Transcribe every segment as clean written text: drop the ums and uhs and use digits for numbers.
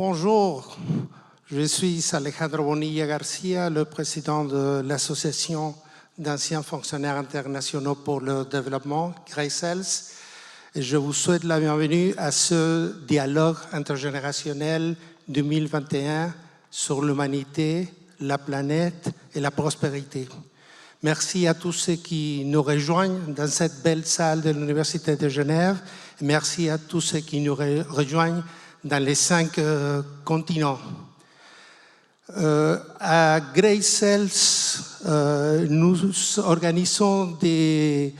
Bonjour, je suis Alejandro Bonilla Garcia, le président de l'Association d'anciens fonctionnaires internationaux pour le développement, Greycells, et je vous souhaite la bienvenue à ce dialogue intergénérationnel 2021 sur l'humanité, la planète et la prospérité. Merci à tous ceux qui nous rejoignent dans cette belle salle de l'Université de Genève. Merci à tous ceux qui nous rejoignent dans les 5 continents. À Greycells, nous organisons des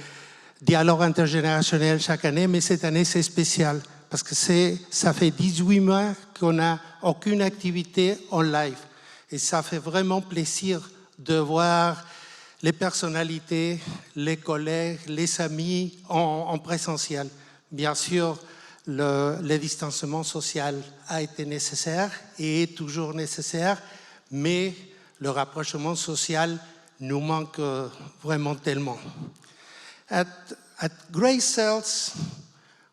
dialogues intergénérationnels chaque année, mais cette année c'est spécial parce que ça fait 18 mois qu'on n'a aucune activité en live. Et ça fait vraiment plaisir de voir les personnalités, les collègues, les amis en présentiel. Bien sûr, le distanciement social a été nécessaire et est toujours nécessaire, mais le rapprochement social nous manque vraiment tellement. At Greycells,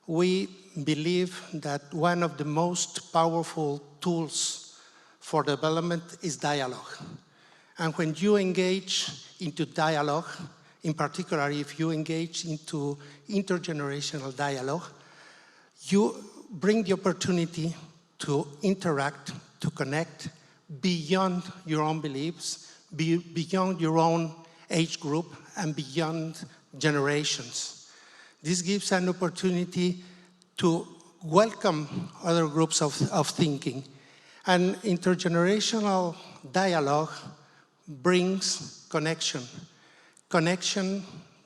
we believe that one of the most powerful tools for development is dialogue. And when you engage into dialogue, in particular if you engage into intergenerational dialogue, you bring the opportunity to interact, to connect beyond your own beliefs, beyond your own age group, and beyond generations. This gives an opportunity to welcome other groups of thinking. And intergenerational dialogue brings connection. Connection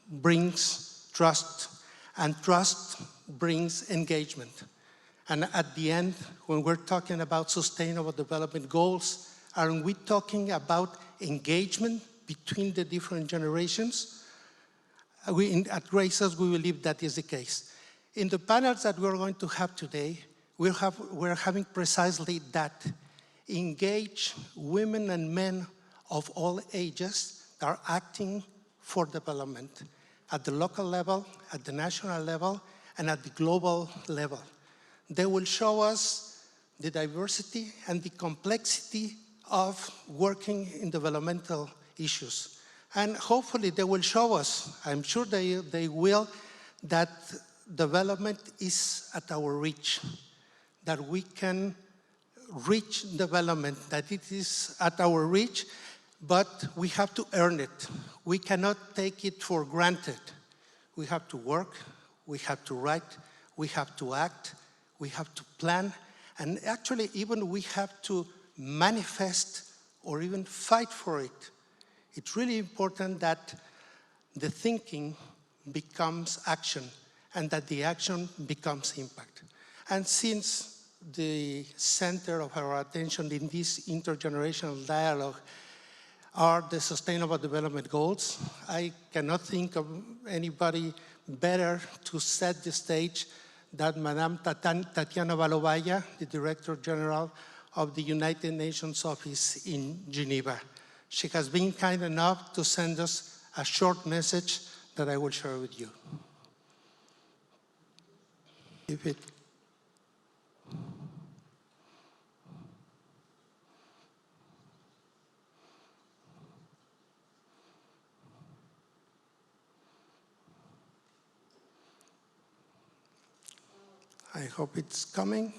brings trust, and trust brings engagement. And at the end, when we're talking about sustainable development goals, aren't we talking about engagement between the different generations? At Greycells, we believe that is the case. In the panels that we're going to have today, we're having precisely that. Engage women and men of all ages that are acting for development at the local level, at the national level, and at the global level. They will show us the diversity and the complexity of working in developmental issues. And hopefully they will show us, I'm sure they will, that development is at our reach, that we can reach development, that it is at our reach, but we have to earn it. We cannot take it for granted. We have to work, we have to write, we have to act, we have to plan, and actually even we have to manifest or even fight for it. It's really important that the thinking becomes action and that the action becomes impact. And since the center of our attention in this intergenerational dialogue are the Sustainable Development Goals, I cannot think of anybody better to set the stage than Madame Tatiana Valovaya, the Director General of the United Nations Office in Geneva. She has been kind enough to send us a short message that I will share with you. I hope it's coming.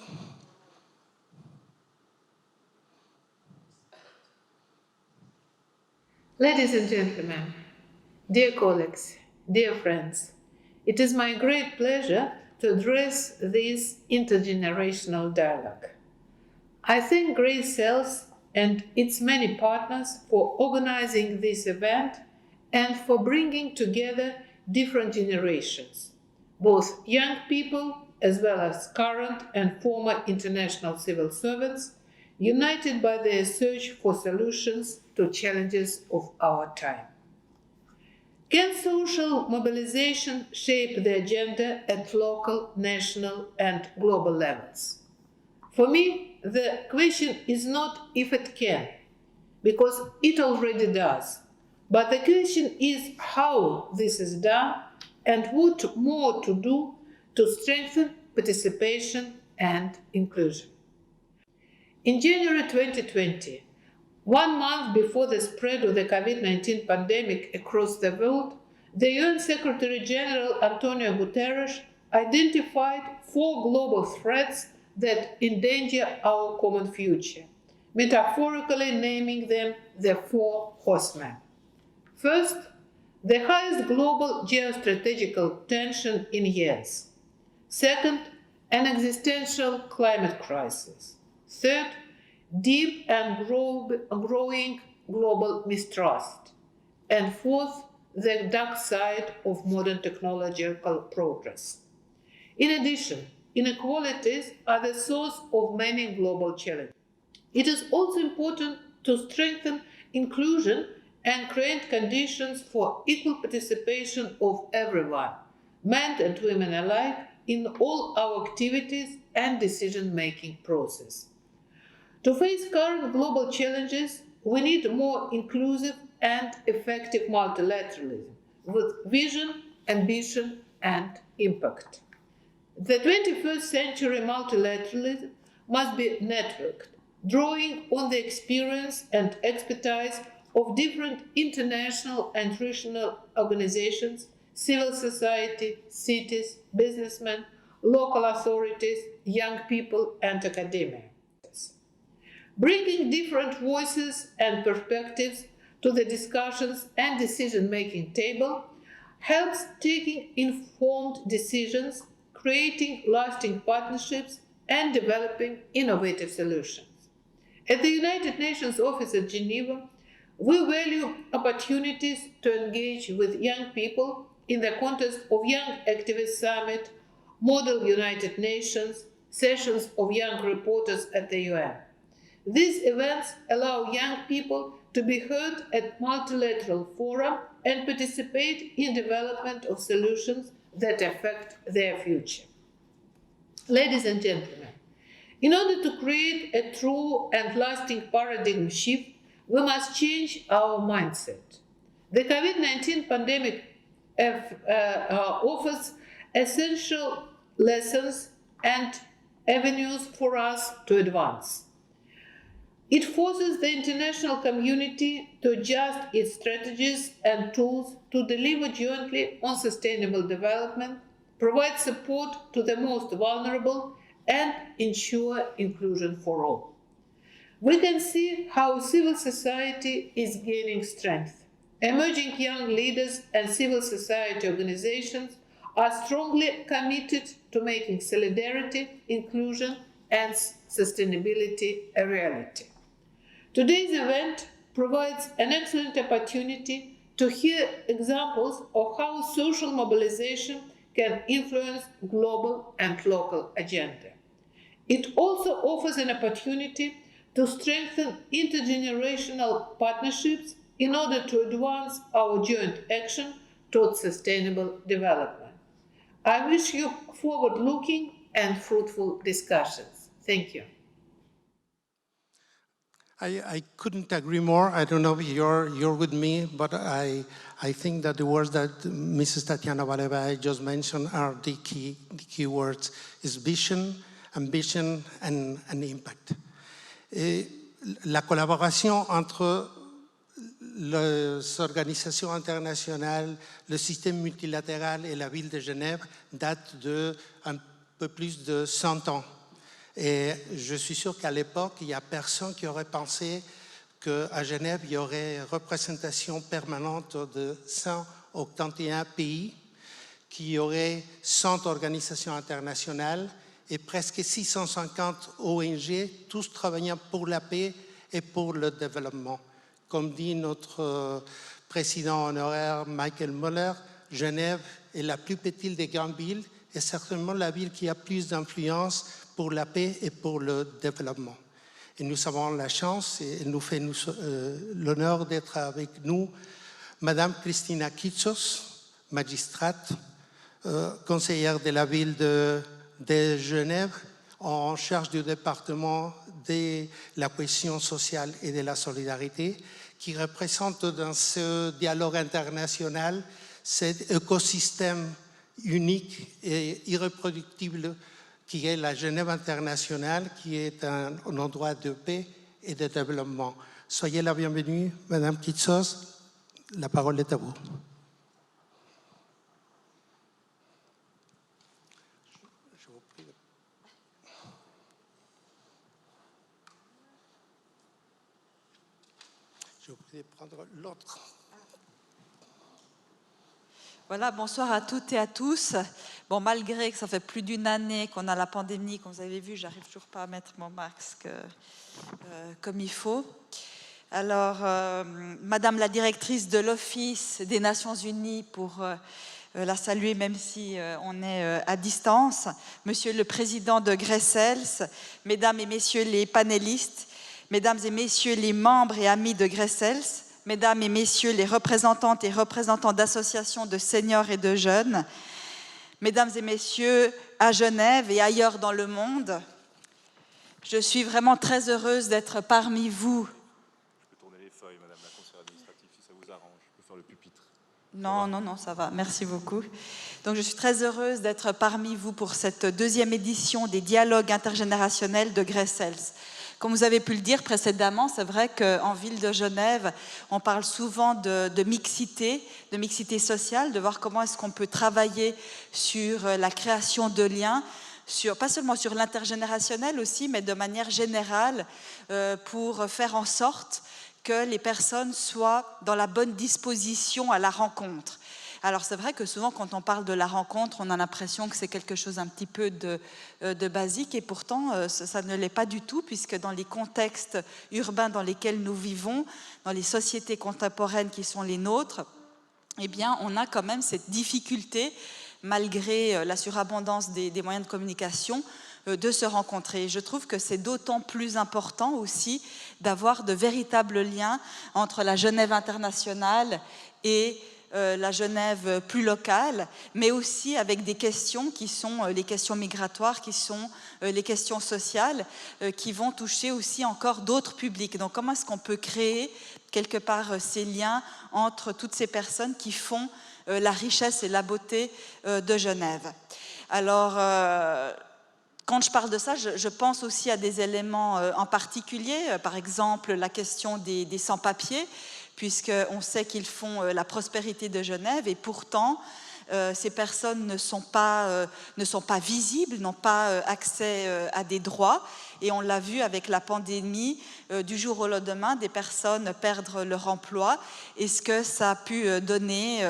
Ladies and gentlemen, dear colleagues, dear friends, it is my great pleasure to address this intergenerational dialogue. I thank Greycells and its many partners for organizing this event and for bringing together different generations, both young people as well as current and former international civil servants, united by their search for solutions to challenges of our time. Can social mobilization shape the agenda at local, national, and global levels? For me, the question is not if it can, because it already does. But the question is how this is done and what more to do to strengthen participation and inclusion. In January 2020, 1 month before the spread of the COVID-19 pandemic across the world, the UN Secretary General Antonio Guterres identified 4 global threats that endanger our common future, metaphorically naming them the 4 horsemen. First, the highest global geostrategical tension in years. Second, an existential climate crisis. Third, deep and growing global mistrust. And fourth, the dark side of modern technological progress. In addition, inequalities are the source of many global challenges. It is also important to strengthen inclusion and create conditions for equal participation of everyone, men and women alike, in all our activities and decision-making process. To face current global challenges, we need more inclusive and effective multilateralism with vision, ambition, and impact. The 21st century multilateralism must be networked, drawing on the experience and expertise of different international and regional organizations, civil society, cities, businessmen, local authorities, young people, and academia. Bringing different voices and perspectives to the discussions and decision-making table helps taking informed decisions, creating lasting partnerships, and developing innovative solutions. At the United Nations office at Geneva, we value opportunities to engage with young people in the context of Young Activist Summit, Model United Nations, sessions of young reporters at the UN. These events allow young people to be heard at multilateral fora and participate in development of solutions that affect their future. Ladies and gentlemen, in order to create a true and lasting paradigm shift, we must change our mindset. The COVID-19 pandemic offers essential lessons and avenues for us to advance. It forces the international community to adjust its strategies and tools to deliver jointly on sustainable development, provide support to the most vulnerable, and ensure inclusion for all. We can see how civil society is gaining strength. Emerging young leaders and civil society organizations are strongly committed to making solidarity, inclusion, and sustainability a reality. Today's event provides an excellent opportunity to hear examples of how social mobilization can influence global and local agenda. It also offers an opportunity to strengthen intergenerational partnerships in order to advance our joint action towards sustainable development. I wish you forward-looking and fruitful discussions. Thank you. I couldn't agree more. I don't know if you're with me, but I think that the words that Mrs. Tatiana Valeva just mentioned are the key words, is vision, ambition, and impact. Et la collaboration entre les organisations internationales, le système multilatéral et la ville de Genève date de un peu plus de 100 ans. Et je suis sûr qu'à l'époque, il n'y a personne qui aurait pensé qu'à Genève, il y aurait représentation permanente de 181 pays, qu'il y aurait 100 organisations internationales et presque 650 ONG, tous travaillant pour la paix et pour le développement. Comme dit notre président honoraire Michael Muller, Genève est la plus petite des grandes villes et certainement la ville qui a plus d'influence pour la paix et pour le développement. Et nous avons la chance, et elle nous fait l'honneur d'être avec nous, Madame Cristina Kitsos, magistrate, conseillère de la ville de Genève, en charge du département de la cohésion sociale et de la solidarité, qui représente dans ce dialogue international cet écosystème unique et irreproductible qui est la Genève internationale, qui est un endroit de paix et de développement. Soyez la bienvenue, Madame Kitsos. La parole est à vous. Je vous prie de prendre l'autre. Voilà, bonsoir à toutes et à tous. Bon, malgré que ça fait plus d'une année qu'on a la pandémie, comme vous avez vu, j'arrive toujours pas à mettre mon masque comme il faut. Alors, Madame la directrice de l'Office des Nations Unies, pour la saluer même si on est à distance, Monsieur le Président de Greycells, Mesdames et Messieurs les panélistes, Mesdames et Messieurs les membres et amis de Greycells, Mesdames et Messieurs les représentantes et représentants d'associations de seniors et de jeunes, Mesdames et Messieurs à Genève et ailleurs dans le monde, je suis vraiment très heureuse d'être parmi vous. Je peux tourner les feuilles, Madame la conseillère administrative, si ça vous arrange. Je peux faire le pupitre. Non, ça va. Merci beaucoup. Donc, je suis très heureuse d'être parmi vous pour cette deuxième édition des dialogues intergénérationnels de Greycells. Comme vous avez pu le dire précédemment, c'est vrai qu'en ville de Genève, on parle souvent de mixité sociale, de voir comment est-ce qu'on peut travailler sur la création de liens, pas seulement sur l'intergénérationnel aussi, mais de manière générale, pour faire en sorte que les personnes soient dans la bonne disposition à la rencontre. Alors c'est vrai que souvent quand on parle de la rencontre, on a l'impression que c'est quelque chose un petit peu de basique, et pourtant ça ne l'est pas du tout, puisque dans les contextes urbains dans lesquels nous vivons, dans les sociétés contemporaines qui sont les nôtres, eh bien on a quand même cette difficulté, malgré la surabondance des moyens de communication, de se rencontrer. Je trouve que c'est d'autant plus important aussi d'avoir de véritables liens entre la Genève internationale et la Genève plus locale, mais aussi avec des questions qui sont les questions migratoires, qui sont les questions sociales, qui vont toucher aussi encore d'autres publics. Donc comment est-ce qu'on peut créer quelque part ces liens entre toutes ces personnes qui font la richesse et la beauté de Genève? Alors, quand je parle de ça, je pense aussi à des éléments en particulier, par exemple la question des sans-papiers, puisqu'on sait qu'ils font la prospérité de Genève, et pourtant ces personnes ne sont pas visibles, n'ont pas accès à des droits, et on l'a vu avec la pandémie, du jour au lendemain, des personnes perdre leur emploi, et ce que ça a pu donner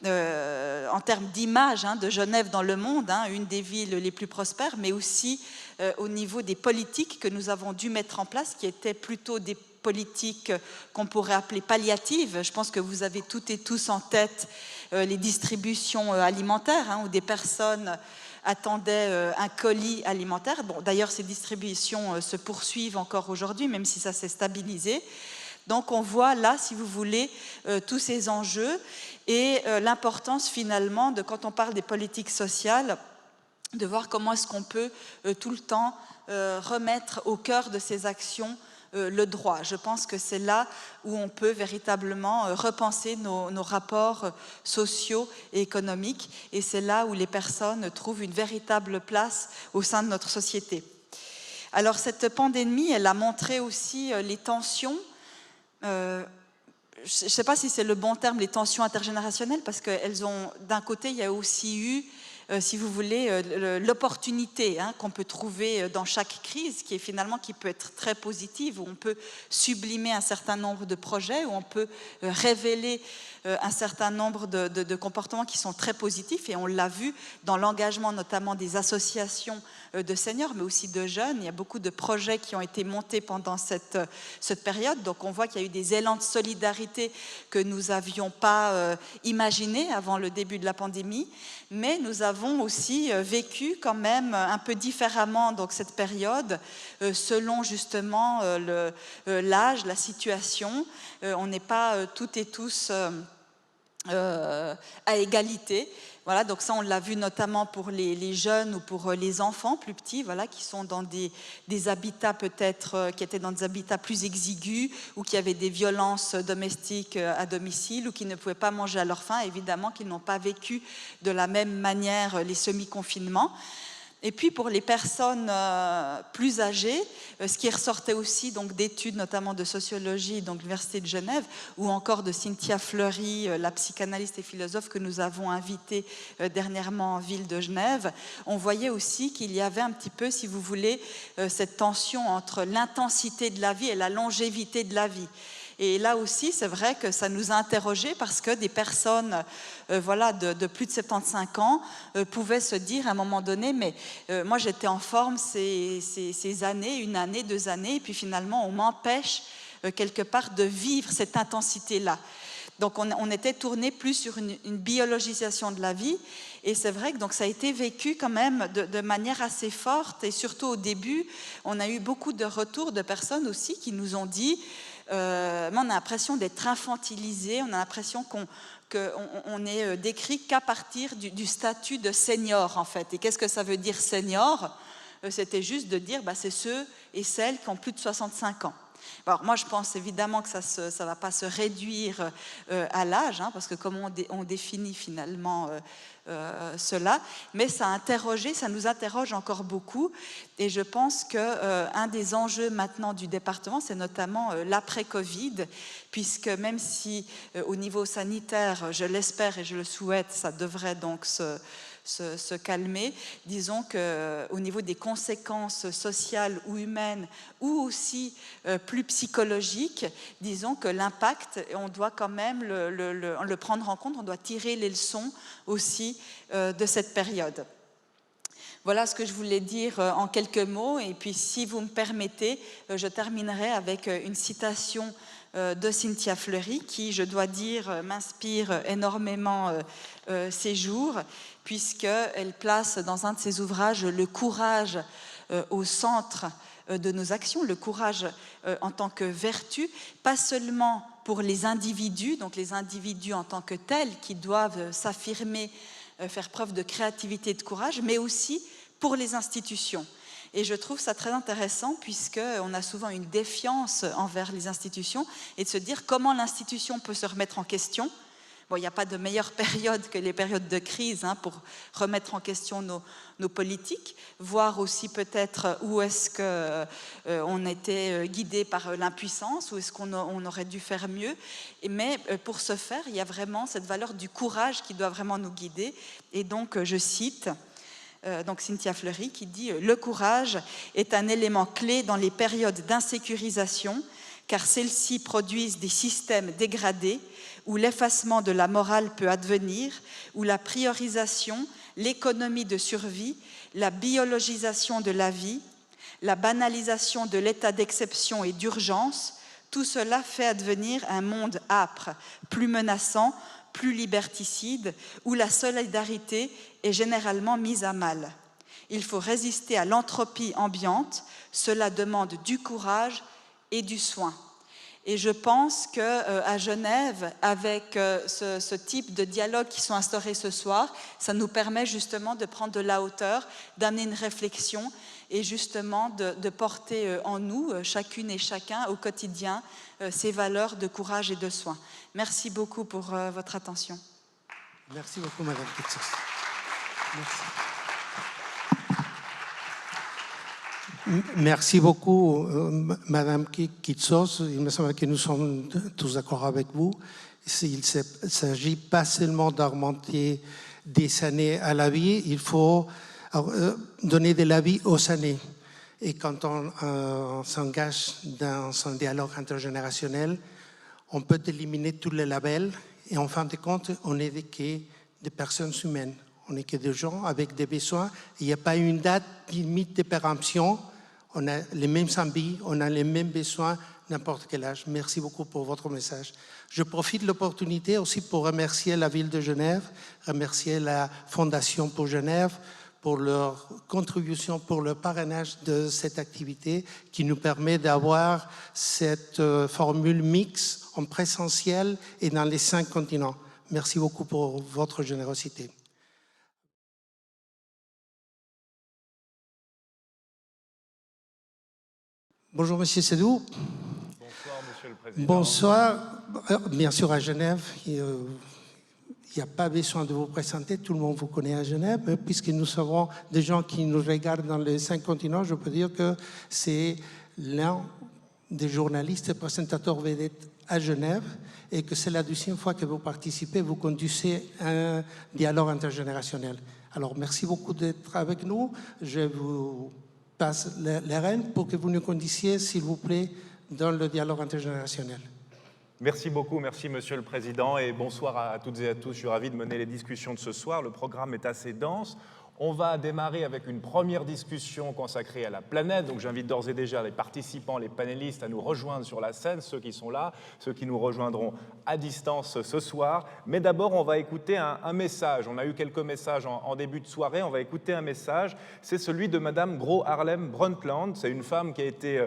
en termes d'image de Genève dans le monde, une des villes les plus prospères, mais aussi au niveau des politiques que nous avons dû mettre en place, qui étaient plutôt des politiques qu'on pourrait appeler palliatives. Je pense que vous avez toutes et tous en tête les distributions alimentaires, où des personnes attendaient un colis alimentaire. Bon, d'ailleurs, ces distributions se poursuivent encore aujourd'hui, même si ça s'est stabilisé. Donc, on voit là, si vous voulez, tous ces enjeux et l'importance finalement de, quand on parle des politiques sociales, de voir comment est-ce qu'on peut tout le temps remettre au cœur de ces actions le droit. Je pense que c'est là où on peut véritablement repenser nos rapports sociaux et économiques, et c'est là où les personnes trouvent une véritable place au sein de notre société. Alors cette pandémie, elle a montré aussi les tensions, je ne sais pas si c'est le bon terme, les tensions intergénérationnelles, parce qu'elles ont, d'un côté, il y a aussi eu, si vous voulez, l'opportunité qu'on peut trouver dans chaque crise, qui peut être très positive, où on peut sublimer un certain nombre de projets, où on peut révéler un certain nombre de comportements qui sont très positifs, et on l'a vu dans l'engagement notamment des associations de seniors, mais aussi de jeunes. Il y a beaucoup de projets qui ont été montés pendant cette période, donc on voit qu'il y a eu des élans de solidarité que nous n'avions pas imaginés avant le début de la pandémie, mais nous avons aussi vécu quand même un peu différemment donc cette période selon justement l'âge, la situation. On n'est pas toutes et tous à égalité. Voilà, donc ça on l'a vu notamment pour les jeunes ou pour les enfants plus petits, voilà, qui sont dans des habitats peut-être, qui étaient dans des habitats plus exigus, ou qui avaient des violences domestiques à domicile, ou qui ne pouvaient pas manger à leur faim, évidemment qu'ils n'ont pas vécu de la même manière les semi-confinements. Et puis pour les personnes plus âgées, ce qui ressortait aussi d'études notamment de sociologie, donc l'Université de Genève, ou encore de Cynthia Fleury, la psychanalyste et philosophe que nous avons invitée dernièrement en ville de Genève, on voyait aussi qu'il y avait un petit peu, si vous voulez, cette tension entre l'intensité de la vie et la longévité de la vie. Et là aussi, c'est vrai que ça nous a interrogés parce que des personnes voilà, de plus de 75 ans pouvaient se dire à un moment donné, mais moi j'étais en forme ces années, 1 année, 2 années, et puis finalement on m'empêche quelque part de vivre cette intensité-là. Donc on était tourné plus sur une biologisation de la vie, et c'est vrai que donc ça a été vécu quand même de manière assez forte, et surtout au début, on a eu beaucoup de retours de personnes aussi qui nous ont dit on a l'impression d'être infantilisé, on a l'impression qu'on est décrit qu'à partir du statut de senior en fait. Et qu'est-ce que ça veut dire senior? C'était juste de dire c'est ceux et celles qui ont plus de 65 ans. Alors moi je pense évidemment que ça ne va pas se réduire à l'âge, parce que comme on définit finalement cela, mais ça nous interroge encore beaucoup, et je pense qu'un des enjeux maintenant du département, c'est notamment l'après-Covid, puisque même si au niveau sanitaire, je l'espère et je le souhaite, ça devrait donc se calmer, disons qu'au niveau des conséquences sociales ou humaines ou aussi plus psychologiques, disons que l'impact, on doit quand même le prendre en compte, on doit tirer les leçons aussi de cette période. Voilà ce que je voulais dire en quelques mots, et puis si vous me permettez, je terminerai avec une citation de Cynthia Fleury qui, je dois dire, m'inspire énormément ces jours, puisqu'elle place dans un de ses ouvrages le courage au centre de nos actions, le courage en tant que vertu, pas seulement pour les individus, donc les individus en tant que tels qui doivent s'affirmer, faire preuve de créativité et de courage, mais aussi pour les institutions. Et je trouve ça très intéressant puisqu'on a souvent une défiance envers les institutions, et de se dire comment l'institution peut se remettre en question. Bon, il n'y a pas de meilleure période que les périodes de crise pour remettre en question nos politiques, voir aussi peut-être où est-ce qu'on était guidé par l'impuissance, où est-ce qu'on aurait dû faire mieux. Mais pour ce faire, il y a vraiment cette valeur du courage qui doit vraiment nous guider. Et donc, je cite donc Cynthia Fleury qui dit « Le courage est un élément clé dans les périodes d'insécurisation, car celles-ci produisent des systèmes dégradés où l'effacement de la morale peut advenir, où la priorisation, l'économie de survie, la biologisation de la vie, la banalisation de l'état d'exception et d'urgence, tout cela fait advenir un monde âpre, plus menaçant, plus liberticide, où la solidarité est généralement mise à mal. Il faut résister à l'entropie ambiante, cela demande du courage et du soin. » Et je pense qu'à Genève, avec ce type de dialogue qui sont instaurés ce soir, ça nous permet justement de prendre de la hauteur, d'amener une réflexion et justement de porter en nous, chacune et chacun, au quotidien, ces valeurs de courage et de soin. Merci beaucoup pour votre attention. Merci beaucoup, Madame Kitsos. Merci. Merci beaucoup, Madame Kitsos. Il me semble que nous sommes tous d'accord avec vous. Il ne s'agit pas seulement d'augmenter des années à la vie, il faut donner de la vie aux années. Et quand on s'engage dans un dialogue intergénérationnel, on peut éliminer tous les labels et en fin de compte, on n'est que des personnes humaines. On n'est que des gens avec des besoins. Il n'y a pas une date limite de péremption. On a les mêmes envies, on a les mêmes besoins, n'importe quel âge. Merci beaucoup pour votre message. Je profite de l'opportunité aussi pour remercier la ville de Genève, remercier la Fondation pour Genève pour leur contribution, pour le parrainage de cette activité qui nous permet d'avoir cette formule mixte en présentiel et dans les 5 continents. Merci beaucoup pour votre générosité. Bonjour, Monsieur Sédou. Bonsoir, Monsieur le Président. Bonsoir. Bien sûr, à Genève, il n'y a pas besoin de vous présenter, tout le monde vous connaît à Genève, puisque nous savons des gens qui nous regardent dans les 5 continents, je peux dire que c'est l'un des journalistes et présentateurs vedettes à Genève et que c'est la deuxième fois que vous participez, vous conduisez un dialogue intergénérationnel. Alors merci beaucoup d'être avec nous. Je vous passe les rênes pour que vous nous conduisiez, s'il vous plaît, dans le dialogue intergénérationnel. Merci beaucoup, merci Monsieur le Président et bonsoir à toutes et à tous. Je suis ravi de mener les discussions de ce soir. Le programme est assez dense. On va démarrer avec une première discussion consacrée à la planète. Donc j'invite d'ores et déjà les participants, les panélistes à nous rejoindre sur la scène, ceux qui sont là, ceux qui nous rejoindront à distance ce soir. Mais d'abord, on va écouter un message. On a eu quelques messages en début de soirée. On va écouter un message. C'est celui de Madame Gro Harlem Brundtland. C'est une femme qui a été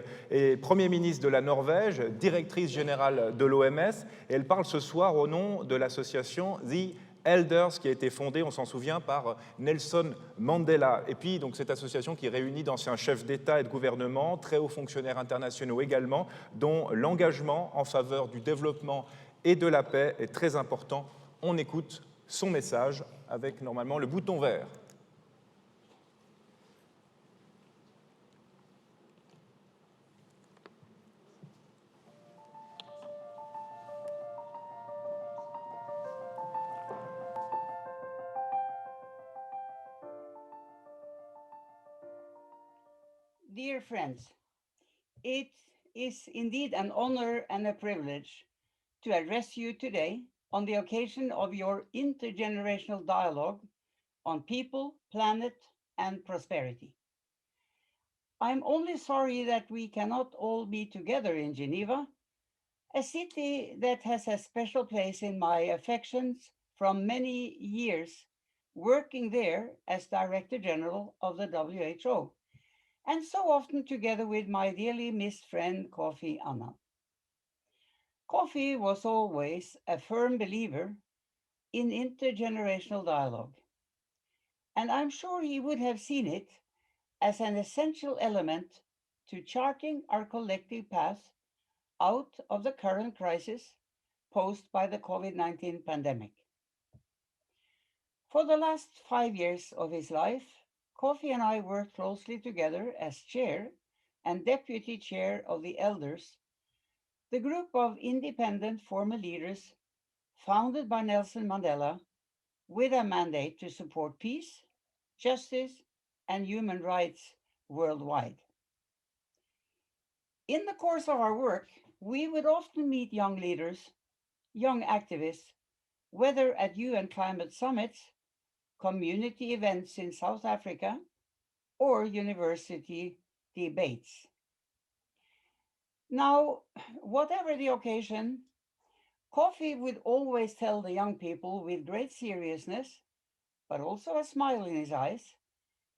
Premier ministre de la Norvège, directrice générale de l'OMS. Et elle parle ce soir au nom de l'association The Elders, qui a été fondée, on s'en souvient, par Nelson Mandela. Et puis, donc, cette association qui réunit d'anciens chefs d'État et de gouvernement, très hauts fonctionnaires internationaux également, dont l'engagement en faveur du développement et de la paix est très important. On écoute son message avec, normalement, le bouton vert. Dear friends, it is indeed an honor and a privilege to address you today on the occasion of your intergenerational dialogue on people, planet, and prosperity. I'm only sorry that we cannot all be together in Geneva, a city that has a special place in my affections from many years working there as Director General of the WHO. And so often together with my dearly missed friend Kofi Annan. Kofi was always a firm believer in intergenerational dialogue, and I'm sure he would have seen it as an essential element to charting our collective path out of the current crisis posed by the COVID-19 pandemic. For the last 5 years of his life, Kofi and I worked closely together as chair and deputy chair of the Elders, the group of independent former leaders founded by Nelson Mandela with a mandate to support peace, justice, and human rights worldwide. In the course of our work, we would often meet young leaders, young activists, whether at UN climate summits, community events in South Africa, or university debates. Now, whatever the occasion, Kofi would always tell the young people with great seriousness, but also a smile in his eyes,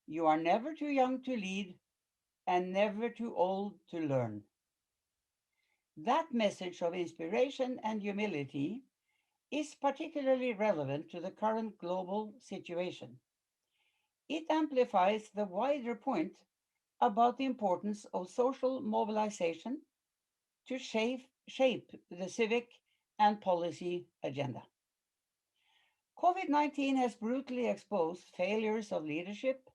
you are never too young to lead and never too old to learn. That message of inspiration and humility is particularly relevant to the current global situation. It amplifies the wider point about the importance of social mobilization to shape the civic and policy agenda. COVID-19 has brutally exposed failures of leadership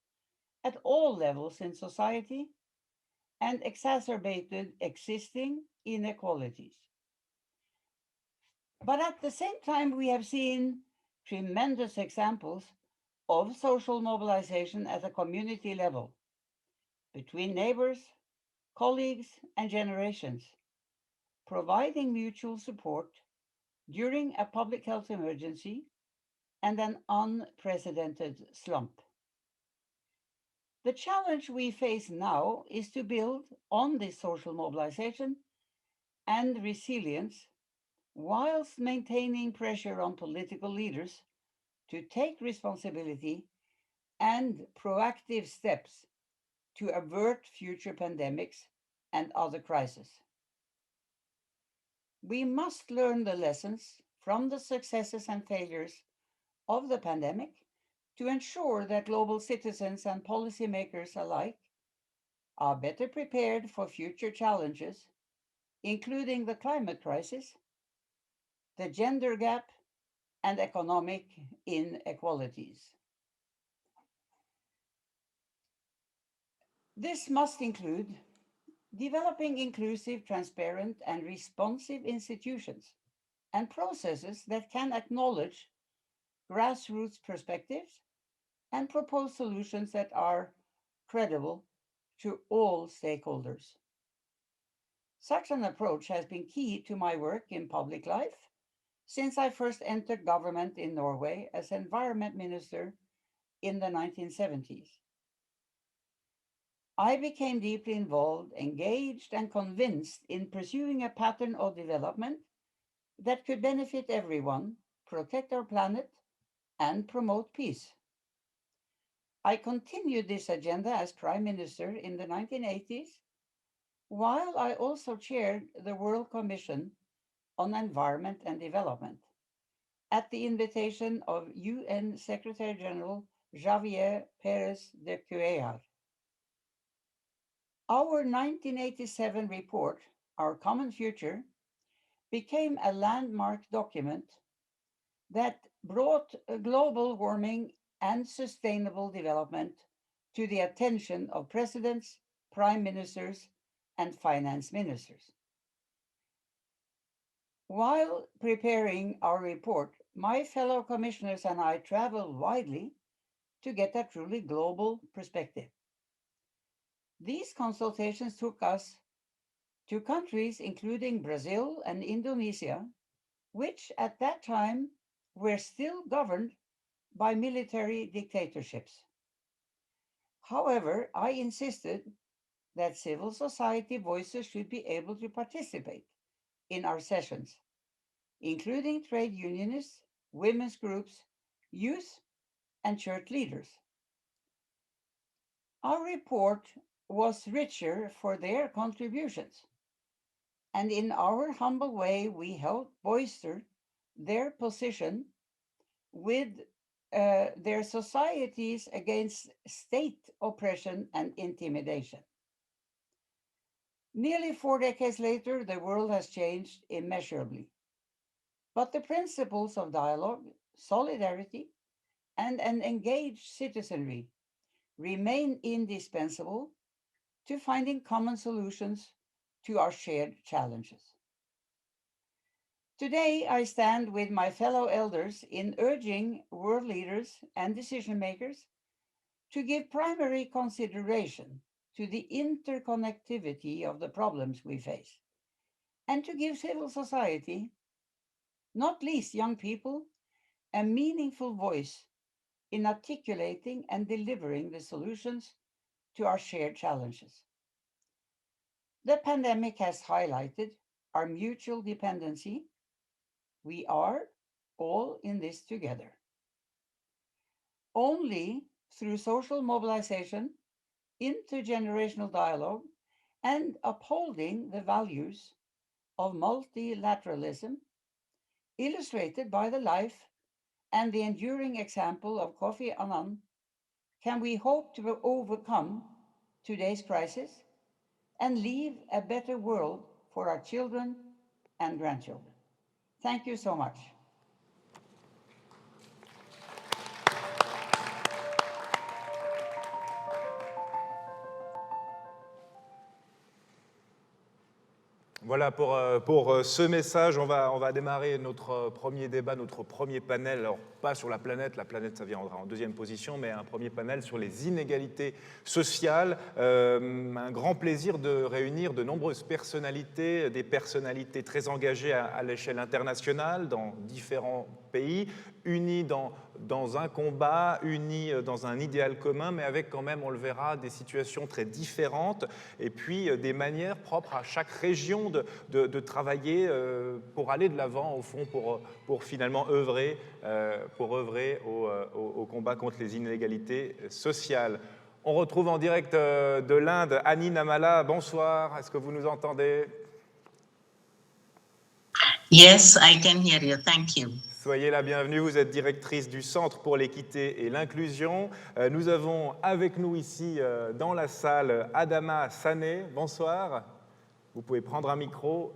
at all levels in society and exacerbated existing inequalities. But at the same time, we have seen tremendous examples of social mobilization at a community level between neighbors, colleagues, and generations, providing mutual support during a public health emergency and an unprecedented slump. The challenge we face now is to build on this social mobilization and resilience whilst maintaining pressure on political leaders to take responsibility and proactive steps to avert future pandemics and other crises. We must learn the lessons from the successes and failures of the pandemic to ensure that global citizens and policymakers alike are better prepared for future challenges, including the climate crisis, the gender gap, and economic inequalities. This must include developing inclusive, transparent, and responsive institutions and processes that can acknowledge grassroots perspectives and propose solutions that are credible to all stakeholders. Such an approach has been key to my work in public life since I first entered government in Norway as environment minister in the 1970s. I became deeply involved, engaged, and convinced in pursuing a pattern of development that could benefit everyone, protect our planet, and promote peace. I continued this agenda as Prime Minister in the 1980s, while I also chaired the World Commission on Environment and Development at the invitation of UN Secretary General Javier Pérez de Cuellar. Our 1987 report, Our Common Future, became a landmark document that brought global warming and sustainable development to the attention of presidents, prime ministers, and finance ministers. While preparing our report, my fellow commissioners and I traveled widely to get a truly global perspective. These consultations took us to countries including Brazil and Indonesia, which at that time were still governed by military dictatorships. However, I insisted that civil society voices should be able to participate in our sessions, including trade unionists, women's groups, youth, and church leaders. Our report was richer for their contributions, and in our humble way, we helped bolster their position with their societies against state oppression and intimidation. Nearly 4 decades later, the world has changed immeasurably. But the principles of dialogue, solidarity, and an engaged citizenry remain indispensable to finding common solutions to our shared challenges. Today, I stand with my fellow elders in urging world leaders and decision makers to give primary consideration to the interconnectivity of the problems we face, and to give civil society, not least young people, a meaningful voice in articulating and delivering the solutions to our shared challenges. The pandemic has highlighted our mutual dependency. We are all in this together. Only through social mobilization, intergenerational dialogue, and upholding the values of multilateralism, illustrated by the life and the enduring example of Kofi Annan, can we hope to overcome today's crisis and leave a better world for our children and grandchildren. Thank you so much. Voilà pour ce message. On va démarrer notre premier débat, notre premier panel. Alors, pas sur la planète ça viendra en deuxième position, mais un premier panel sur les inégalités sociales. Un grand plaisir de réunir de nombreuses personnalités, des personnalités très engagées à l'échelle internationale, dans différents pays, unis dans un combat, unis dans un idéal commun, mais avec quand même, on le verra, des situations très différentes et puis des manières propres à chaque région de travailler pour aller de l'avant, au fond, pour finalement œuvrer, au combat contre les inégalités sociales. On retrouve en direct de l'Inde Annie Namala. Bonsoir, est-ce que vous nous entendez? Yes, I can hear you. Thank you. Soyez la bienvenue, vous êtes directrice du Centre pour l'équité et l'inclusion. Nous avons avec nous ici dans la salle Adama Sané. Bonsoir. Vous pouvez prendre un micro.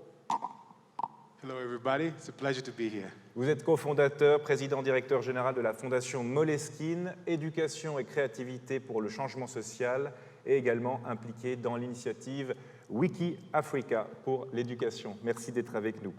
Hello, everybody. It's a pleasure to be here. Vous êtes cofondateur, président-directeur général de la fondation Moleskine, éducation et créativité pour le changement social, et également impliqué dans l'initiative Wiki Africa pour l'éducation. Merci d'être avec nous.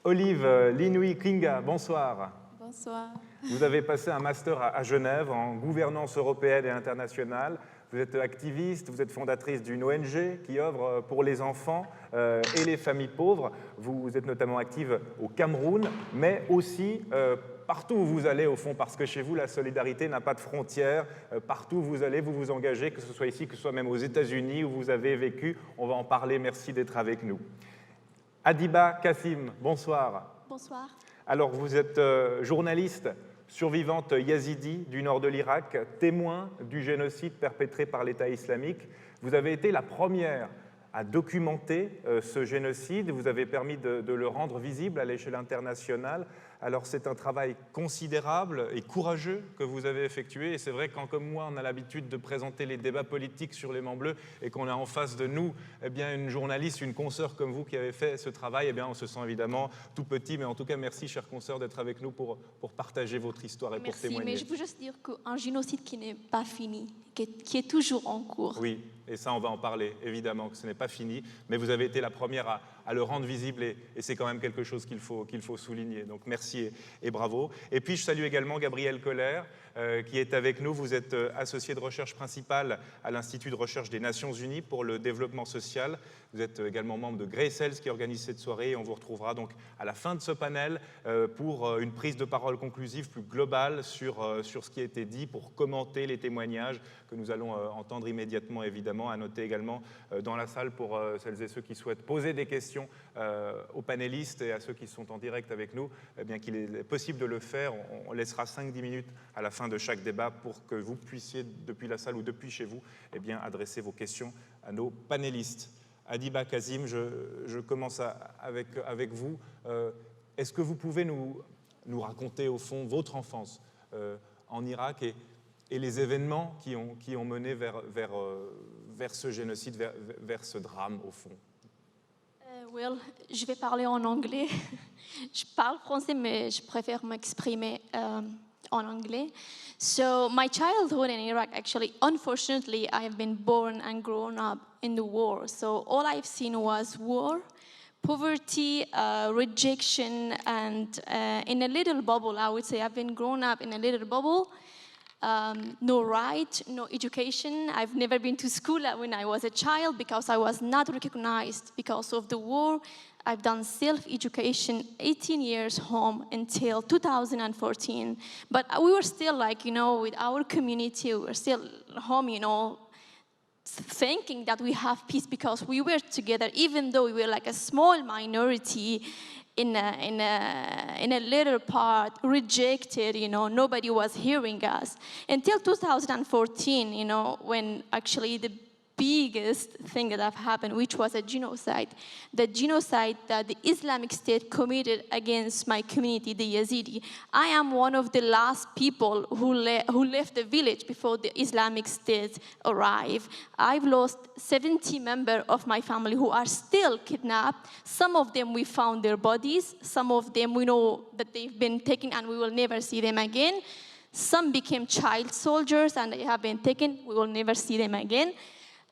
Olive Linui Kinga, bonsoir. Bonsoir. Vous avez passé un master à Genève en gouvernance européenne et internationale. Vous êtes activiste, vous êtes fondatrice d'une ONG qui œuvre pour les enfants et les familles pauvres. Vous êtes notamment active au Cameroun, mais aussi partout où vous allez, au fond, parce que chez vous, la solidarité n'a pas de frontières. Partout où vous allez, vous vous engagez, que ce soit ici, que ce soit même aux États-Unis où vous avez vécu. On va en parler. Merci d'être avec nous. Adiba Kassim, bonsoir. Bonsoir. Alors, vous êtes journaliste, survivante yazidi du nord de l'Irak, témoin du génocide perpétré par l'État islamique. Vous avez été la première à documenter ce génocide. Vous avez permis de le rendre visible à l'échelle internationale. Alors c'est un travail considérable et courageux que vous avez effectué. Et c'est vrai que quand, comme moi, on a l'habitude de présenter les débats politiques sur l'aimant bleu et qu'on a en face de nous eh bien, une journaliste, une consoeur comme vous qui avez fait ce travail, eh bien, on se sent évidemment tout petit. Mais en tout cas, merci, chère consoeur, d'être avec nous pour partager votre histoire et pour témoigner. Mais je veux juste dire qu'un génocide qui n'est pas fini, qui est toujours en cours. Oui, et ça, on va en parler, évidemment, que ce n'est pas fini. Mais vous avez été la première à le rendre visible et c'est quand même quelque chose qu'il faut souligner. Donc merci et bravo. Et puis je salue également Gabriel Koller qui est avec nous. Vous êtes associé de recherche principal à l'Institut de recherche des Nations Unies pour le développement social. Vous êtes également membre de Greycells qui organise cette soirée et on vous retrouvera donc à la fin de ce panel pour une prise de parole conclusive plus globale sur ce qui a été dit, pour commenter les témoignages que nous allons entendre immédiatement, évidemment. À noter également dans la salle pour celles et ceux qui souhaitent poser des questions aux panélistes et à ceux qui sont en direct avec nous, eh bien qu'il est possible de le faire. On laissera 5-10 minutes à la fin de chaque débat pour que vous puissiez, depuis la salle ou depuis chez vous, eh bien, adresser vos questions à nos panélistes. Adiba Kassim, je commence avec vous. Est-ce que vous pouvez nous raconter, au fond, votre enfance en Irak et les événements qui ont mené vers ce génocide, vers ce drame, au fond? Well, je vais parler en anglais. Je parle français, mais je préfère m'exprimer en anglais. So my childhood in Iraq, actually, unfortunately, I have been born and grown up in the war. So all I've seen was war, poverty, rejection, and in a little bubble, I would say. I've been grown up in a little bubble. No right, no education. I've never been to school when I was a child because I was not recognized because of the war. I've done self-education 18 years home until 2014. But we were still with our community, we were still home, thinking that we have peace because we were together, even though we were like a small minority in a little part, rejected, nobody was hearing us. Until 2014, when actually the biggest thing that have happened, which was a genocide. The genocide that the Islamic State committed against my community, the Yazidi. I am one of the last people who left the village before the Islamic State arrived. I've lost 70 members of my family who are still kidnapped. Some of them we found their bodies. Some of them we know that they've been taken and we will never see them again. Some became child soldiers and they have been taken. We will never see them again.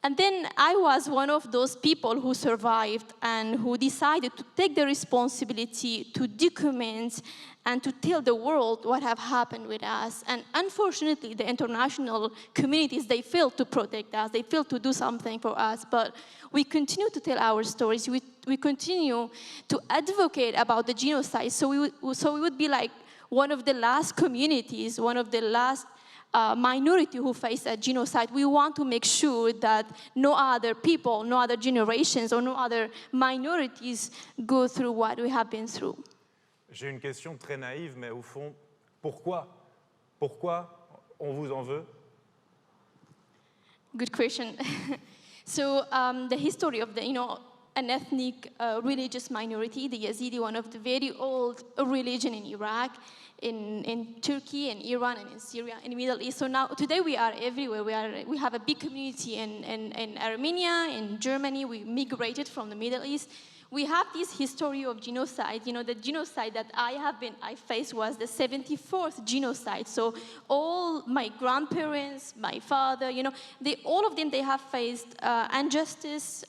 And then I was one of those people who survived and who decided to take the responsibility to document and to tell the world what have happened with us. And unfortunately, the international communities, they failed to protect us. They failed to do something for us. But we continue to tell our stories. We continue to advocate about the genocide. So we would be like one of the last communities, one of the last minority who face a genocide. We want to make sure that no other people, no other generations, or no other minorities go through what we have been through. J'ai une question très naïve, mais au fond, pourquoi on vous en veut? Good question. So the history of an ethnic religious minority, the Yazidi, one of the very old religion in Iraq, in Turkey, in Iran, and in Syria, in the Middle East. So now, today we are everywhere. We have a big community in Armenia, in Germany. We migrated from the Middle East. we have this history of genocide. You know, the genocide that I faced was the 74th genocide. So all my grandparents, my father, you know, all of them, they have faced injustice,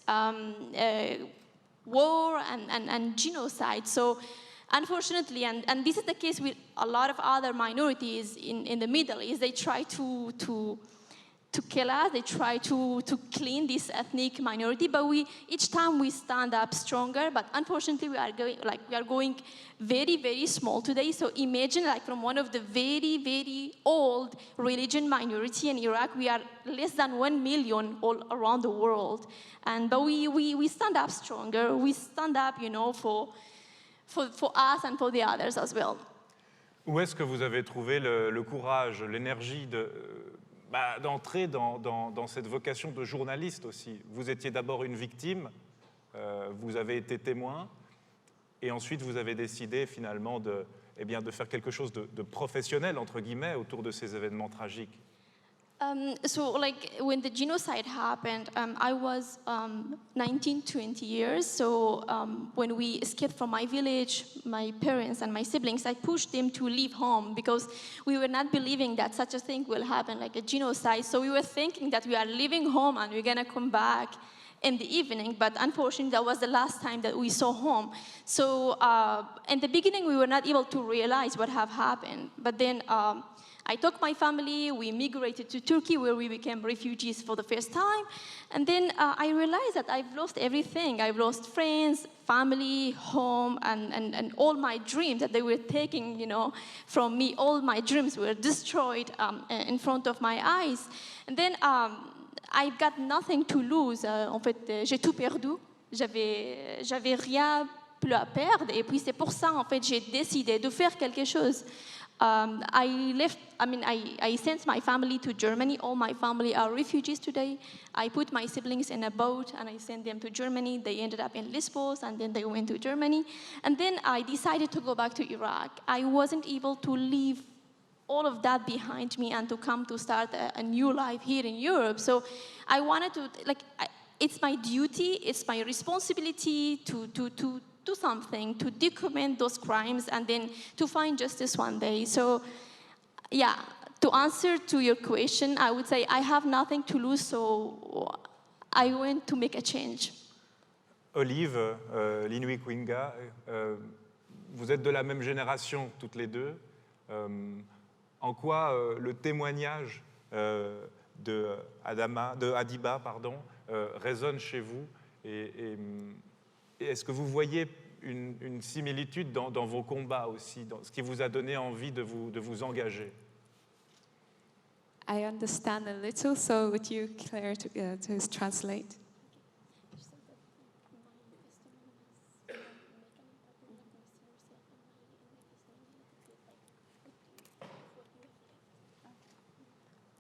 war, and genocide. So unfortunately, and this is the case with a lot of other minorities in the Middle East, they try to kill us, they try to clean this ethnic minority, but each time we stand up stronger, but unfortunately we are going very, very small today. So imagine, like, from one of the very, very old religion minority in Iraq, we are less than 1 million all around the world. But we stand up stronger, we stand up, you know, for us and for the others as well. Où est-ce que vous avez trouvé le courage, l'énergie d'entrer dans cette vocation de journaliste aussi? Vous étiez d'abord une victime, vous avez été témoin, et ensuite vous avez décidé finalement de faire quelque chose de professionnel, entre guillemets, autour de ces événements tragiques. So, like, when the genocide happened, I was 19, 20 years. So when we escaped from my village, my parents and my siblings, I pushed them to leave home because we were not believing that such a thing will happen, like a genocide. So we were thinking that we are leaving home and we're gonna come back in the evening, but unfortunately that was the last time that we saw home. So in the beginning we were not able to realize what have happened, but then I took my family, we migrated to Turkey where we became refugees for the first time. And then I realized that I've lost everything. I've lost friends, family, home, and all my dreams that they were taking, you know, from me. All my dreams were destroyed in front of my eyes. And then I've got nothing to lose. En fait, j'ai tout perdu. J'avais rien plus à perdre. Et puis c'est pour ça, en fait, j'ai décidé de faire quelque chose. I sent my family to Germany. All my family are refugees today. I put my siblings in a boat and I sent them to Germany. They ended up in Lesbos and then they went to Germany. And then I decided to go back to Iraq. I wasn't able to leave all of that behind me and to come to start a new life here in Europe. So I wanted to, it's my duty, it's my responsibility to do something, to document those crimes and then to find justice one day. So yeah, to answer to your question, I would say I have nothing to lose, so I went to make a change. Olive, Linui Kwinga, vous êtes de la même génération toutes les deux. En quoi le témoignage de Adiba résonne chez vous et est-ce que vous voyez une similitude dans vos combats aussi, dans ce qui vous a donné envie de vous engager? I understand a little, so would you care to translate?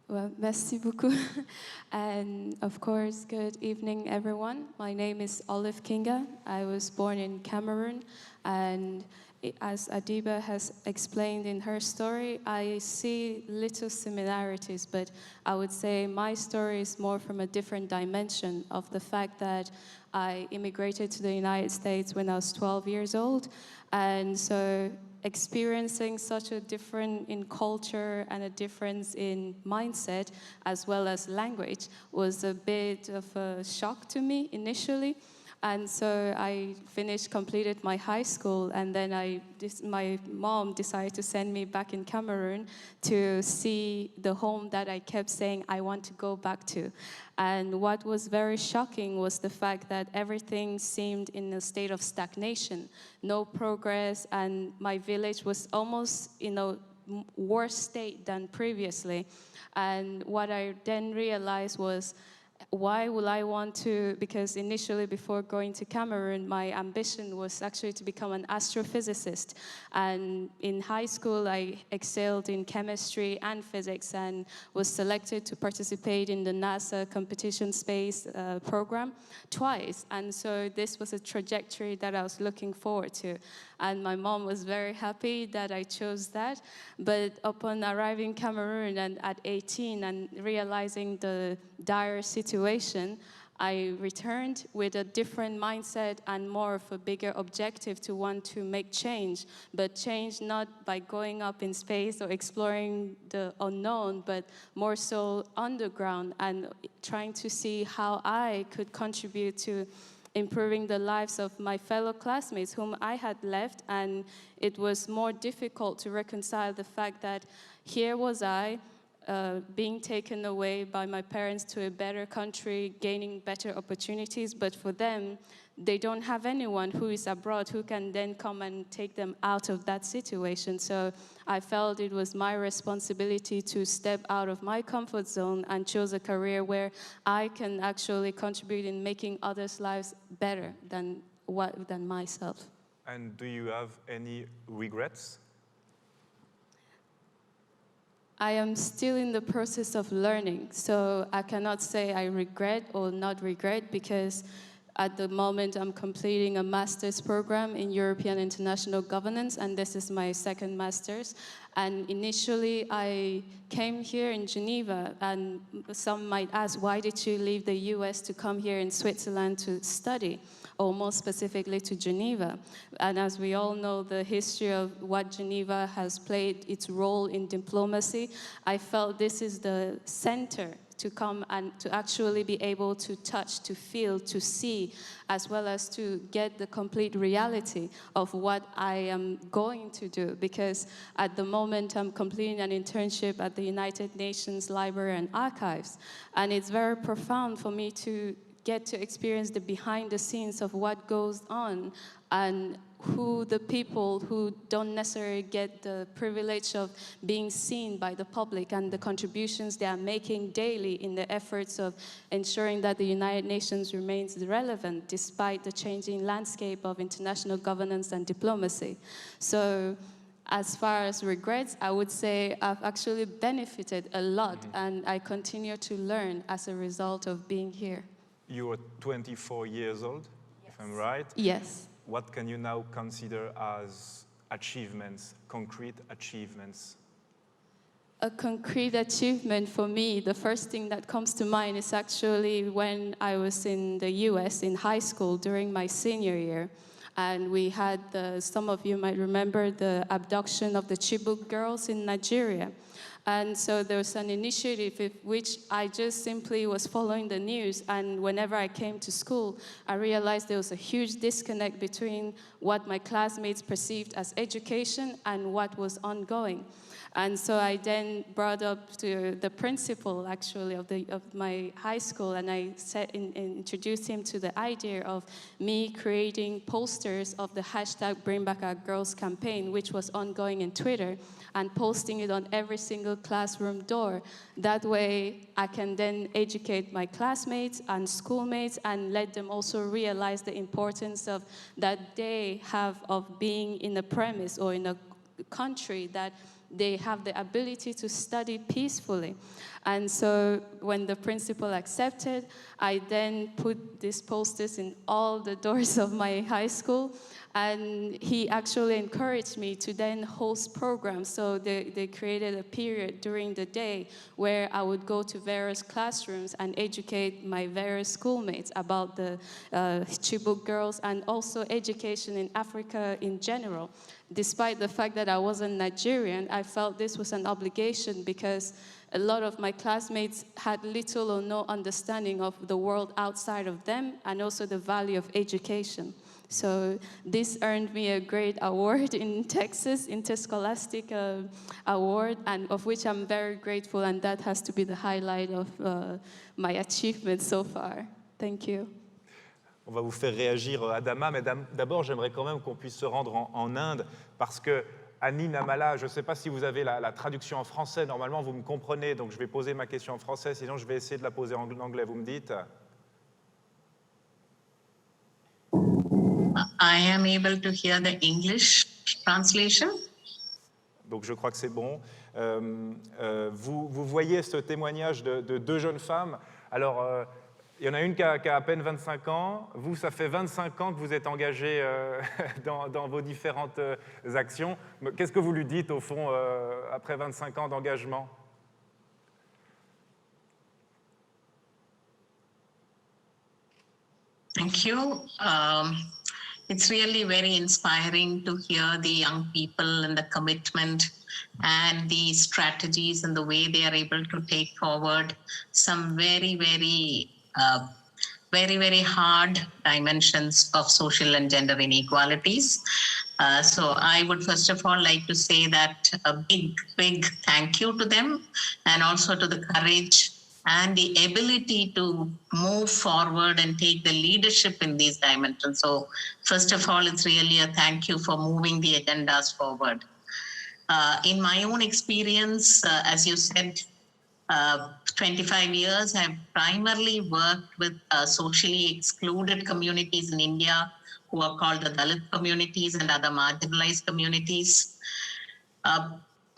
Well, merci beaucoup. And of course, good evening, everyone. My name is Aula Piaget. I was born in Cameroon, and as Adiba has explained in her story, I see little similarities, but I would say my story is more from a different dimension of the fact that I immigrated to the United States when I was 12 years old, and so experiencing such a difference in culture and a difference in mindset as well as language was a bit of a shock to me initially. And so I completed my high school, and then my mom decided to send me back in Cameroon to see the home that I kept saying I want to go back to. And what was very shocking was the fact that everything seemed in a state of stagnation, no progress, and my village was almost in a worse state than previously. And what I then realized was, why will I want to, because initially before going to Cameroon, my ambition was actually to become an astrophysicist. And in high school, I excelled in chemistry and physics and was selected to participate in the NASA competition space program twice. And so this was a trajectory that I was looking forward to. And my mom was very happy that I chose that. But upon arriving in Cameroon and at 18 and realizing the dire situation, I returned with a different mindset and more of a bigger objective to want to make change, but change not by going up in space or exploring the unknown, but more so underground and trying to see how I could contribute to improving the lives of my fellow classmates whom I had left, and it was more difficult to reconcile the fact that here was I, being taken away by my parents to a better country, gaining better opportunities, but for them, they don't have anyone who is abroad who can then come and take them out of that situation. So I felt it was my responsibility to step out of my comfort zone and choose a career where I can actually contribute in making others' lives better than myself. And do you have any regrets? I am still in the process of learning, so I cannot say I regret or not regret, because at the moment I'm completing a master's program in European International Governance, and this is my second master's. And initially I came here in Geneva, and some might ask, why did you leave the US to come here in Switzerland to study, or more specifically to Geneva? And as we all know, the history of what Geneva has played its role in diplomacy, I felt this is the center to come and to actually be able to touch, to feel, to see, as well as to get the complete reality of what I am going to do. Because at the moment I'm completing an internship at the United Nations Library and Archives, and it's very profound for me to get to experience the behind the scenes of what goes on, and who the people who don't necessarily get the privilege of being seen by the public, and the contributions they are making daily in the efforts of ensuring that the United Nations remains relevant despite the changing landscape of international governance and diplomacy. So as far as regrets, I would say I've actually benefited a lot, and I continue to learn as a result of being here. You are 24 years old, if I'm right? Yes. What can you now consider as achievements, concrete achievements? A concrete achievement for me, the first thing that comes to mind is actually when I was in the US in high school during my senior year. And we had, some of you might remember, the abduction of the Chibok girls in Nigeria. And so there was an initiative which I just simply was following the news, and whenever I came to school, I realized there was a huge disconnect between what my classmates perceived as education and what was ongoing. And so I then brought up to the principal, actually, of my high school, and I introduced him to the idea of me creating posters of the hashtag Bring Back Our Girls campaign, which was ongoing in Twitter, and posting it on every single classroom door. That way, I can then educate my classmates and schoolmates and let them also realize the importance of that they have of being in a premise or in a country that they have the ability to study peacefully. And so when the principal accepted, I then put these posters in all the doors of my high school, and he actually encouraged me to then host programs. So they created a period during the day where I would go to various classrooms and educate my various schoolmates about the Chibok girls, and also education in Africa in general. Despite the fact that I wasn't Nigerian, I felt this was an obligation because a lot of my classmates had little or no understanding of the world outside of them, and also the value of education. So this earned me a great award in Texas, Interscholastic Award, and of which I'm very grateful, and that has to be the highlight of my achievements so far. Thank you. On va vous faire réagir, Adama, mais d'abord, j'aimerais quand même qu'on puisse se rendre en Inde, parce que Annie Namala, je ne sais pas si vous avez la traduction en français, normalement vous me comprenez, donc je vais poser ma question en français, sinon je vais essayer de la poser en anglais, vous me dites? I am able to hear the English translation. Donc je crois que c'est bon. Vous voyez ce témoignage de deux jeunes femmes. Alors, il y en a une qui a à peine 25 ans. Vous, ça fait 25 ans que vous êtes engagés dans vos différentes actions. Qu'est-ce que vous lui dites, au fond, après 25 ans d'engagement? Thank you. It's really very inspiring to hear the young people and the commitment and the strategies and the way they are able to take forward some very, very hard dimensions of social and gender inequalities. So I would first of all like to say that a big thank you to them, and also to the courage and the ability to move forward and take the leadership in these dimensions. So first of all, it's really a thank you for moving the agendas forward. In my own experience, as you said, 25 years, I've primarily worked with socially excluded communities in India who are called the Dalit communities and other marginalized communities.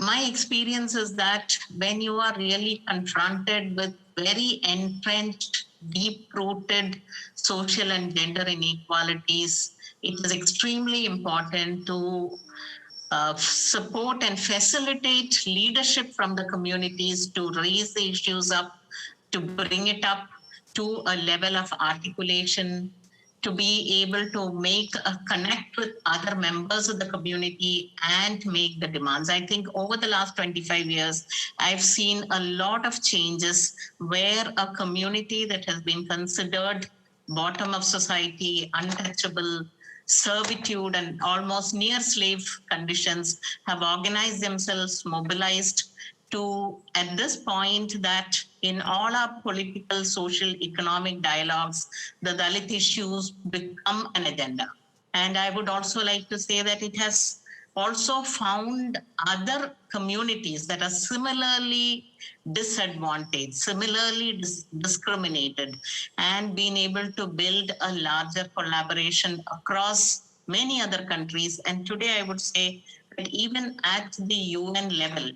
My experience is that when you are really confronted with very entrenched, deep-rooted social and gender inequalities, it is extremely important to support and facilitate leadership from the communities to raise the issues up, to bring it up to a level of articulation, to be able to make a connect with other members of the community and make the demands. I think over the last 25 years, I've seen a lot of changes where a community that has been considered bottom of society, untouchable, servitude and almost near slave conditions have organized themselves, mobilized to, at this point, that in all our political, social, economic dialogues, the Dalit issues become an agenda. And I would also like to say that it has also found other communities that are similarly disadvantaged, similarly discriminated, and being able to build a larger collaboration across many other countries. And today I would say that even at the UN level,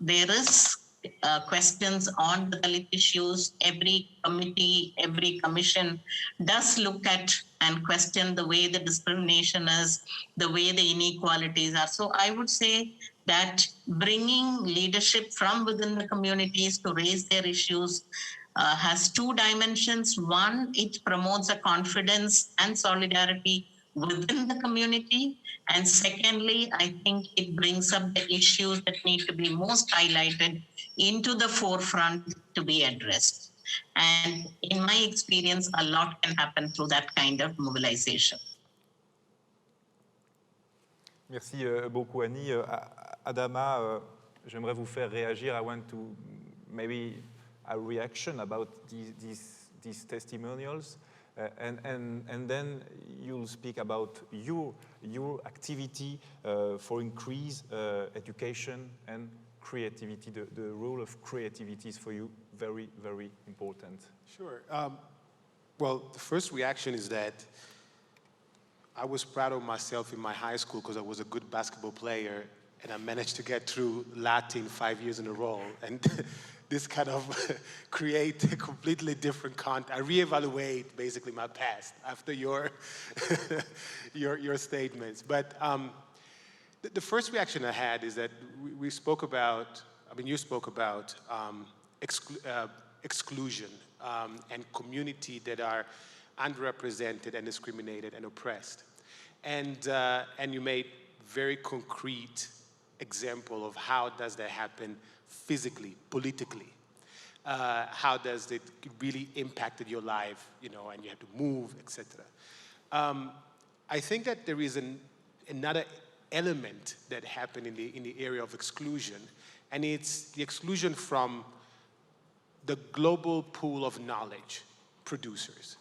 there is questions on the Dalit issues. Every committee, every commission does look at and question the way the discrimination is, the way the inequalities are. So I would say that bringing leadership from within the communities to raise their issues has two dimensions. One, it promotes a confidence and solidarity within the community. And secondly, I think it brings up the issues that need to be most highlighted into the forefront to be addressed. And in my experience, a lot can happen through that kind of mobilization. Merci beaucoup, Annie. Adama, j'aimerais vous faire réagir. I want to maybe a reaction about these testimonials. And then you'll speak about your activity for increased education and creativity. The role of creativity is for you very, very important. Sure. Well, the first reaction is that I was proud of myself in my high school because I was a good basketball player and I managed to get through Latin 5 years in a row. And this kind of create a completely different content. I reevaluate basically my past after your your statements. But the first reaction I had is that we spoke about, I mean, you spoke about exclusion and community that are underrepresented and discriminated and oppressed. And you made very concrete example of how does that happen physically, politically. How does it really impacted your life, you know, and you have to move, etc. I think that there is another element that happened in the area of exclusion, and it's the exclusion from the global pool of knowledge producers,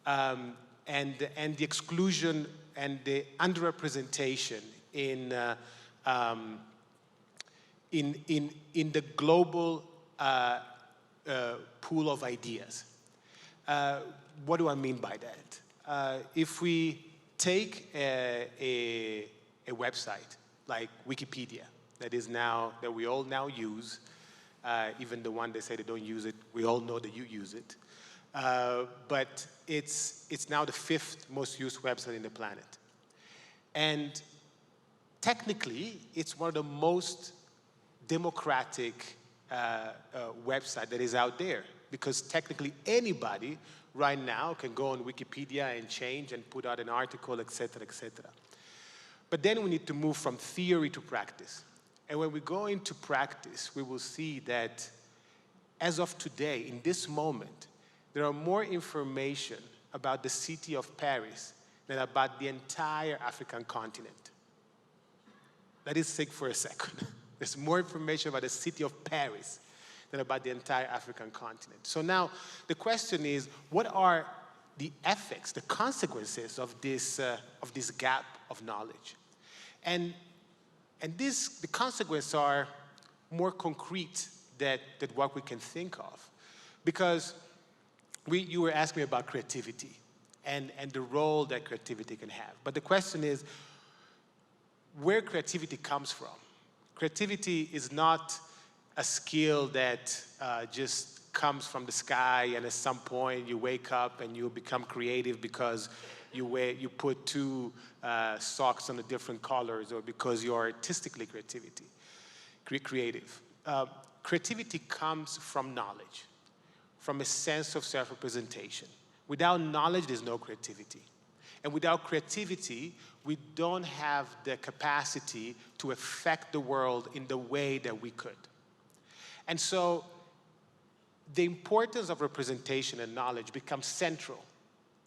and the exclusion and the underrepresentation in the global pool of ideas. What do I mean by that? If we take a website like Wikipedia, that we all now use, even the one they say they don't use it, we all know that you use it. But it's now the 5th most used website in the planet. And technically, it's one of the most democratic website that is out there. because technically anybody right now can go on Wikipedia and change and put out an article, etc., etc. But then we need to move from theory to practice. And when we go into practice, we will see that as of today, in this moment, there are more information about the city of Paris than about the entire African continent. Let it sink for a second. There's more information about the city of Paris than about the entire African continent. So now the question is, what are the effects, the consequences of this gap of knowledge? And the consequences are more concrete than what we can think of. Because you were asking me about creativity and the role that creativity can have. But the question is, where creativity comes from. Creativity is not a skill that just comes from the sky and at some point you wake up and you become creative because you put two socks on a different colors or because you're artistically creative. Creativity comes from knowledge, from a sense of self-representation. Without knowledge, there's no creativity. And without creativity, we don't have the capacity to affect the world in the way that we could. And so the importance of representation and knowledge becomes central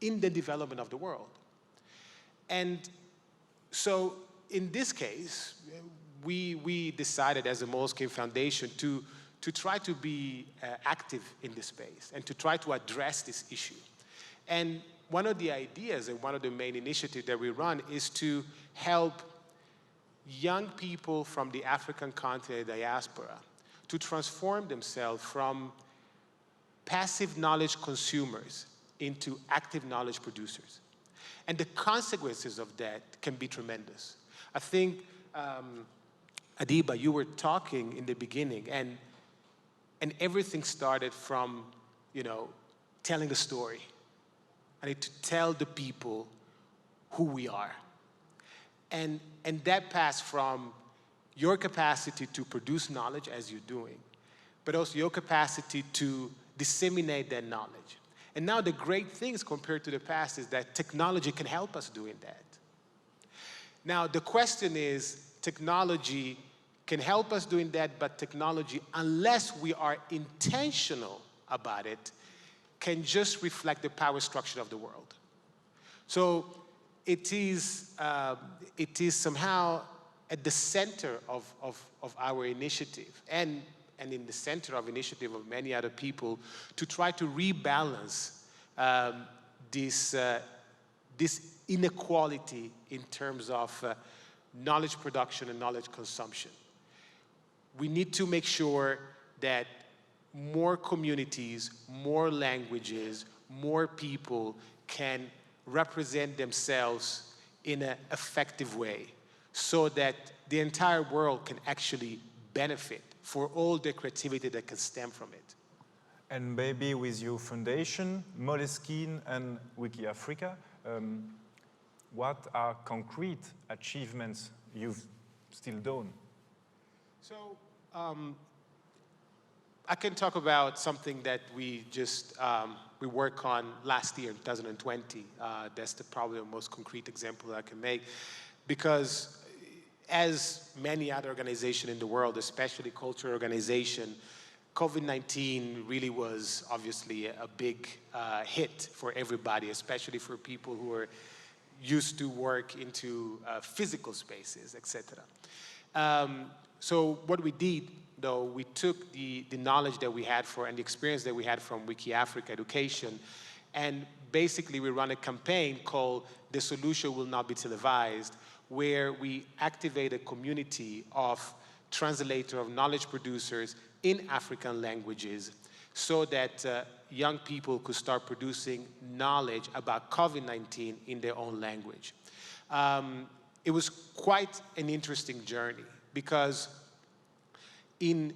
in the development of the world. And so in this case, we decided as the Moleskine Foundation to try to be active in this space and to try to address this issue. And one of the ideas and one of the main initiatives that we run is to help young people from the African continent diaspora to transform themselves from passive knowledge consumers into active knowledge producers. And the consequences of that can be tremendous. I think, Adiba, you were talking in the beginning, and everything started from, telling the story. I need to tell the people who we are. And that passed from your capacity to produce knowledge as you're doing, but also your capacity to disseminate that knowledge. And now the great things compared to the past is that technology can help us doing that. Now the question is, technology can help us doing that, but technology, unless we are intentional about it, can just reflect the power structure of the world. So it is somehow at the center of our initiative and in the center of initiative of many other people to try to rebalance this inequality in terms of knowledge production and knowledge consumption. We need to make sure that more communities, more languages, more people can represent themselves in an effective way so that the entire world can actually benefit for all the creativity that can stem from it. And maybe with your foundation, Moleskine and WikiAfrica, what are concrete achievements you've still done? So, I can talk about something that we just, we worked on last year, 2020. That's probably the most concrete example I can make. Because as many other organizations in the world, especially cultural organizations, COVID-19 really was obviously a big hit for everybody, especially for people who are used to work into physical spaces, etc. So what we did, though, we took the knowledge that we had and the experience that we had from WikiAfrica Education, and basically we run a campaign called The Solution Will Not Be Televised, where we activate a community of translators, of knowledge producers in African languages so that young people could start producing knowledge about COVID-19 in their own language. It was quite an interesting journey because in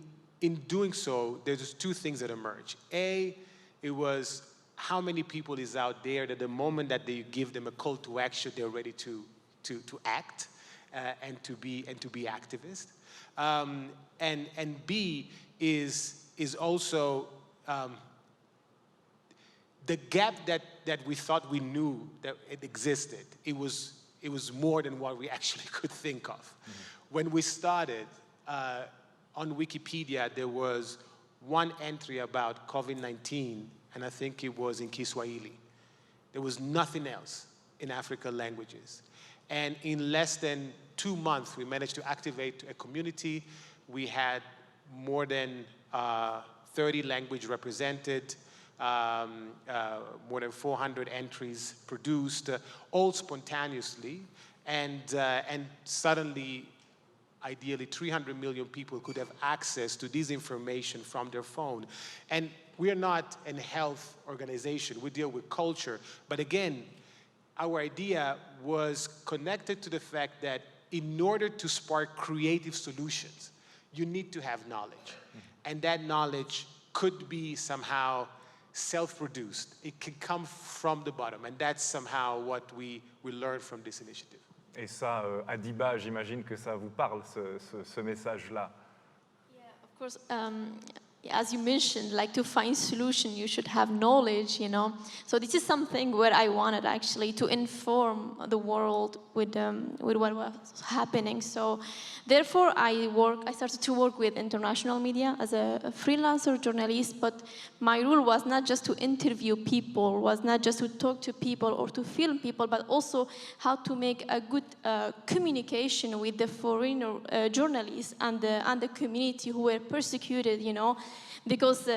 doing so, there's two things that emerge. A, it was how many people is out there that the moment that they give them a call to action, they're ready to act and to be activists. And B is also the gap that we thought we knew that it existed, it was more than what we actually could think of. When we started, on Wikipedia, there was one entry about COVID-19, and I think it was in Kiswahili. There was nothing else in African languages. And in less than 2 months, we managed to activate a community. We had more than 30 languages represented, more than 400 entries produced, all spontaneously. And suddenly, ideally, 300 million people could have access to this information from their phone. And we are not a health organization. We deal with culture. But again, our idea was connected to the fact that in order to spark creative solutions, you need to have knowledge. And that knowledge could be somehow self-produced. It can come from the bottom. And that's somehow what we learned from this initiative. Et ça, Adiba, j'imagine que ça vous parle, ce message-là. Yeah, of course. As you mentioned, like to find solution, you should have knowledge, you know. So this is something where I wanted actually to inform the world with what was happening. So therefore, I started to work with international media as a freelancer journalist. But my role was not just to interview people, was not just to talk to people or to film people, but also how to make a good communication with the foreign journalists and the community who were persecuted, you know. Because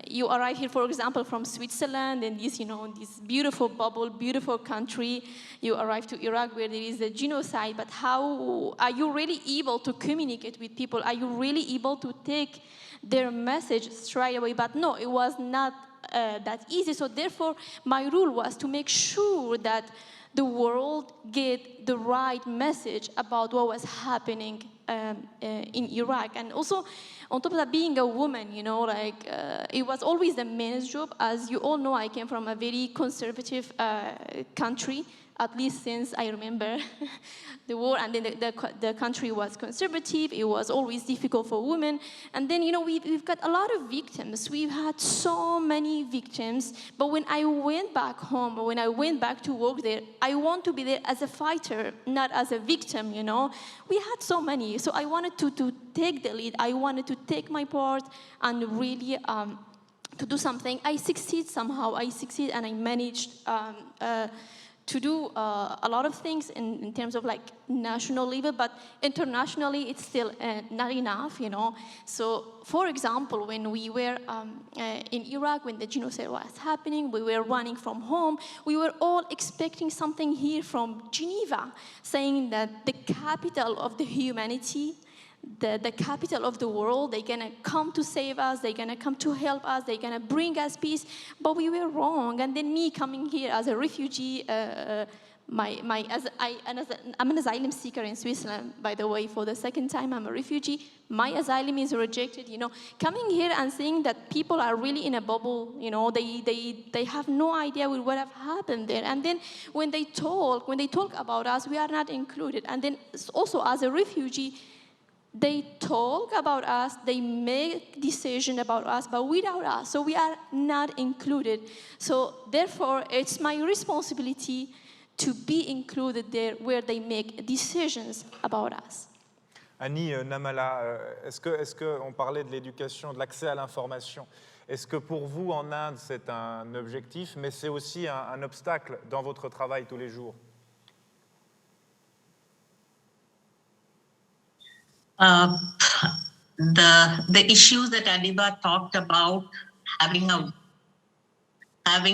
you arrive here, for example, from Switzerland, and this, you know, this beautiful bubble, beautiful country. You arrive to Iraq, where there is a genocide. But how are you really able to communicate with people? Are you really able to take their message straight away? But no, it was not that easy. So therefore, my rule was to make sure that the world get the right message about what was happening in Iraq. And also, on top of that, being a woman, you know, like it was always the men's job. As you all know, I came from a very conservative country, at least since I remember the war, and then the country was conservative. It was always difficult for women. And then, you know, we've got a lot of victims. We've had so many victims. But when I went back home, or when I went back to work there, I want to be there as a fighter, not as a victim, you know. We had so many. So I wanted to take the lead. I wanted to take my part and really to do something. I succeed somehow. I succeed, and I managed to do a lot of things in terms of like national level, but internationally it's still not enough, you know. So, for example, when we were in Iraq, when the genocide was happening, we were running from home, we were all expecting something here from Geneva, saying that the capital of the humanity, the capital of the world, they're gonna come to save us, they're gonna come to help us, they're gonna bring us peace, but we were wrong. And then me coming here as a refugee, I'm an asylum seeker in Switzerland, by the way, for the second time I'm a refugee. My asylum is rejected, you know. Coming here and seeing that people are really in a bubble, you know, they have no idea what have happened there. And then when they talk about us, we are not included. And then also as a refugee, they talk about us, they make decisions about us, but without us, so we are not included. So therefore, it's my responsibility to be included there where they make decisions about us. Annie Namala, est-ce que on parlait de l'éducation, de l'accès à l'information. Est-ce que pour vous, en Inde, c'est un objectif, mais c'est aussi un obstacle dans votre travail tous les jours? The issues that Adiba talked about, having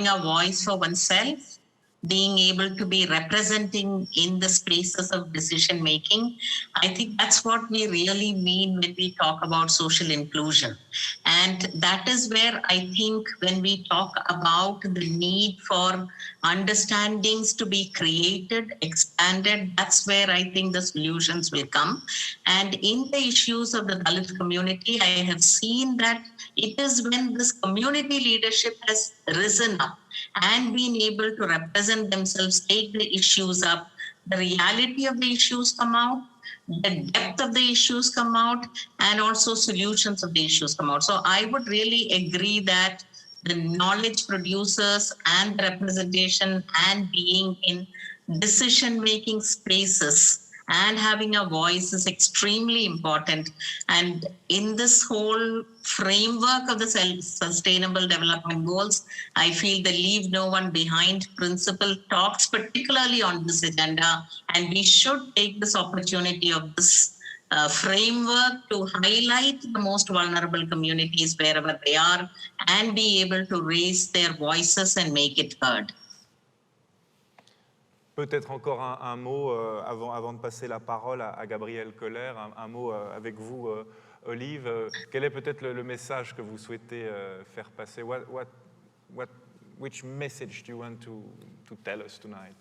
a voice for oneself, being able to be representing in the spaces of decision making, I think that's what we really mean when we talk about social inclusion. And that is where I think when we talk about the need for understandings to be created, expanded, that's where I think the solutions will come. And in the issues of the Dalit community, I have seen that it is when this community leadership has risen up and been able to represent themselves, take the issues up, the reality of the issues come out, the depth of the issues come out, and also solutions of the issues come out. So I would really agree that the knowledge producers and the representation and being in decision-making spaces and having a voice is extremely important. And in this whole framework of the Sustainable Development Goals, I feel the Leave No One Behind principle talks particularly on this agenda, and we should take this opportunity of this framework to highlight the most vulnerable communities wherever they are and be able to raise their voices and make it heard. Peut-être encore un mot avant de passer la parole à Gabrielle Koller, un mot avec vous, Olive. Quel est peut-être le message que vous souhaitez faire passer? Which message do you want to tell us tonight?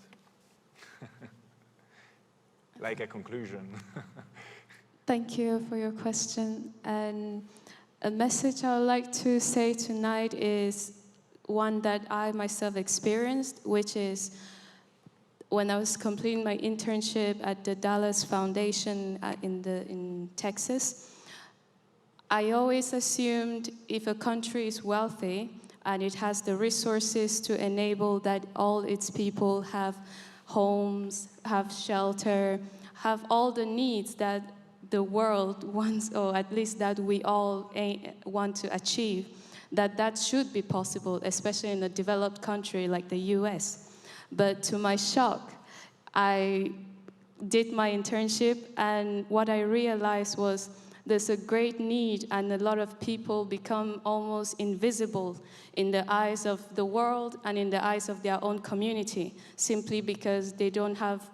Like a conclusion. Thank you for your question. And a message I would like to say tonight is one that I myself experienced, which is when I was completing my internship at the Dallas Foundation in Texas. I always assumed if a country is wealthy and it has the resources to enable that all its people have homes, have shelter, have all the needs that the world wants, or at least that we all want to achieve, that should be possible, especially in a developed country like the US. But to my shock, I did my internship, and what I realized was there's a great need, and a lot of people become almost invisible in the eyes of the world and in the eyes of their own community, simply because they don't have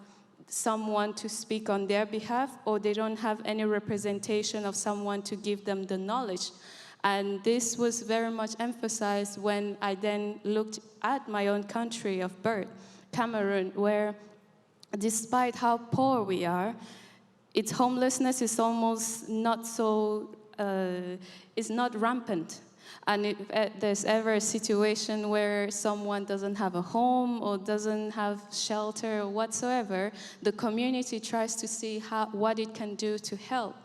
someone to speak on their behalf, or they don't have any representation of someone to give them the knowledge. And this was very much emphasized when I then looked at my own country of birth, Cameroon, where despite how poor we are, its homelessness is almost not so, is not rampant. And if there's ever a situation where someone doesn't have a home or doesn't have shelter or whatsoever, the community tries to see what it can do to help.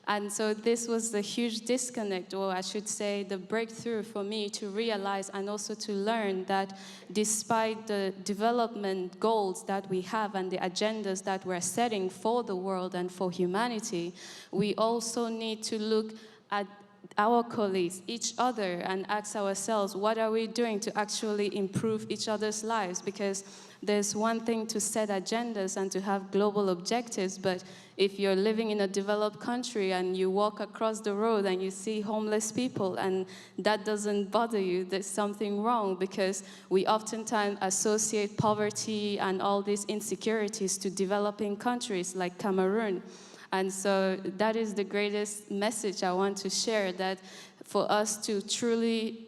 And so this was the huge disconnect, or I should say the breakthrough for me to realize and also to learn that despite the development goals that we have and the agendas that we're setting for the world and for humanity, we also need to look at our colleagues, each other, and ask ourselves, what are we doing to actually improve each other's lives? Because there's one thing to set agendas and to have global objectives, but if you're living in a developed country and you walk across the road and you see homeless people and that doesn't bother you, there's something wrong, because we oftentimes associate poverty and all these insecurities to developing countries like Cameroon. And so that is the greatest message I want to share, that for us to truly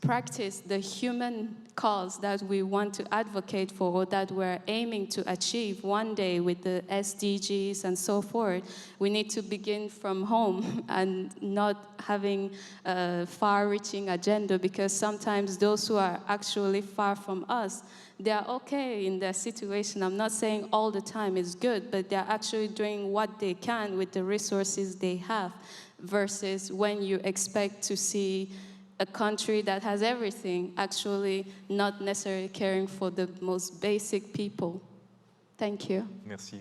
practice the human cause that we want to advocate for, or that we're aiming to achieve one day with the SDGs and so forth, we need to begin from home and not having a far-reaching agenda, because sometimes those who are actually far from us, they are okay in their situation. I'm not saying all the time it's good, but they're actually doing what they can with the resources they have, versus when you expect to see a country that has everything actually not necessarily caring for the most basic people. Thank you. Merci.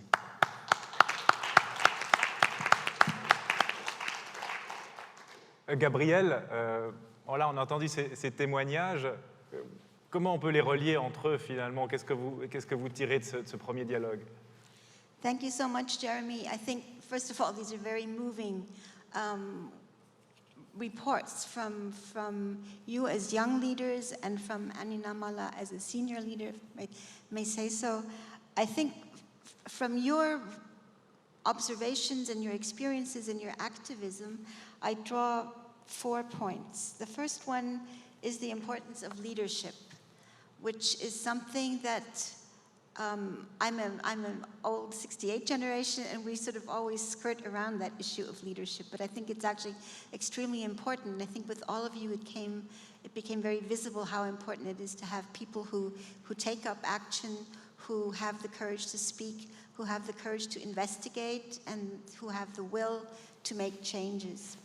Gabrielle, là on a entendu ces témoignages. Comment on peut les relier entre eux finalement? Qu'est-ce que vous tirez de ce premier dialogue? Thank you so much, Jeremy. I think, first of all, these are very moving reports from you as young leaders and from Aninamala as a senior leader, if I may say so. I think from your observations and your experiences and your activism, I draw 4 points. The first one is the importance of leadership, which is something that I'm an old 68 generation, and we sort of always skirt around that issue of leadership, but I think it's actually extremely important. And I think with all of you, it became very visible how important it is to have people who take up action, who have the courage to speak, who have the courage to investigate, and who have the will to make changes.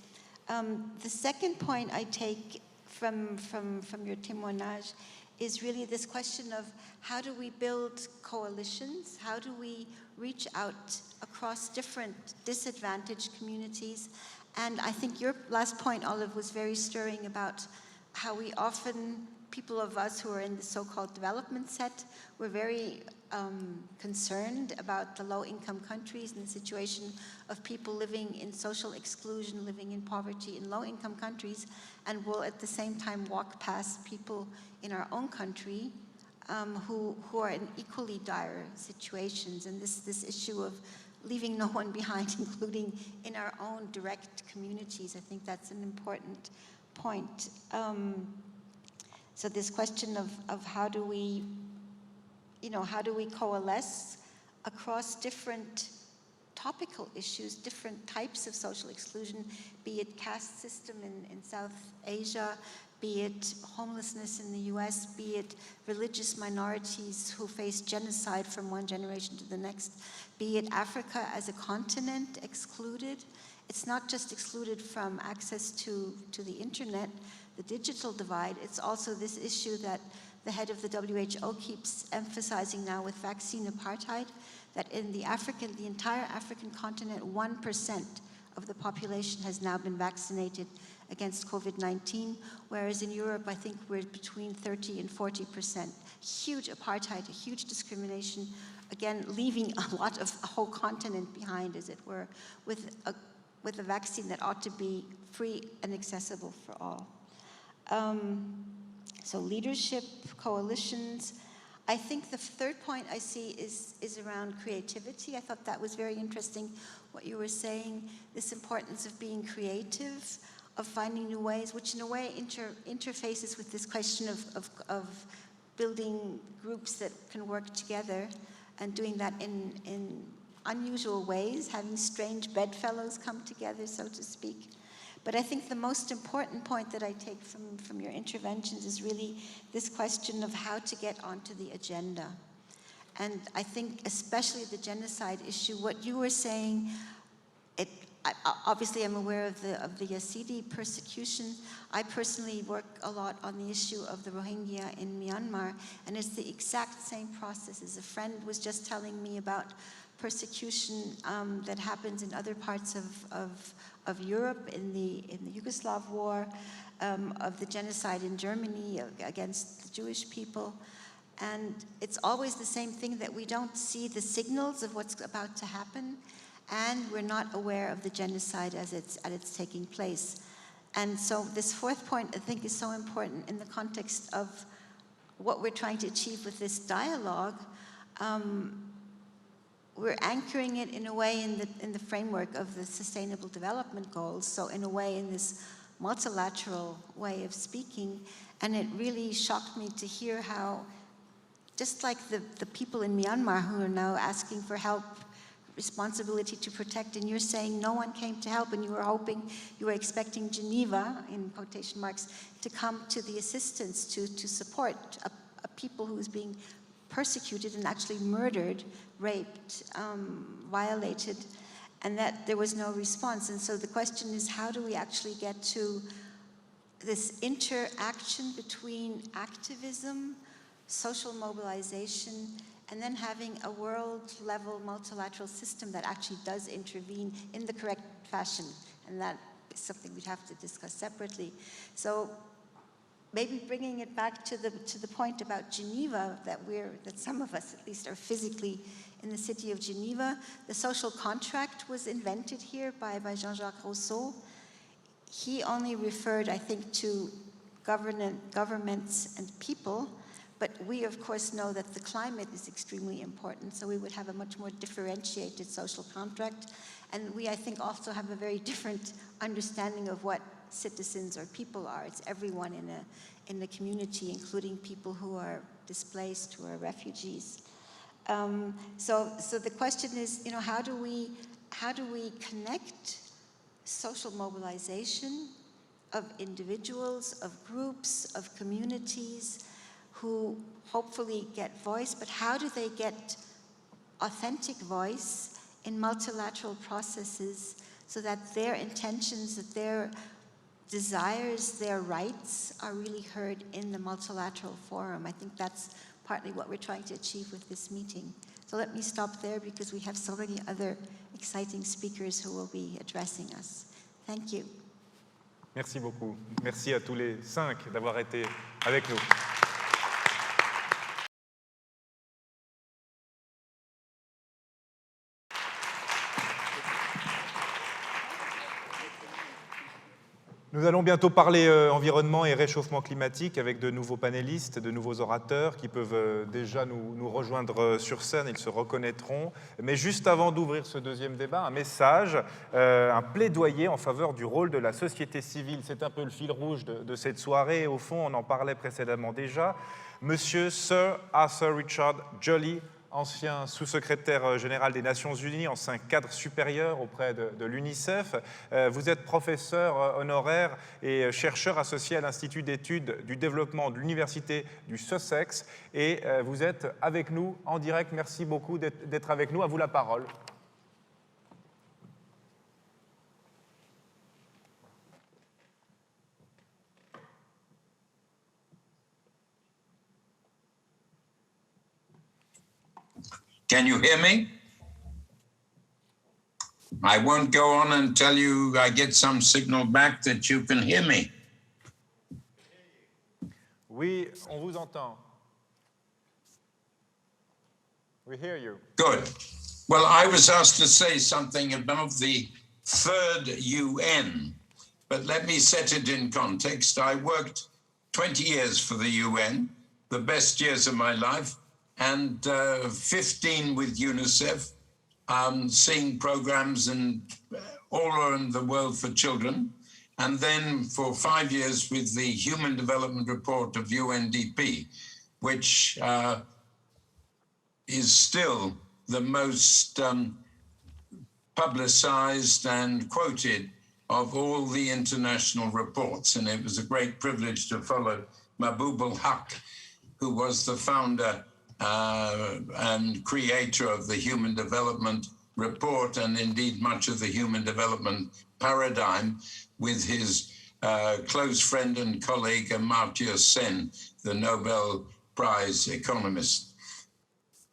The second point I take from your témoignage is really this question of how do we build coalitions? How do we reach out across different disadvantaged communities? And I think your last point, Olive, was very stirring about how we often, people of us who are in the so-called development set, we're very concerned about the low-income countries and the situation of people living in social exclusion, living in poverty in low-income countries, and will at the same time walk past people in our own country who are in equally dire situations. And this issue of leaving no one behind, including in our own direct communities, I think that's an important point. So this question of how do we coalesce across different topical issues, different types of social exclusion, be it caste system in South Asia, be it homelessness in the US, be it religious minorities who face genocide from one generation to the next, be it Africa as a continent excluded. It's not just excluded from access to the internet, the digital divide, it's also this issue that the head of the WHO keeps emphasizing now with vaccine apartheid, that in the entire African continent, 1% of the population has now been vaccinated against COVID-19, whereas in Europe, I think we're between 30 and 40%. Huge apartheid, a huge discrimination, again, leaving a whole continent behind, as it were, with a vaccine that ought to be free and accessible for all. So leadership, coalitions. I think the third point I see is around creativity. I thought that was very interesting, what you were saying, this importance of being creative, of finding new ways, which in a way interfaces with this question of building groups that can work together and doing that in unusual ways, having strange bedfellows come together, so to speak. But I think the most important point that I take from your interventions is really this question of how to get onto the agenda. And I think especially the genocide issue, what you were saying, obviously I'm aware of the Yazidi persecution. I personally work a lot on the issue of the Rohingya in Myanmar, and it's the exact same processes. A friend was just telling me about persecution that happens in other parts of Europe, in the Yugoslav war, of the genocide in Germany against the Jewish people. And it's always the same thing, that we don't see the signals of what's about to happen, and we're not aware of the genocide as it's taking place. And so this fourth point, I think, is so important in the context of what we're trying to achieve with this dialogue. We're anchoring it in a way in the framework of the Sustainable Development Goals, so in a way in this multilateral way of speaking. And it really shocked me to hear how, just like the people in Myanmar who are now asking for help, responsibility to protect, and you're saying no one came to help, and you were expecting Geneva, in quotation marks, to come to the assistance, to support a people who is being persecuted and actually murdered, raped, violated, and that there was no response. And so the question is, how do we actually get to this interaction between activism, social mobilization, and then having a world-level multilateral system that actually does intervene in the correct fashion? And that is something we'd have to discuss separately. So maybe bringing it back to the point about Geneva, that some of us at least are physically in the city of Geneva. The social contract was invented here by Jean-Jacques Rousseau. He only referred, I think, to governments and people, but we of course know that the climate is extremely important, so we would have a much more differentiated social contract. And we, I think, also have a very different understanding of what citizens or people are. It's everyone in the community, including people who are displaced, who are refugees. So the question is, how do we connect social mobilization of individuals, of groups, of communities who hopefully get voice, but how do they get authentic voice in multilateral processes so that their intentions, that their desires, their rights are really heard in the multilateral forum. I think that's partly what we're trying to achieve with this meeting. So let me stop there because we have so many other exciting speakers who will be addressing us. Thank you. Merci beaucoup. Merci à tous les 5 d'avoir été avec nous. Nous allons bientôt parler environnement et réchauffement climatique avec de nouveaux panélistes, de nouveaux orateurs qui peuvent déjà nous rejoindre sur scène, ils se reconnaîtront. Mais juste avant d'ouvrir ce deuxième débat, un message, un plaidoyer en faveur du rôle de la société civile. C'est un peu le fil rouge de cette soirée. Au fond, on en parlait précédemment déjà. Monsieur Sir Arthur Richard Jolly, ancien sous-secrétaire général des Nations Unies, ancien cadre supérieur auprès de l'UNICEF. Vous êtes professeur honoraire et chercheur associé à l'Institut d'études du développement de l'Université du Sussex. Et vous êtes avec nous en direct. Merci beaucoup d'être avec nous. À vous la parole. Can you hear me? I won't go on until I get some signal back that you can hear me. Oui, on vous entend. We hear you. Good. Well, I was asked to say something about the third UN, but let me set it in context. I worked 20 years for the UN, the best years of my life, and 15 with UNICEF, seeing programs all around the world for children, and then for 5 years with the Human Development Report of UNDP, which is still the most publicized and quoted of all the international reports. And it was a great privilege to follow Mahbub al-Haq, who was the founder and creator of the Human Development Report, and indeed much of the human development paradigm, with his close friend and colleague Amartya Sen, the Nobel Prize economist.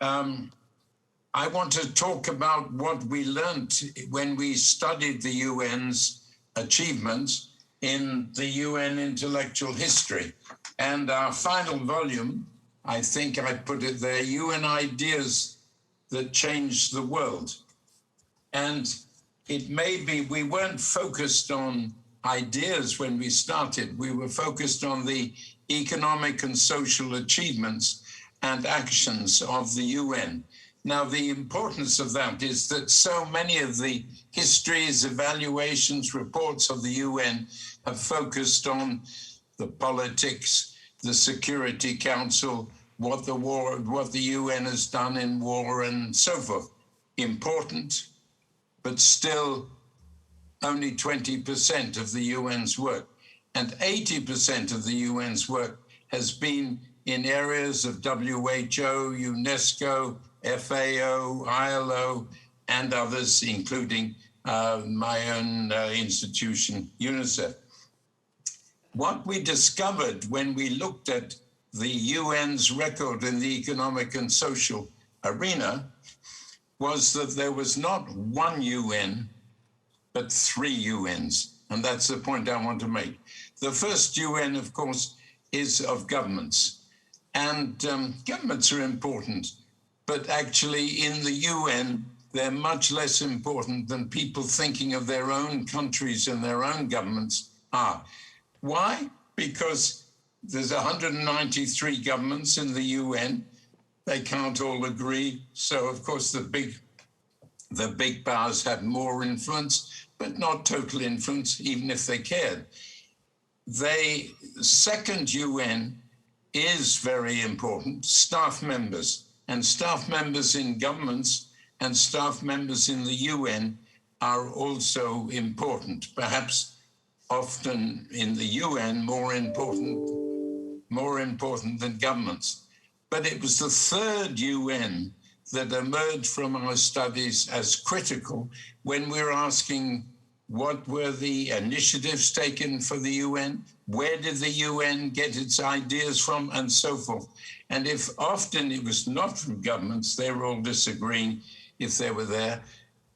I want to talk about what we learned when we studied the UN's achievements in the UN intellectual history. And our final volume, I think I put it there, UN Ideas That Changed the World. And it may be we weren't focused on ideas when we started. We were focused on the economic and social achievements and actions of the UN. Now, the importance of that is that so many of the histories, evaluations, reports of the UN have focused on the politics, the Security Council, what the UN has done in war and so forth. Important, but still only 20% of the UN's work. And 80% of the UN's work has been in areas of WHO, UNESCO, FAO, ILO, and others, including my own institution, UNICEF. What we discovered when we looked at the UN's record in the economic and social arena was that there was not one UN, but 3 UNs. And that's the point I want to make. The first UN, of course, is of governments. And governments are important, but actually in the UN, they're much less important than people thinking of their own countries and their own governments are. Why? Because there's 193 governments in the UN. They can't all agree. So of course the big powers have more influence, but not total influence, even if they cared. The second UN is very important, staff members. And staff members in governments and staff members in the UN are also important, perhaps often in the UN more important than governments. But it was the third UN that emerged from our studies as critical when we're asking What were the initiatives taken for the UN? Where did the UN get its ideas from, and so forth? And if often it was not from governments, they were all disagreeing if they were there.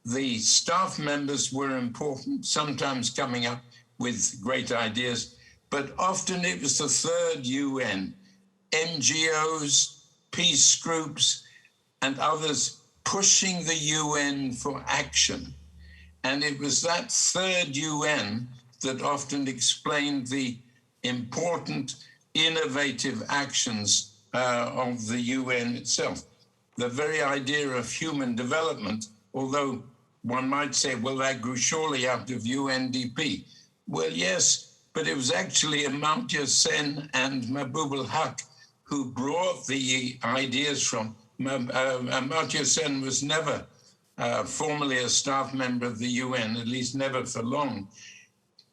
The staff members were important, sometimes coming up with great ideas, but often it was the third UN, NGOs, peace groups, and others pushing the UN for action. And it was that third UN that often explained the important, innovative actions of the UN itself. The very idea of human development, although one might say, well, that grew surely out of UNDP. Well, yes, but it was actually Amartya Sen and Mahbub al-Haq who brought the ideas from. Amartya Sen was never formerly a staff member of the UN, at least never for long.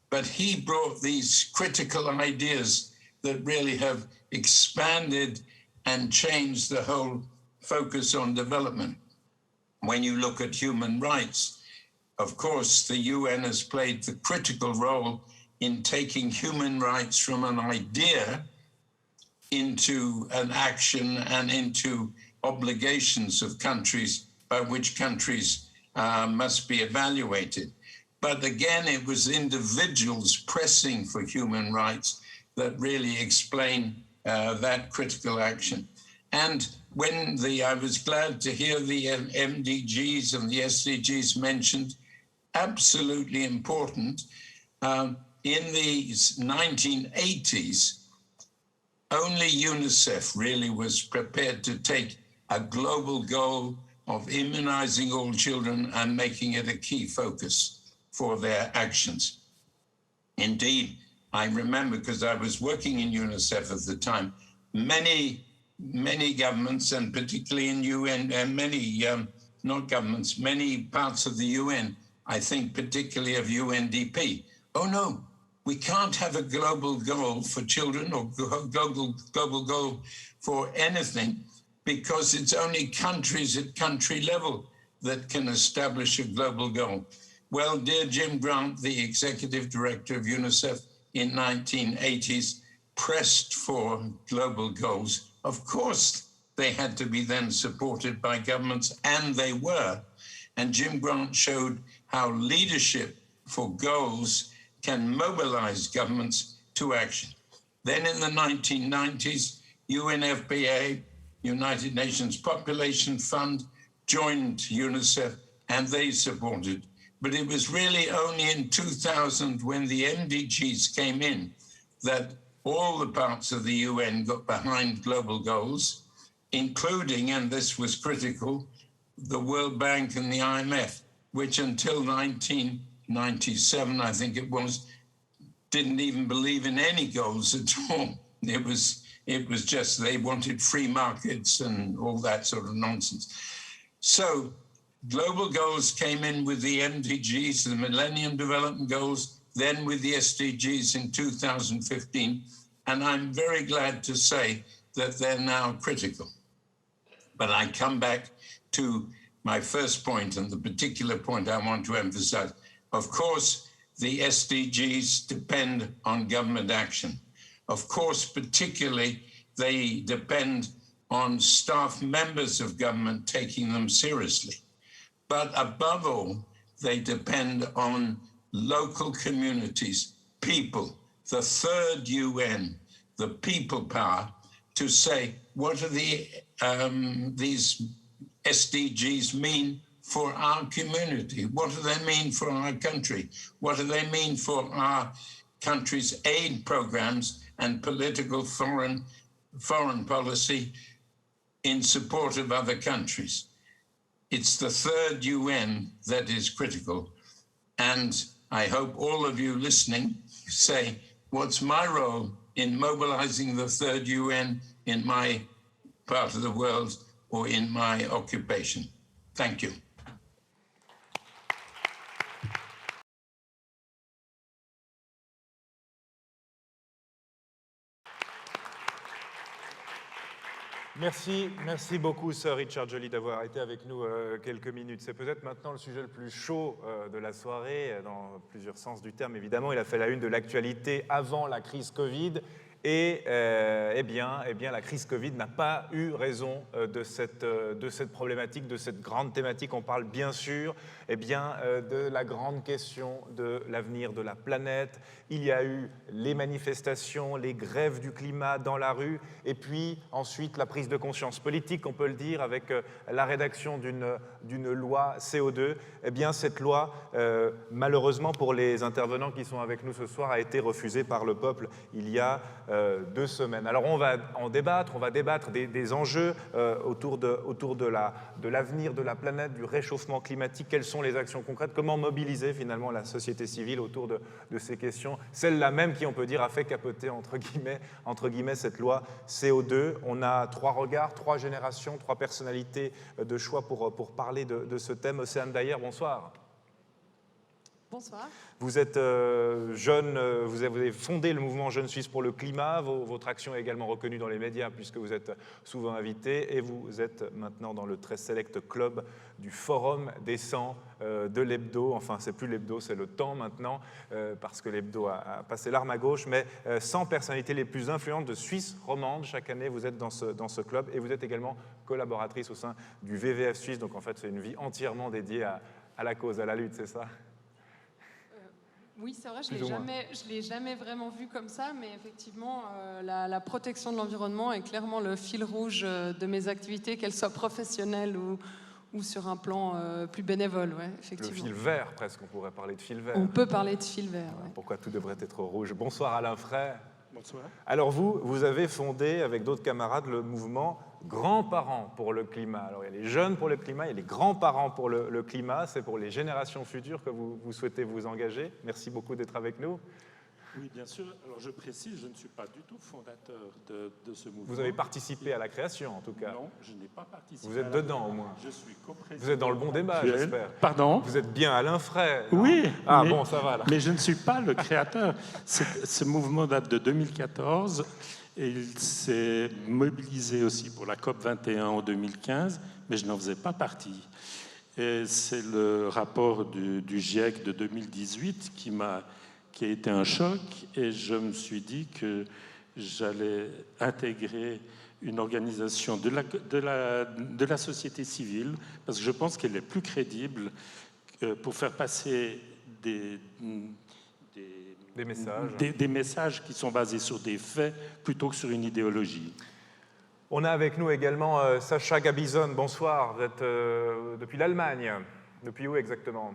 But he brought these critical ideas that really have expanded and changed the whole focus on development. When you look at human rights, of course, the UN has played the critical role in taking human rights from an idea into an action and into obligations of countries by which countries must be evaluated. But again, it was individuals pressing for human rights that really explain that critical action. And when I was glad to hear the MDGs and the SDGs mentioned, absolutely important. In the 1980s, only UNICEF really was prepared to take a global goal of immunizing all children and making it a key focus for their actions. Indeed, I remember, because I was working in UNICEF at the time, many governments, and particularly in UN, and many, not governments, many parts of the UN, I think particularly of UNDP. Oh no, we can't have a global goal for children or global goal for anything, because it's only countries at country level that can establish a global goal. Well, dear Jim Grant, the executive director of UNICEF in 1980s, pressed for global goals. Of course, they had to be then supported by governments, and they were. And Jim Grant showed how leadership for goals can mobilize governments to action. Then in the 1990s, UNFPA, United Nations Population Fund, joined UNICEF, and they supported. But it was really only in 2000, when the MDGs came in, that all the parts of the UN got behind global goals, including, and this was critical, the World Bank and the IMF, which until 1997, I think it was, didn't even believe in any goals at all. It was just they wanted free markets and all that sort of nonsense. So global goals came in with the MDGs, the Millennium Development Goals, then with the SDGs in 2015. And I'm very glad to say that they're now critical. But I come back to my first point, and the particular point I want to emphasize. Of course, the SDGs depend on government action. Of course, particularly, they depend on staff members of government taking them seriously. But above all, they depend on local communities, people, the third UN, the people power, to say, what do these SDGs mean for our community? What do they mean for our country? What do they mean for our country's aid programs and political foreign policy in support of other countries? It's the third UN that is critical. And I hope all of you listening say, what's my role in mobilizing the third UN in my part of the world or in my occupation? Thank you. Merci beaucoup, Sir Richard Joly, d'avoir été avec nous quelques minutes. C'est peut-être maintenant le sujet le plus chaud de la soirée, dans plusieurs sens du terme, évidemment. Il a fait la une de l'actualité avant la crise Covid. Et eh bien, la crise Covid n'a pas eu raison de cette problématique, de cette grande thématique. On parle bien sûr de la grande question de l'avenir de la planète. Il y a eu les manifestations, les grèves du climat dans la rue, et puis ensuite la prise de conscience politique, on peut le dire, avec la rédaction d'une loi CO2. Eh bien, cette loi, malheureusement pour les intervenants qui sont avec nous ce soir, a été refusée par le peuple il y a 2 semaines. Alors on va en débattre, on va débattre des enjeux autour de l'avenir de la planète, du réchauffement climatique, quelles sont les actions concrètes, comment mobiliser finalement la société civile autour de ces questions, celle-là même qui, on peut dire, a fait capoter entre guillemets cette loi CO2. On a 3 regards, 3 générations, 3 personnalités de choix pour parler de ce thème. Océane Dayer, bonsoir. Bonsoir. Vous êtes jeune, vous avez fondé le mouvement Jeunes Suisses pour le climat. Votre action est également reconnue dans les médias puisque vous êtes souvent invité et vous êtes maintenant dans le très select club du Forum des 100 de l'hebdo. Enfin, c'est plus l'hebdo, c'est le temps maintenant parce que l'hebdo a passé l'arme à gauche. Mais 100 personnalités les plus influentes de Suisse romande. Chaque année, vous êtes dans ce club et vous êtes également collaboratrice au sein du VVF Suisse. Donc en fait, c'est une vie entièrement dédiée à la cause, à la lutte, c'est ça ? Oui, c'est vrai, je ne l'ai jamais vraiment vu comme ça, mais effectivement, la protection de l'environnement est clairement le fil rouge de mes activités, qu'elles soient professionnelles ou sur un plan plus bénévole, ouais, effectivement. Le fil vert, presque, on pourrait parler de fil vert. On peut parler de fil vert, ouais. Pourquoi tout devrait être rouge. Bonsoir Alain Frey. Bonsoir. Alors vous avez fondé avec d'autres camarades le mouvement Grands-parents pour le climat. Alors il y a les jeunes pour le climat, il y a les grands-parents pour le climat. C'est pour les générations futures que vous souhaitez vous engager. Merci beaucoup d'être avec nous. Oui, bien sûr. Alors je précise, je ne suis pas du tout fondateur de ce mouvement. Vous avez participé à la création en tout cas. Non, je n'ai pas participé. Vous êtes dedans au moins. Je suis coprésident. Vous êtes dans le bon débat, j'espère. Pardon ? Vous êtes bien Alain Frey. Oui. Ah bon, ça va là. Mais je ne suis pas le créateur. Ce mouvement date de 2014 et il s'est mobilisé aussi pour la COP 21 en 2015, mais je n'en faisais pas partie. Et c'est le rapport du GIEC de 2018 qui a été un choc et je me suis dit que j'allais intégrer une organisation de la société civile parce que je pense qu'elle est plus crédible pour faire passer des messages qui sont basés sur des faits plutôt que sur une idéologie. On a avec nous également Sacha Gabizon. Bonsoir, vous êtes depuis l'Allemagne. Depuis où exactement ?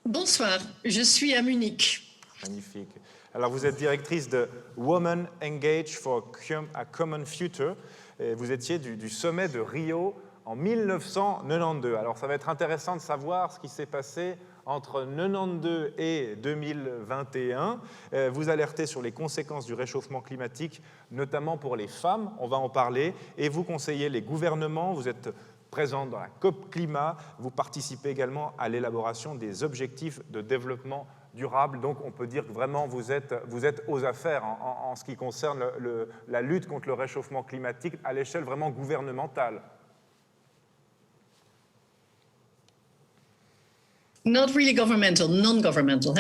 Bonsoir, je suis à Munich. Magnifique. Alors vous êtes directrice de Women Engage for a Common Future. Et vous étiez du sommet de Rio en 1992. Alors ça va être intéressant de savoir ce qui s'est passé entre 1992 et 2021. Vous alertez sur les conséquences du réchauffement climatique, notamment pour les femmes, on va en parler, et vous conseillez les gouvernements, vous êtes présente dans la COP Climat, vous participez également à l'élaboration des objectifs de développement durable, donc on peut dire que vraiment vous êtes aux affaires en ce qui concerne la lutte contre le réchauffement climatique à l'échelle vraiment gouvernementale. Not really governmental, non-governmental.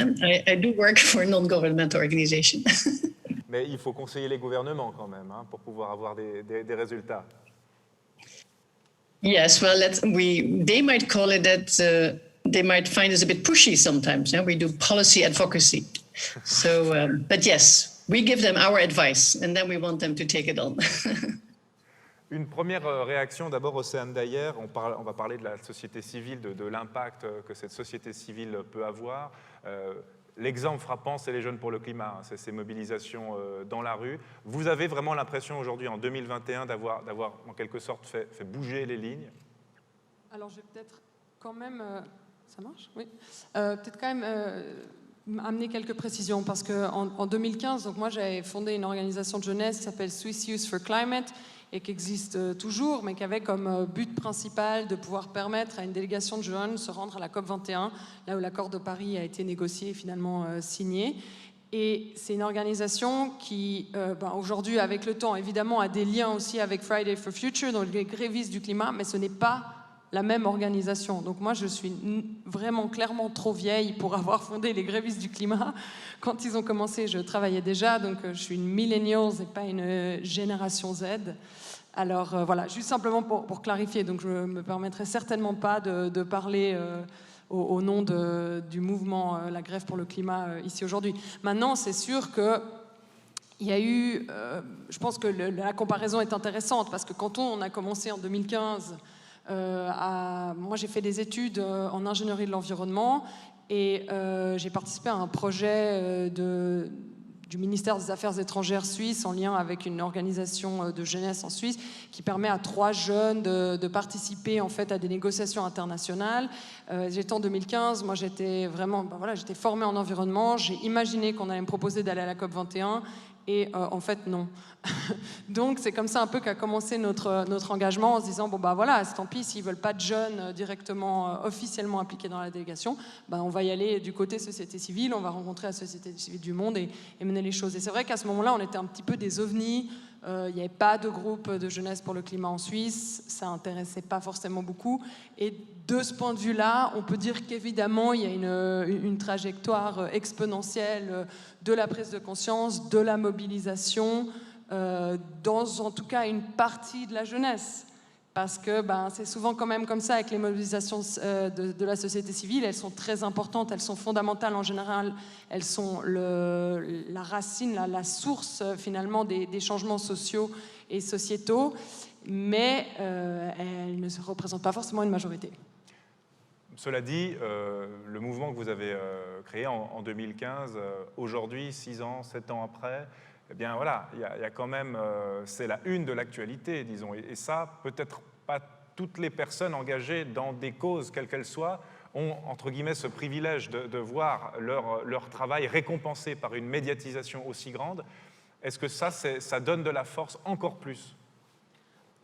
I do work for a non-governmental organization. Mais il faut conseiller les gouvernements quand même pour pouvoir avoir des résultats. Yes, well, they might call it that. They might find us a bit pushy sometimes. We do policy advocacy. So, but yes, we give them our advice, and then we want them to take it on. Une première réaction, d'abord, Océane Dayer. On va parler de la société civile, de l'impact que cette société civile peut avoir. L'exemple frappant, c'est les jeunes pour le climat, c'est ces mobilisations dans la rue. Vous avez vraiment l'impression aujourd'hui, en 2021, d'avoir en quelque sorte fait bouger les lignes ? Alors, je vais peut-être quand même... ça marche ? Oui. Peut-être quand même amener quelques précisions, parce qu'en 2015, donc moi, j'avais fondé une organisation de jeunesse qui s'appelle Swiss Youth for Climate, et qui existe toujours, mais qui avait comme but principal de pouvoir permettre à une délégation de jeunes de se rendre à la COP 21, là où l'accord de Paris a été négocié et finalement signé. Et c'est une organisation qui, aujourd'hui, avec le temps, évidemment, a des liens aussi avec Friday for Future, donc les grévistes du climat, mais ce n'est pas la même organisation. Donc moi, je suis vraiment clairement trop vieille pour avoir fondé les grévistes du climat. Quand ils ont commencé, je travaillais déjà, donc je suis une millennials et pas une génération Z. Alors voilà, juste simplement pour clarifier, donc je ne me permettrai certainement pas de parler au nom du mouvement La Grève pour le climat ici aujourd'hui. Maintenant, c'est sûr que il y a eu, je pense que la comparaison est intéressante parce que quand on a commencé en 2015, moi j'ai fait des études en ingénierie de l'environnement et j'ai participé à un projet du ministère des Affaires étrangères suisse en lien avec une organisation de jeunesse en Suisse qui permet à 3 jeunes de participer en fait à des négociations internationales. J'étais en 2015, moi j'étais vraiment, j'étais formée en environnement, j'ai imaginé qu'on allait me proposer d'aller à la COP 21 et en fait non. Donc c'est comme ça un peu qu'a commencé notre engagement en se disant bon voilà, tant pis s'ils veulent pas de jeunes directement officiellement impliqués dans la délégation, on va y aller du côté société civile, on va rencontrer la société civile du monde et mener les choses. Et c'est vrai qu'à ce moment-là on était un petit peu des ovnis, il n'y avait pas de groupe de jeunesse pour le climat en Suisse, ça intéressait pas forcément beaucoup et de ce point de vue-là, on peut dire qu'évidemment il y a une trajectoire exponentielle de la prise de conscience, de la mobilisation, dans en tout cas une partie de la jeunesse. Parce que c'est souvent quand même comme ça avec les mobilisations de la société civile, elles sont très importantes, elles sont fondamentales en général, elles sont la racine, la source finalement des changements sociaux et sociétaux, mais elles ne se représentent pas forcément une majorité. Cela dit, le mouvement que vous avez créé en 2015, aujourd'hui, 6 ans, 7 ans après, eh bien voilà, il y a quand même, c'est la une de l'actualité, disons. Et ça, peut-être pas toutes les personnes engagées dans des causes, quelles qu'elles soient, ont, entre guillemets, ce privilège de voir leur travail récompensé par une médiatisation aussi grande. Est-ce que ça donne de la force encore plus ?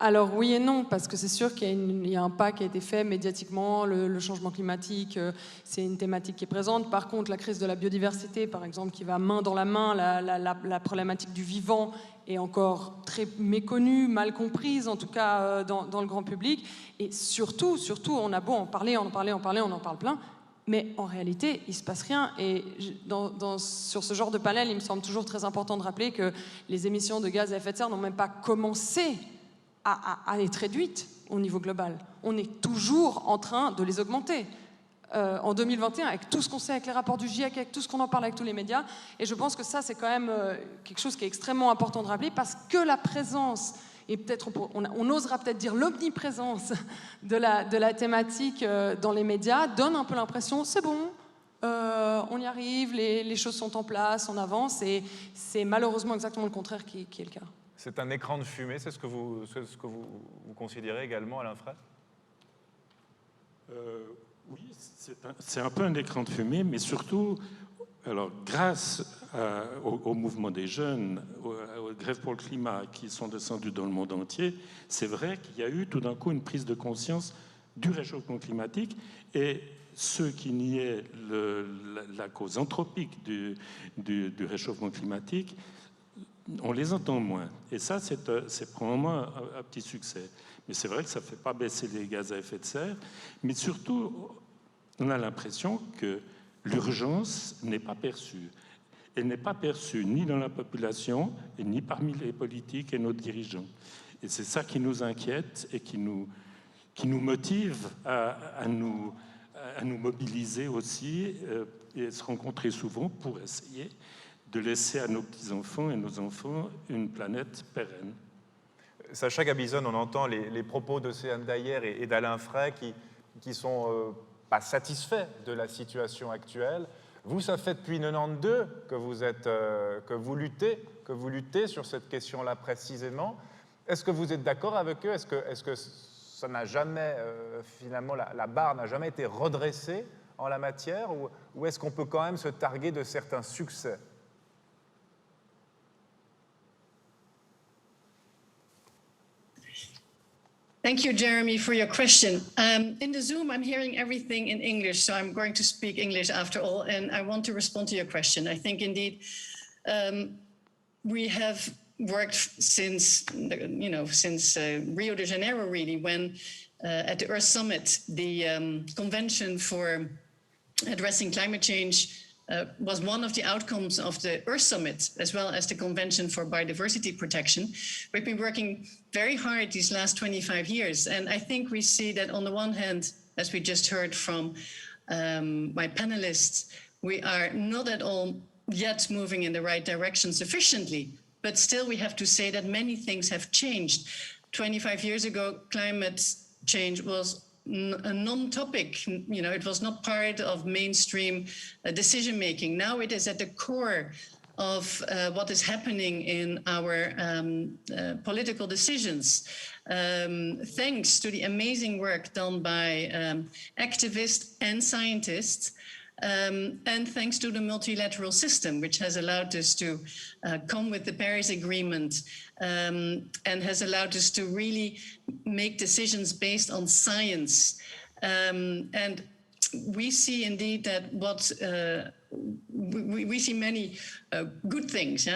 Alors oui et non, parce que c'est sûr qu'il y a un pas qui a été fait médiatiquement, le changement climatique, c'est une thématique qui est présente. Par contre, la crise de la biodiversité, par exemple, qui va main dans la main, la problématique du vivant est encore très méconnue, mal comprise, en tout cas dans le grand public. Et surtout, on a beau en parler, on en parle plein, mais en réalité, il ne se passe rien. Et sur ce genre de panel, il me semble toujours très important de rappeler que les émissions de gaz à effet de serre n'ont même pas commencé à être réduite au niveau global. On est toujours en train de les augmenter. En 2021, avec tout ce qu'on sait, avec les rapports du GIEC, avec tout ce qu'on en parle avec tous les médias, et je pense que ça, c'est quand même quelque chose qui est extrêmement important de rappeler, parce que la présence, et peut-être on osera peut-être dire l'omniprésence de la thématique dans les médias, donne un peu l'impression, c'est bon, on y arrive, les choses sont en place, on avance, et c'est malheureusement exactement le contraire qui est le cas. C'est un écran de fumée, c'est ce que vous considérez également, Alain Frey ? Oui, c'est un peu un écran de fumée, mais surtout, alors, grâce au mouvement des jeunes, aux grèves pour le climat qui sont descendues dans le monde entier, c'est vrai qu'il y a eu tout d'un coup une prise de conscience du réchauffement climatique, et ceux qui niaient la cause anthropique du réchauffement climatique, on les entend moins. Et ça, c'est probablement un petit succès. Mais c'est vrai que ça ne fait pas baisser les gaz à effet de serre. Mais surtout, on a l'impression que l'urgence n'est pas perçue. Elle n'est pas perçue ni dans la population, et ni parmi les politiques et nos dirigeants. Et c'est ça qui nous inquiète et qui nous motive à nous mobiliser aussi et se rencontrer souvent pour essayer de laisser à nos petits-enfants et nos enfants une planète pérenne. Sacha Gabizon, on entend les propos d'Océane Dayer et d'Alain Frey qui sont pas satisfaits de la situation actuelle. Vous, ça fait depuis 1992 que vous luttez sur cette question-là précisément. Est-ce que vous êtes d'accord avec eux ? Est-ce que ça n'a jamais, finalement, la barre n'a jamais été redressée en la matière, ou est-ce qu'on peut quand même se targuer de certains succès ? Thank you, Jeremy, for your question. In the Zoom, I'm hearing everything in English, so I'm going to speak English after all, and I want to respond to your question. I think indeed we have worked since, since Rio de Janeiro, really, when at the Earth Summit, the Convention for Addressing Climate Change was one of the outcomes of the Earth Summit, as well as the Convention for Biodiversity Protection. We've been working very hard these last 25 years. And I think we see that on the one hand, as we just heard from my panelists, we are not at all yet moving in the right direction sufficiently. But still, we have to say that many things have changed. 25 years ago, climate change was a non-topic, it was not part of mainstream decision-making. Now it is at the core of what is happening in our political decisions. Thanks to the amazing work done by activists and scientists, and thanks to the multilateral system, which has allowed us to come with the Paris Agreement and has allowed us to really make decisions based on science. And we see indeed that we see many good things.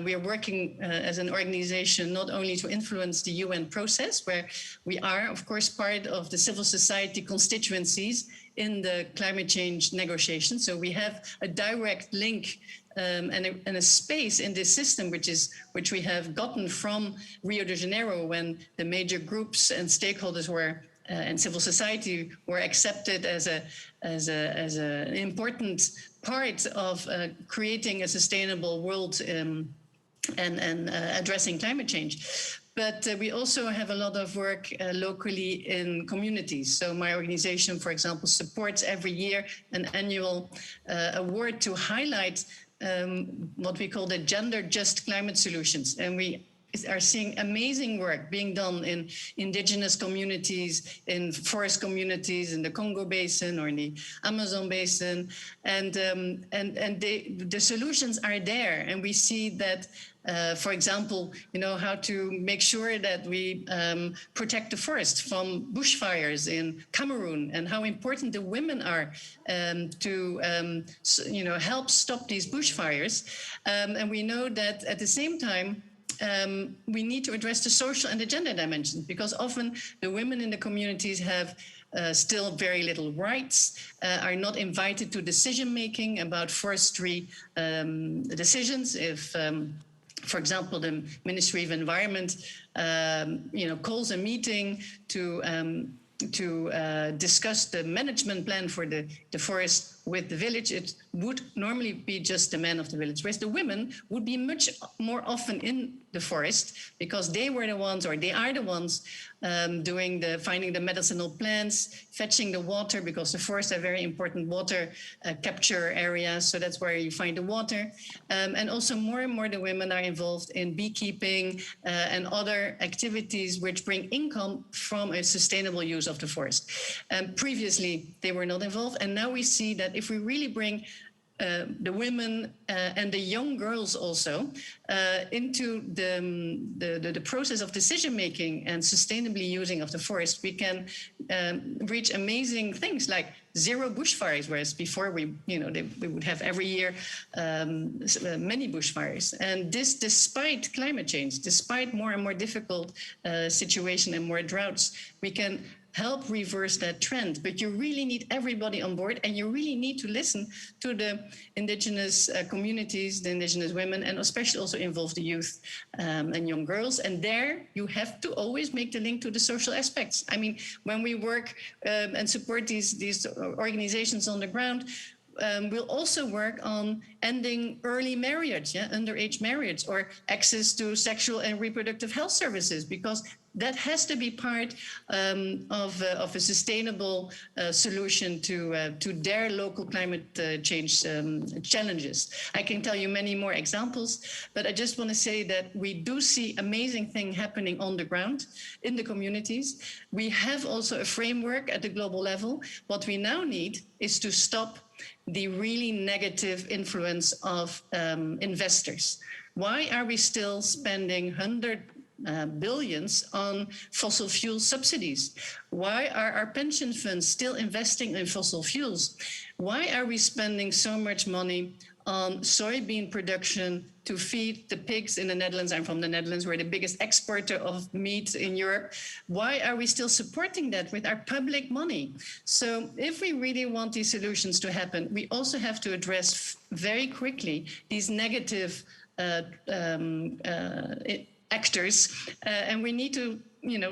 We are working as an organization not only to influence the UN process, where we are, of course, part of the civil society constituencies in the climate change negotiations. So we have a direct link and a space in this system, which we have gotten from Rio de Janeiro, when the major groups and stakeholders were and civil society were accepted as an important part of creating a sustainable world and addressing climate change. But we also have a lot of work locally in communities. So my organization, for example, supports every year an annual award to highlight what we call the gender just climate solutions. And we are seeing amazing work being done in indigenous communities, in forest communities, in the Congo Basin or in the Amazon Basin, and the solutions are there. And we see that, for example, how to make sure that we protect the forest from bushfires in Cameroon, and how important the women are to help stop these bushfires. And we know that at the same time, we need to address the social and the gender dimension, because often the women in the communities have still very little rights, are not invited to decision-making about forestry decisions. If, for example, the Ministry of Environment, calls a meeting to discuss the management plan for the forest with the village, it would normally be just the men of the village, whereas the women would be much more often in the forest, because they were the ones, or they are the ones finding the medicinal plants, fetching the water, because the forests are very important water capture areas. So that's where you find the water. And also more and more the women are involved in beekeeping and other activities which bring income from a sustainable use of the forest. Previously, they were not involved. And now we see that if we really bring the women and the young girls also into the process of decision-making and sustainably using of the forest, we can reach amazing things like zero bushfires, whereas before we would have every year many bushfires. And this despite climate change, despite more and more difficult situation and more droughts, we can help reverse that trend. But you really need everybody on board, and you really need to listen to the indigenous communities, the indigenous women, and especially also involve the youth and young girls. And there you have to always make the link to the social aspects. I mean, when we work and support these organizations on the ground, we'll also work on ending early marriage, underage marriage, or access to sexual and reproductive health services, because that has to be part of a sustainable solution to their local climate change challenges. I can tell you many more examples, but I just want to say that we do see amazing things happening on the ground in the communities. We have also a framework at the global level. What we now need is to stop the really negative influence of investors. Why are we still spending $100 billions on fossil fuel subsidies? Why are our pension funds still investing in fossil fuels? Why are we spending so much money on soybean production to feed the pigs in the Netherlands? I'm from the Netherlands, we're the biggest exporter of meat in Europe. Why are we still supporting that with our public money? So if we really want these solutions to happen, we also have to address very quickly these negative actors, and we need to,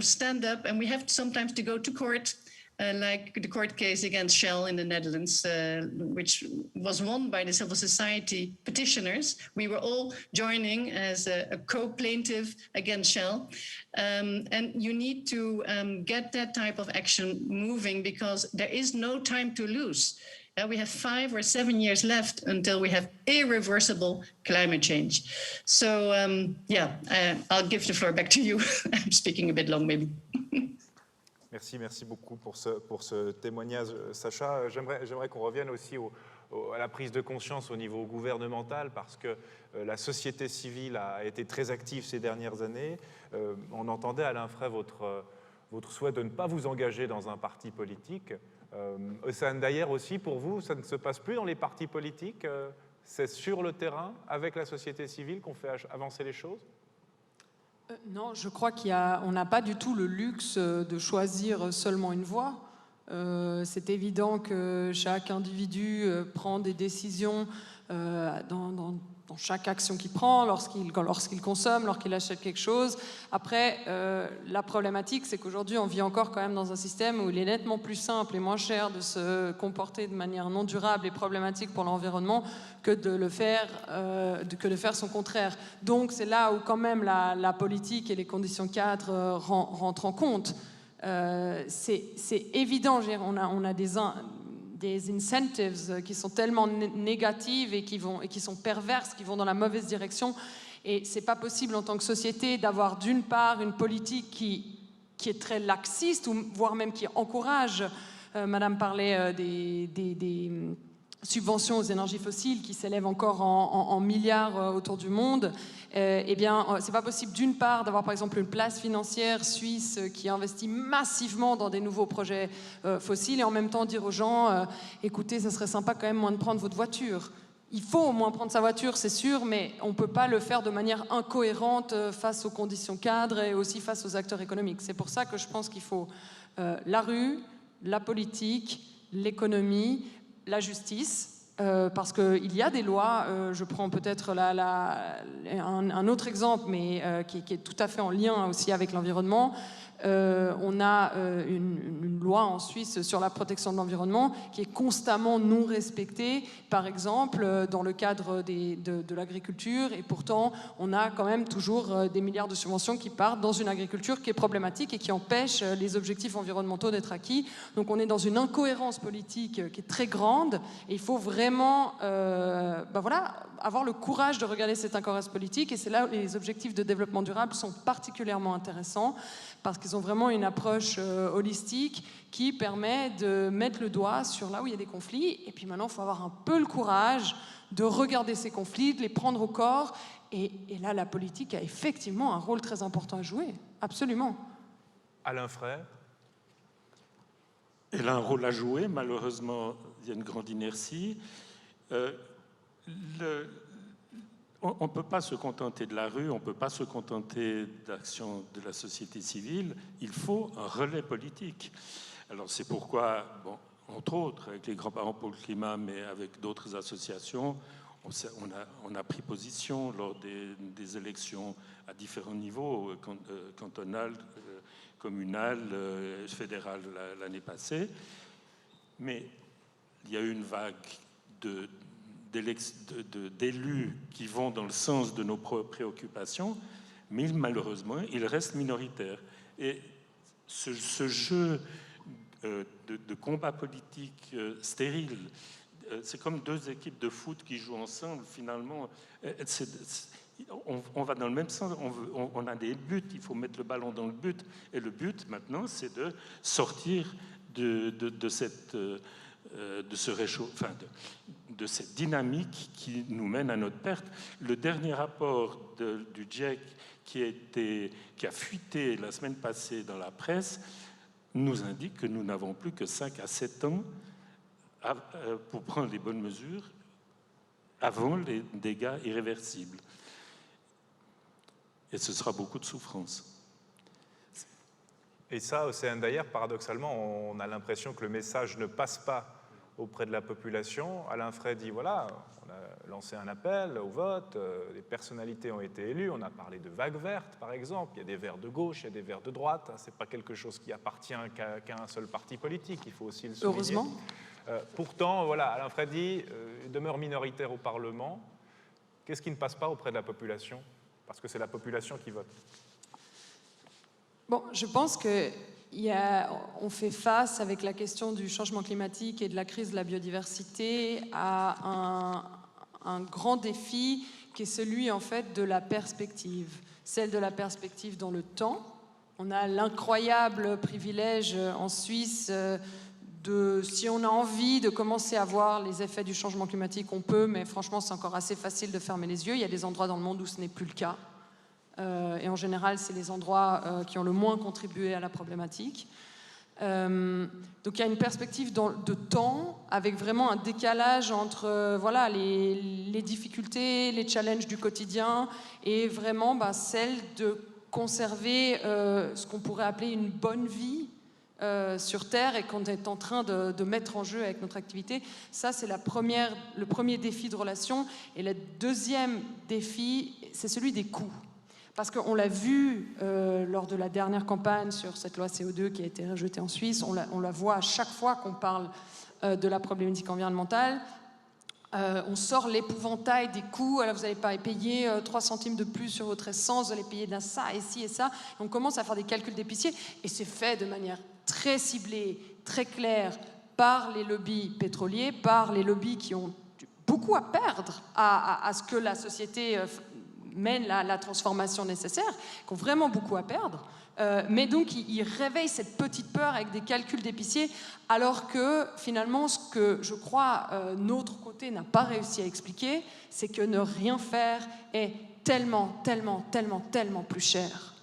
stand up, and we have sometimes to go to court, like the court case against Shell in the Netherlands, which was won by the civil society petitioners. We were all joining as a co-plaintiff against Shell. And you need to get that type of action moving, because there is no time to lose. We have 5 or 7 years left until we have irreversible climate change. So I'll give the floor back to you. I'm speaking a bit long, maybe. Merci beaucoup pour ce témoignage, Sacha. J'aimerais qu'on revienne aussi à la prise de conscience au niveau gouvernemental, parce que la société civile a été très active ces dernières années. On entendait, Alain Frey, votre souhait de ne pas vous engager dans un parti politique. D'ailleurs aussi, pour vous, ça ne se passe plus dans les partis politiques, c'est sur le terrain, avec la société civile, qu'on fait avancer les choses? Non, je crois qu'on n'a pas du tout le luxe de choisir seulement une voie. C'est évident que chaque individu prend des décisions dans chaque action qu'il prend, lorsqu'il consomme, lorsqu'il achète quelque chose. Après, la problématique, c'est qu'aujourd'hui, on vit encore quand même dans un système où il est nettement plus simple et moins cher de se comporter de manière non durable et problématique pour l'environnement que de faire son contraire. Donc, c'est là où quand même la politique et les conditions cadres rentrent en compte. C'est évident, on a des incentives qui sont tellement négatives et qui sont perverses, qui vont dans la mauvaise direction. Et c'est pas possible en tant que société d'avoir d'une part une politique qui est très laxiste, ou voire même qui encourage, Madame parlait des subventions aux énergies fossiles qui s'élèvent encore en milliards autour du monde. Eh bien, c'est pas possible d'une part d'avoir par exemple une place financière suisse qui investit massivement dans des nouveaux projets fossiles, et en même temps dire aux gens écoutez, ça serait sympa quand même moins de prendre votre voiture. Il faut au moins prendre sa voiture, c'est sûr, mais on ne peut pas le faire de manière incohérente face aux conditions cadres et aussi face aux acteurs économiques. C'est pour ça que je pense qu'il faut la rue, la politique, l'économie, la justice, parce qu'il y a des lois, je prends peut-être un autre exemple, mais qui est tout à fait en lien aussi avec l'environnement. On a une loi en Suisse sur la protection de l'environnement qui est constamment non respectée, par exemple dans le cadre de l'agriculture, et pourtant on a quand même toujours des milliards de subventions qui partent dans une agriculture qui est problématique et qui empêche les objectifs environnementaux d'être acquis. Donc on est dans une incohérence politique qui est très grande, et il faut vraiment avoir le courage de regarder cette incohérence politique, et c'est là où les objectifs de développement durable sont particulièrement intéressants, parce qu'ils ont vraiment une approche holistique qui permet de mettre le doigt sur là où il y a des conflits. Et puis maintenant, il faut avoir un peu le courage de regarder ces conflits, de les prendre au corps. Et là, la politique a effectivement un rôle très important à jouer. Absolument. Alain Frey. Elle a un rôle à jouer. Malheureusement, il y a une grande inertie. On ne peut pas se contenter de la rue, on ne peut pas se contenter d'actions de la société civile. Il faut un relais politique. Alors c'est pourquoi, entre autres, avec les grands-parents pour le climat, mais avec d'autres associations, on a pris position lors des élections à différents niveaux, cantonales, communales, fédérales l'année passée. Mais il y a eu une vague d'élus qui vont dans le sens de nos préoccupations, mais malheureusement, ils restent minoritaires. Et ce jeu de combat politique stérile, c'est comme deux équipes de foot qui jouent ensemble, finalement. On va dans le même sens, on a des buts, il faut mettre le ballon dans le but. Et le but, maintenant, c'est de sortir de cette dynamique qui nous mène à notre perte. Le dernier rapport du GIEC qui a fuité la semaine passée dans la presse nous indique que nous n'avons plus que 5 à 7 ans pour prendre les bonnes mesures avant les dégâts irréversibles. Et ce sera beaucoup de souffrance. Et ça, au CNDR, paradoxalement, on a l'impression que le message ne passe pas auprès de la population. Alain Frey dit, voilà, on a lancé un appel au vote, des personnalités ont été élues, on a parlé de vagues vertes, par exemple, il y a des verts de gauche, il y a des verts de droite, ce n'est pas quelque chose qui appartient qu'à un seul parti politique, il faut aussi le souligner. Heureusement. Pourtant, voilà, Alain Frey dit, il demeure minoritaire au Parlement. Qu'est-ce qui ne passe pas auprès de la population? Parce que c'est la population qui vote. Bon, je pense qu'on fait face avec la question du changement climatique et de la crise de la biodiversité à un grand défi qui est celui en fait de la perspective, celle de la perspective dans le temps. On a l'incroyable privilège en Suisse si on a envie de commencer à voir les effets du changement climatique, on peut, mais franchement c'est encore assez facile de fermer les yeux. Il y a des endroits dans le monde où ce n'est plus le cas. Et en général, c'est les endroits qui ont le moins contribué à la problématique. Donc il y a une perspective de temps avec vraiment un décalage entre voilà, les difficultés, les challenges du quotidien et vraiment celle de conserver ce qu'on pourrait appeler une bonne vie sur Terre et qu'on est en train de mettre en jeu avec notre activité. Ça, c'est le premier défi de relation. Et le deuxième défi, c'est celui des coûts. Parce qu'on l'a vu lors de la dernière campagne sur cette loi CO2 qui a été rejetée en Suisse, on la voit à chaque fois qu'on parle de la problématique environnementale. On sort l'épouvantail des coûts. Alors vous n'allez pas payer 3 centimes de plus sur votre essence, vous allez payer d'un ça et ci et ça. Et on commence à faire des calculs d'épicier et c'est fait de manière très ciblée, très claire par les lobbies pétroliers, par les lobbies qui ont beaucoup à perdre à ce que la société mène la transformation nécessaire, qui ont vraiment beaucoup à perdre. Mais donc, ils réveillent cette petite peur avec des calculs d'épicier, alors que finalement, ce que je crois notre côté n'a pas réussi à expliquer, c'est que ne rien faire est tellement, tellement, tellement, tellement plus cher.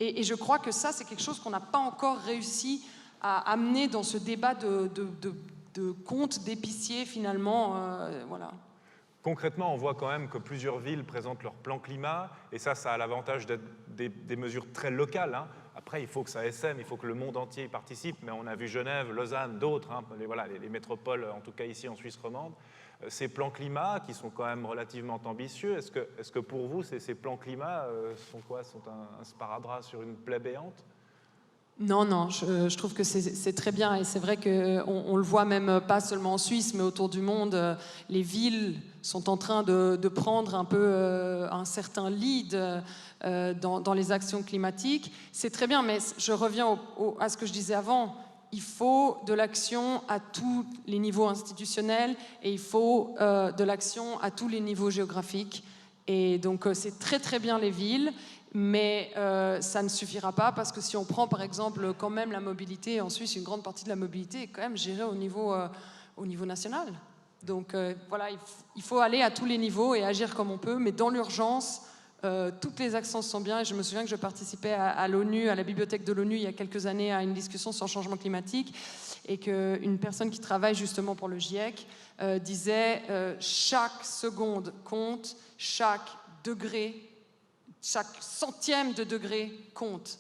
Et je crois que ça, c'est quelque chose qu'on n'a pas encore réussi à amener dans ce débat de compte d'épicier, finalement. Voilà. Concrètement, on voit quand même que plusieurs villes présentent leur plan climat, et ça a l'avantage d'être des mesures très locales. Hein. Après, il faut que ça essaime, il faut que le monde entier y participe, mais on a vu Genève, Lausanne, d'autres, hein, les métropoles, en tout cas ici en Suisse romande. Ces plans climat, qui sont quand même relativement ambitieux, est-ce que pour vous, ces plans climat sont un sparadrap sur une plaie béante? Non, je trouve que c'est très bien et c'est vrai qu'on le voit même pas seulement en Suisse mais autour du monde, les villes sont en train de prendre un peu un certain lead dans les actions climatiques. C'est très bien, mais je reviens à ce que je disais avant, il faut de l'action à tous les niveaux institutionnels et il faut de l'action à tous les niveaux géographiques. Et donc c'est très très bien les villes. Mais ça ne suffira pas parce que si on prend par exemple quand même la mobilité, en Suisse une grande partie de la mobilité est quand même gérée au niveau national. Donc voilà, il faut aller à tous les niveaux et agir comme on peut, mais dans l'urgence, toutes les actions sont bien. Et je me souviens que je participais à l'ONU, à la bibliothèque de l'ONU il y a quelques années à une discussion sur le changement climatique et qu'une personne qui travaille justement pour le GIEC disait chaque seconde compte, chaque degré, chaque centième de degré compte.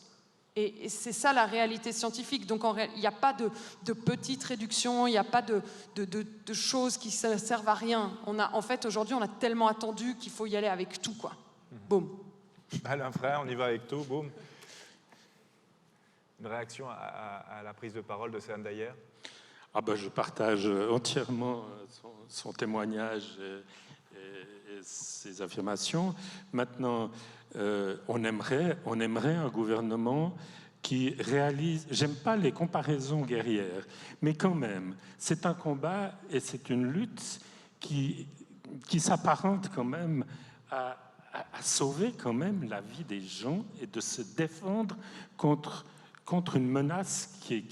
Et c'est ça la réalité scientifique. Donc il n'y a pas de petites réductions, il n'y a pas de choses qui ne servent à rien. En fait, aujourd'hui, on a tellement attendu qu'il faut y aller avec tout, quoi. Boum. Alain Frey, on y va avec tout, boum. Une réaction à la prise de parole de Céline Dayer? Je partage entièrement son témoignage et ses affirmations. Maintenant, on aimerait un gouvernement qui réalise... J'aime pas les comparaisons guerrières, mais quand même, c'est un combat et c'est une lutte qui s'apparente quand même à sauver quand même la vie des gens et de se défendre contre une menace qui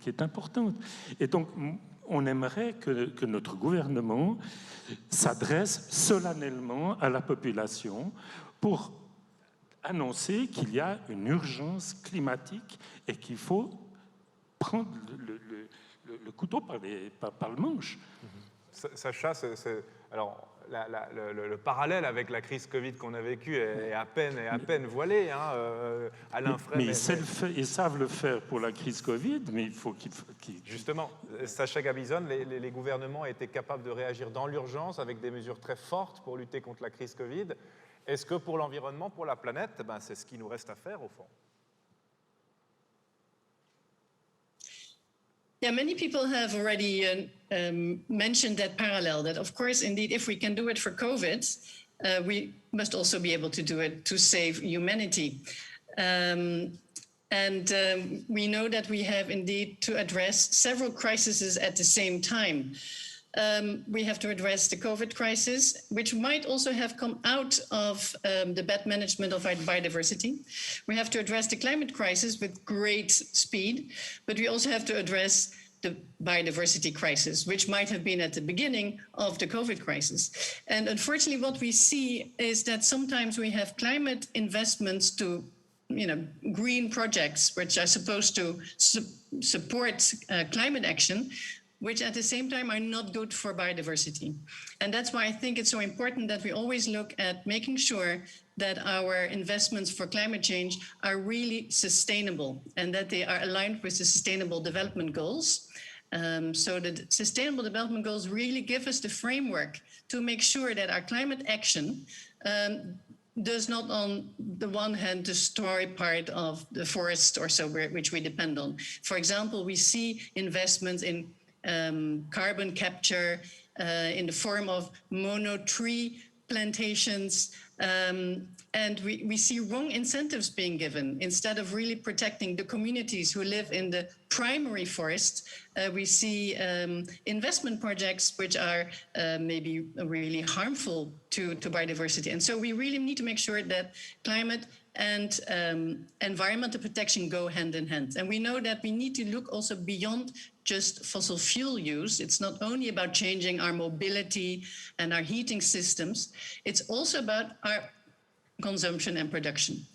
est importante. Et donc, on aimerait que notre gouvernement s'adresse solennellement à la population pour annoncé qu'il y a une urgence climatique et qu'il faut prendre le couteau par le manche. Sacha, alors, le parallèle avec la crise Covid qu'on a vécue est à peine voilé. Hein, Alain Frey, mais ils savent le faire pour la crise Covid, mais il faut qu'ils... Justement, Sacha Gabizon, les gouvernements étaient capables de réagir dans l'urgence avec des mesures très fortes pour lutter contre la crise Covid. Est-ce que pour l'environnement, pour la planète, c'est ce qu'il nous reste à faire au fond? Yeah, many people have already mentioned that parallel, that of course, indeed, if we can do it for COVID, we must also be able to do it to save humanity. We know that we have indeed to address several crises at the same time. We have to address the COVID crisis, which might also have come out of the bad management of our biodiversity. We have to address the climate crisis with great speed, but we also have to address the biodiversity crisis, which might have been at the beginning of the COVID crisis. And unfortunately, what we see is that sometimes we have climate investments to green projects, which are supposed to support climate action, which at the same time are not good for biodiversity. And that's why I think it's so important that we always look at making sure that our investments for climate change are really sustainable and that they are aligned with the Sustainable Development Goals. So the Sustainable Development Goals really give us the framework to make sure that our climate action does not, on the one hand, destroy part of the forest or so which we depend on. For example, we see investments in carbon capture in the form of mono-tree plantations, and we see wrong incentives being given. Instead of really protecting the communities who live in the primary forest, we see investment projects which are maybe really harmful to biodiversity. And so we really need to make sure that climate and environmental protection go hand in hand. And we know that we need to look also beyond just fossil fuel use. It's not only about changing our mobility and our heating systems, it's also about our consumption and production.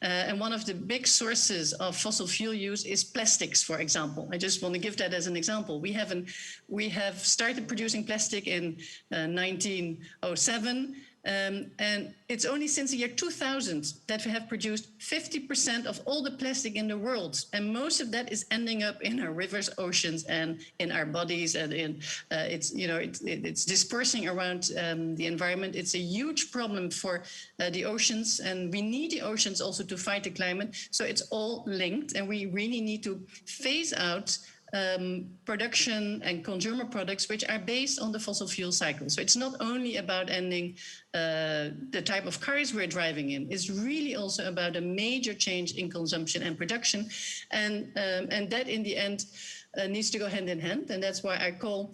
And one of the big sources of fossil fuel use is plastics, for example. I just want to give that as an example. We have started producing plastic in 1907, and it's only since the year 2000 that we have produced 50% of all the plastic in the world, and most of that is ending up in our rivers, oceans, and in our bodies, and it's dispersing around the environment. It's a huge problem for the oceans, and we need the oceans also to fight the climate. So it's all linked, and we really need to phase out production and consumer products which are based on the fossil fuel cycle. So it's not only about ending the type of cars we're driving in. It's really also about a major change in consumption and production, and that in the end needs to go hand in hand. And that's why I call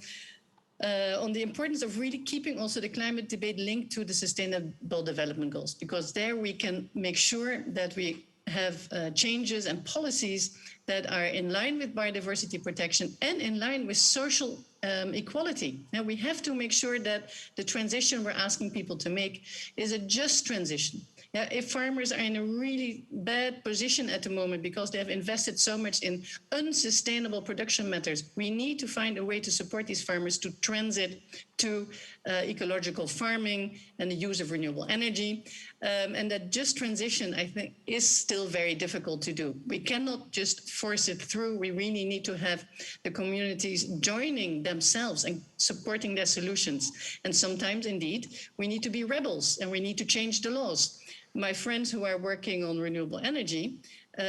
on the importance of really keeping also the climate debate linked to the Sustainable Development Goals, because there we can make sure that we have changes and policies that are in line with biodiversity protection and in line with social equality. And we have to make sure that the transition we're asking people to make is a just transition. Yeah, if farmers are in a really bad position at the moment because they have invested so much in unsustainable production methods, we need to find a way to support these farmers to transit to ecological farming and the use of renewable energy. And that just transition, I think, is still very difficult to do. We cannot just force it through. We really need to have the communities joining themselves and supporting their solutions. And sometimes, indeed, we need to be rebels and we need to change the laws. My friends who are working on renewable energy,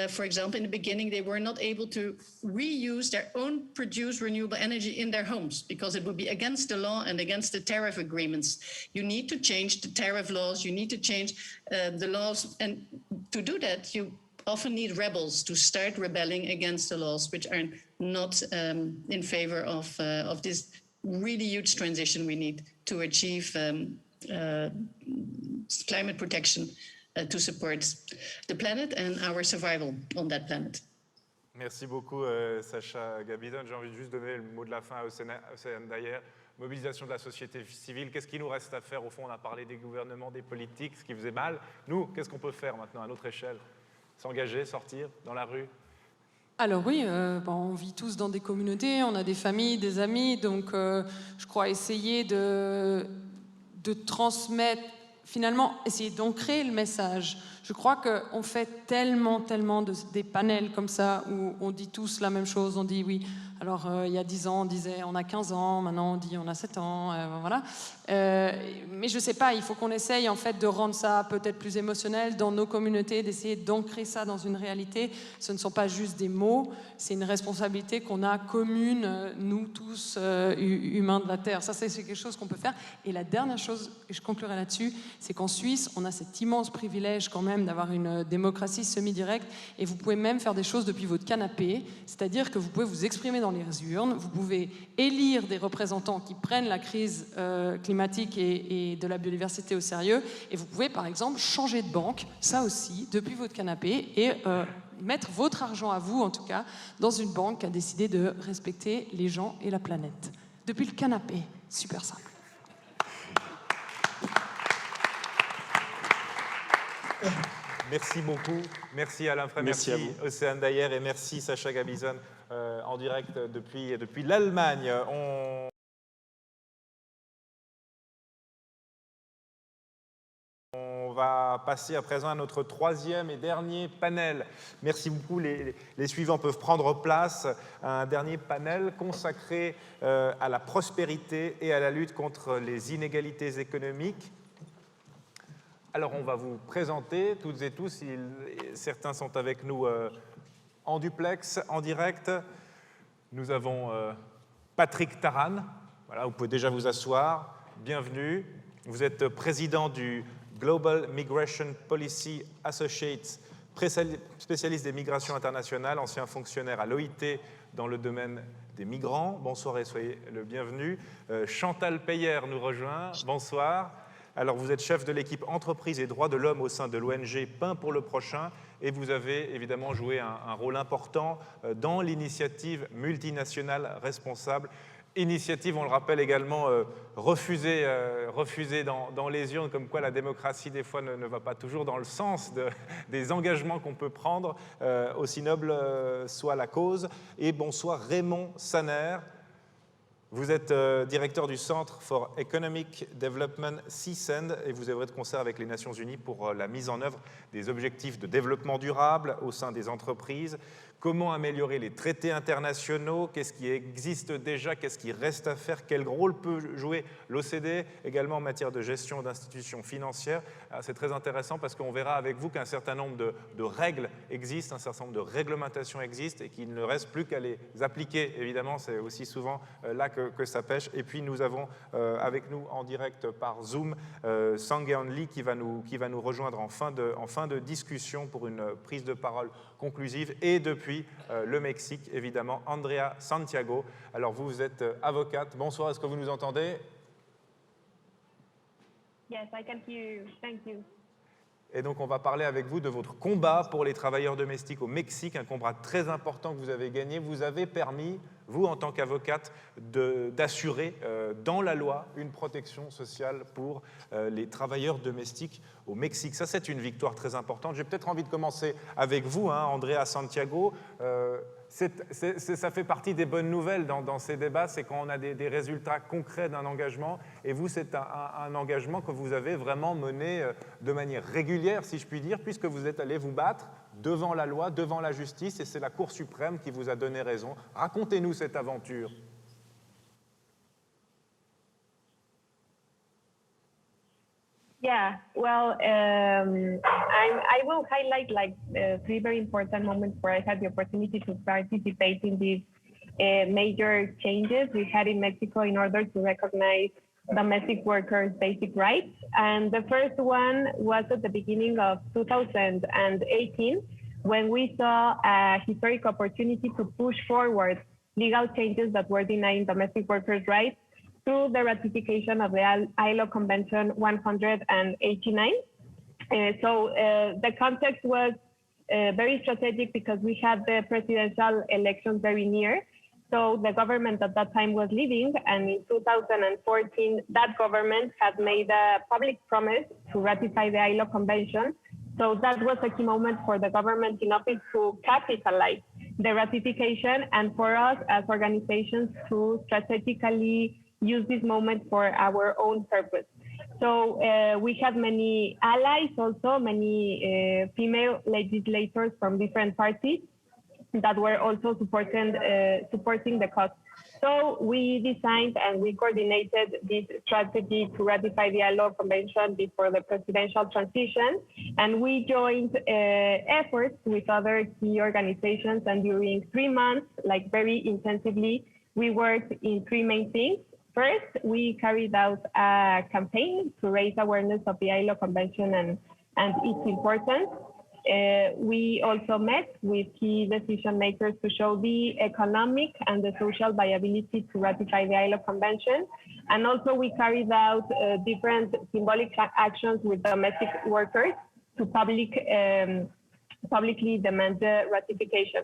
for example, in the beginning, they were not able to reuse their own produced renewable energy in their homes because it would be against the law and against the tariff agreements. You need to change the tariff laws. You need to change the laws. And to do that, you often need rebels to start rebelling against the laws, which are not in favor of this really huge transition we need to achieve climate protection to support the planet and our survival on that planet. Merci beaucoup, Sacha Gabizon. J'ai envie de juste donner le mot de la fin à Océane Dayer mobilisation de la société civile. Qu'est-ce qu'il nous reste à faire? Au fond, on a parlé des gouvernements, des politiques, ce qui faisait mal. Nous, qu'est-ce qu'on peut faire maintenant à notre échelle? S'engager, sortir dans la rue? Alors oui, on vit tous dans des communautés, on a des familles, des amis, donc je crois essayer de transmettre, finalement essayer d'ancrer le message. Je crois qu'on fait tellement des panels comme ça où on dit tous la même chose, on dit oui. Alors, il y a 10 ans, on disait on a 15 ans, maintenant on dit on a 7 ans, voilà. Mais je ne sais pas, il faut qu'on essaye en fait de rendre ça peut-être plus émotionnel dans nos communautés, d'essayer d'ancrer ça dans une réalité. Ce ne sont pas juste des mots, c'est une responsabilité qu'on a commune, nous tous, humains de la Terre. Ça, c'est quelque chose qu'on peut faire. Et la dernière chose, et je conclurai là-dessus, c'est qu'en Suisse, on a cet immense privilège quand même d'avoir une démocratie semi-directe, et vous pouvez même faire des choses depuis votre canapé, c'est-à-dire que vous pouvez vous exprimer dans les urnes, vous pouvez élire des représentants qui prennent la crise climatique et de la biodiversité au sérieux, et vous pouvez par exemple changer de banque, ça aussi, depuis votre canapé, et mettre votre argent à vous, en tout cas, dans une banque qui a décidé de respecter les gens et la planète. Depuis le canapé, super simple. Merci beaucoup. Merci Alain Frey, merci Océane Dayer et merci Sacha Gabizon en direct depuis l'Allemagne. On va passer à présent à notre troisième et dernier panel. Merci beaucoup. Les suivants peuvent prendre place. Un dernier panel consacré à la prospérité et à la lutte contre les inégalités économiques. Alors, on va vous présenter toutes et tous. Certains sont avec nous en duplex, en direct. Nous avons Patrick Taran. Voilà, vous pouvez déjà vous asseoir. Bienvenue. Vous êtes président du Global Migration Policy Associates, spécialiste des migrations internationales, ancien fonctionnaire à l'OIT dans le domaine des migrants. Bonsoir et soyez le bienvenu. Chantal Peyer nous rejoint. Bonsoir. Alors, vous êtes chef de l'équipe Entreprise et droits de l'homme au sein de l'ONG Pain pour le prochain et vous avez évidemment joué un rôle important dans l'initiative multinationale responsable. Initiative, on le rappelle également, refusée dans les urnes, comme quoi la démocratie, des fois, ne va pas toujours dans le sens des engagements qu'on peut prendre, aussi noble soit la cause. Et bonsoir Raymond Sanner. Vous êtes directeur du Centre for Economic Development, CEST, et vous œuvrez de concert avec les Nations Unies pour la mise en œuvre des objectifs de développement durable au sein des entreprises. Comment améliorer les traités internationaux? Qu'est-ce qui existe déjà? Qu'est-ce qui reste à faire? Quel rôle peut jouer l'OCDE également en matière de gestion d'institutions financières? C'est très intéressant parce qu'on verra avec vous qu'un certain nombre de règles existent, un certain nombre de réglementations existent et qu'il ne reste plus qu'à les appliquer. Évidemment, c'est aussi souvent là que ça pêche. Et puis, nous avons avec nous en direct par Zoom Sang-Eun Lee qui va nous rejoindre en fin de discussion pour une prise de parole conclusive. Et depuis le Mexique, évidemment, Andrea Santiago. Alors, vous êtes avocate. Bonsoir, est-ce que vous nous entendez? Yes, I can hear you. Thank you. Et donc, on va parler avec vous de votre combat pour les travailleurs domestiques au Mexique, un combat très important que vous avez gagné. Vous avez permis, vous, en tant qu'avocate, d'assurer dans la loi une protection sociale pour les travailleurs domestiques au Mexique. Ça, c'est une victoire très importante. J'ai peut-être envie de commencer avec vous, Andrea Santiago. Ça fait partie des bonnes nouvelles dans ces débats, c'est quand on a des résultats concrets d'un engagement. Et vous, c'est un engagement que vous avez vraiment mené de manière régulière, si je puis dire, puisque vous êtes allé vous battre devant la loi, devant la justice, et c'est la Cour suprême qui vous a donné raison. Racontez-nous cette aventure. Yeah, well, I will highlight three very important moments where I had the opportunity to participate in these major changes we had in Mexico in order to recognize domestic workers' basic rights. And the first one was at the beginning of 2018, when we saw a historic opportunity to push forward legal changes that were denying domestic workers' rights through the ratification of the ILO Convention 189. So the context was very strategic because we had the presidential elections very near. So the government at that time was leaving, and in 2014, that government had made a public promise to ratify the ILO Convention. So that was a key moment for the government in office to capitalize the ratification, and for us as organizations to strategically use this moment for our own purpose. So we had many allies also, many female legislators from different parties that were also supporting the cause. So we designed and we coordinated this strategy to ratify the ILO Convention before the presidential transition. And we joined efforts with other key organizations. And during 3 months, like very intensively, we worked in 3 main things. First, we carried out a campaign to raise awareness of the ILO Convention and its importance. We also met with key decision makers to show the economic and the social viability to ratify the ILO Convention. And also we carried out different symbolic actions with domestic workers to publicly demand the ratification.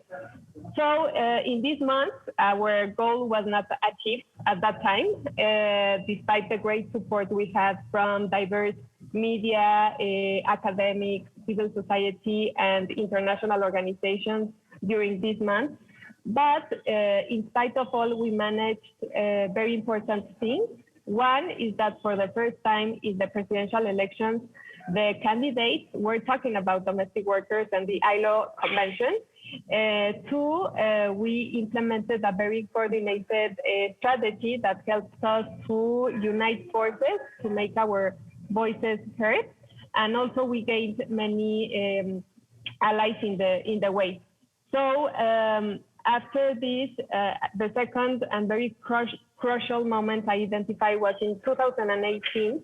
So in this month, our goal was not achieved at that time, despite the great support we had from diverse media, academics, civil society, and international organizations during this month. But in spite of all, we managed very important things. One is that for the first time in the presidential elections, the candidates were talking about domestic workers and the ILO Convention. Two, we implemented a very coordinated strategy that helps us to unite forces to make our voices heard. And also we gained many allies in the way. So after this, the second and very crucial moment I identified was in 2018,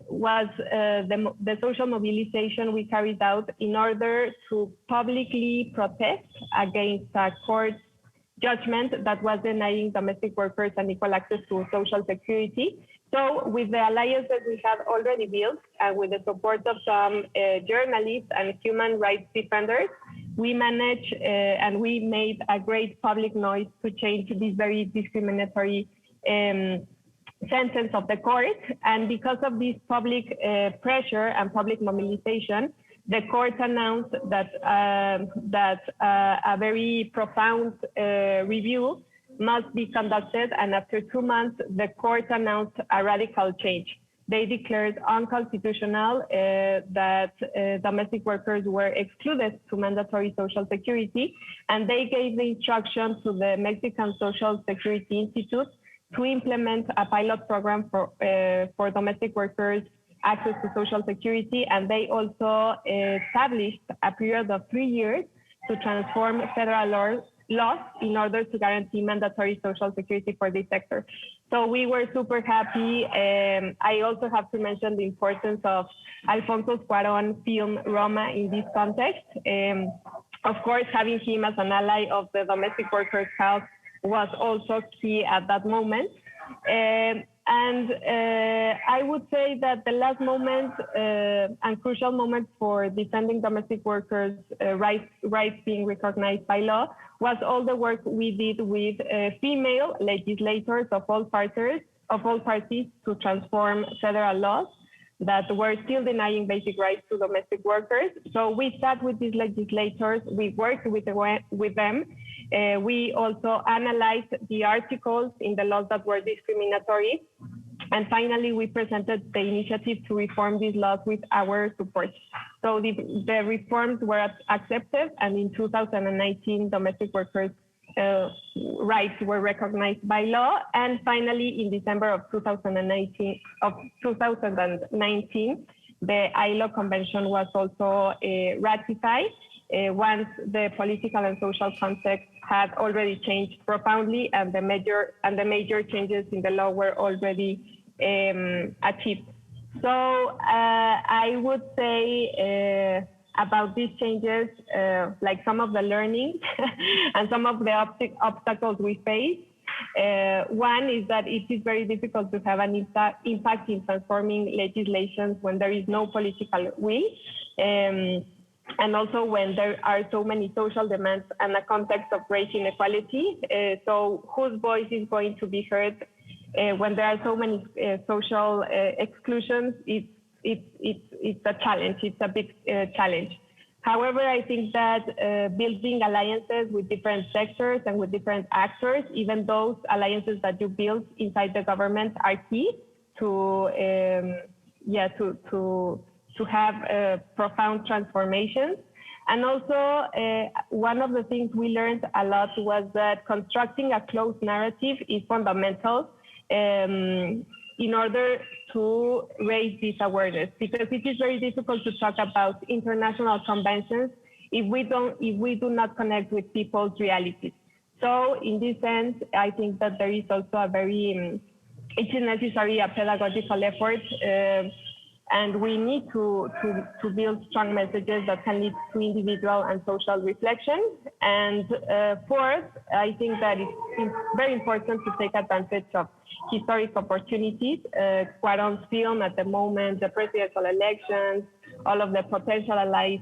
was the social mobilization we carried out in order to publicly protest against a court judgment that was denying domestic workers an equal access to social security. So with the alliance that we have already built and with the support of some journalists and human rights defenders, we managed and we made a great public noise to change this very discriminatory sentence of the court. And because of this public pressure and public mobilization, the court announced that a very profound review must be conducted, and after 2 months, the court announced a radical change. They declared unconstitutional that domestic workers were excluded to mandatory social security, and they gave the instruction to the Mexican Social Security Institute to implement a pilot program for domestic workers' access to social security, and they also established a period of 3 years to transform federal laws in order to guarantee mandatory social security for this sector. So we were super happy. I also have to mention the importance of Alfonso Cuarón film Roma in this context. Of course, having him as an ally of the domestic workers' cause was also key at that moment. I would say that the last moment and crucial moment for defending domestic workers' rights being recognized by law was all the work we did with female legislators of all parties to transform federal laws that were still denying basic rights to domestic workers. So we sat with these legislators, we worked with them. We also analyzed the articles in the laws that were discriminatory. And finally, we presented the initiative to reform these laws with our support. So the reforms were accepted, and in 2019, domestic workers' rights were recognized by law. And finally, in December of 2019, the ILO Convention was also ratified once the political and social context had already changed profoundly, and the major changes in the law were already achieved. So I would say about these changes, like some of the learning and some of the obstacles we face. One is that it is very difficult to have an impact in transforming legislations when there is no political will. and also when there are so many social demands and a context of racial inequality. So whose voice is going to be heard when there are so many social exclusions? It's a challenge. It's a big challenge. However, I think that building alliances with different sectors and with different actors, even those alliances that you build inside the government, are key to have profound transformations. And also, one of the things we learned a lot was that constructing a closed narrative is fundamental in order to raise this awareness, because it is very difficult to talk about international conventions if we do not connect with people's realities. So in this sense, I think that there is also a very, it is necessary a pedagogical effort, and we need to build strong messages that can lead to individual and social reflection. And fourth, I think that it's very important to take advantage of historic opportunities. Cuarón's film at the moment, the presidential elections, all of the potential allies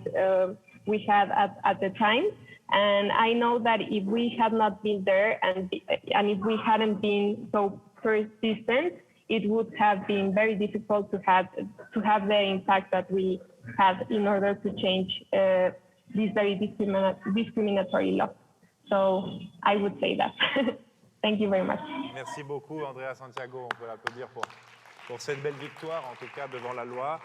we had at the time. And I know that if we had not been there and if we hadn't been so persistent, it would have been very difficult to have the impact that we had in order to change this very discriminatory law. So I would say that. Thank you very much. Merci beaucoup, Andrea Santiago. On peut l'applaudir pour cette belle victoire, en tout cas, devant la loi.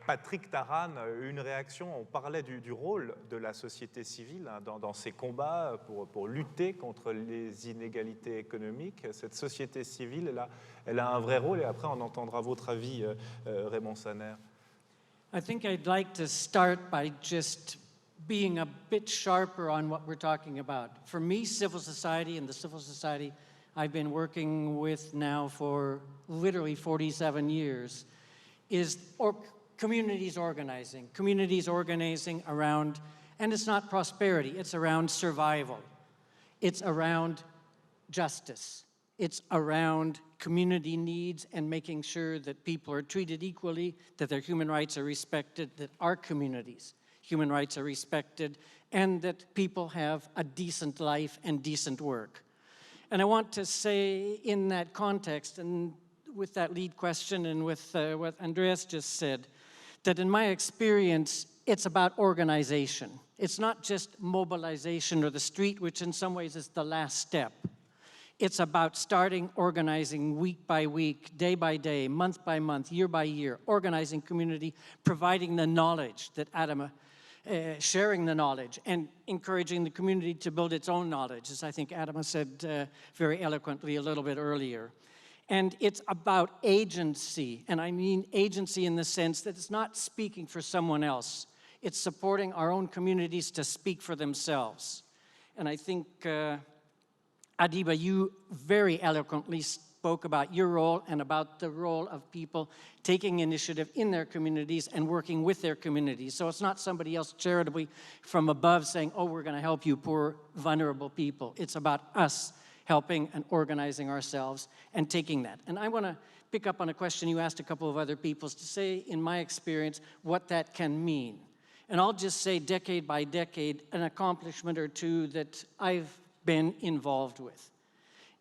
Patrick Taran, une réaction. On parlait du rôle de la société civile dans ces combats pour lutter contre les inégalités économiques. Cette société civile, elle a un vrai rôle. Et après, on entendra votre avis, Raymond Saner. I think I'd like to start by just being a bit sharper on what we're talking about. For me, civil society and the civil society I've been working with now for literally 47 years is communities organizing around, and it's not prosperity, it's around survival. It's around justice. It's around community needs and making sure that people are treated equally, that their human rights are respected, that our communities' human rights are respected, and that people have a decent life and decent work. And I want to say in that context, and with that lead question and with what Andreas just said, that in my experience, it's about organization. It's not just mobilization or the street, which in some ways is the last step. It's about starting organizing week by week, day by day, month by month, year by year, organizing community, providing the knowledge that Adama, sharing the knowledge and encouraging the community to build its own knowledge, as I think Adama said very eloquently a little bit earlier. And it's about agency, and I mean agency in the sense that it's not speaking for someone else. It's supporting our own communities to speak for themselves. And I think, Adiba, you very eloquently spoke about your role and about the role of people taking initiative in their communities and working with their communities. So it's not somebody else charitably from above saying, oh, we're going to help you poor, vulnerable people. It's about us helping and organizing ourselves and taking that. And I want to pick up on a question you asked a couple of other people to say, in my experience, what that can mean. And I'll just say decade by decade, an accomplishment or two that I've been involved with.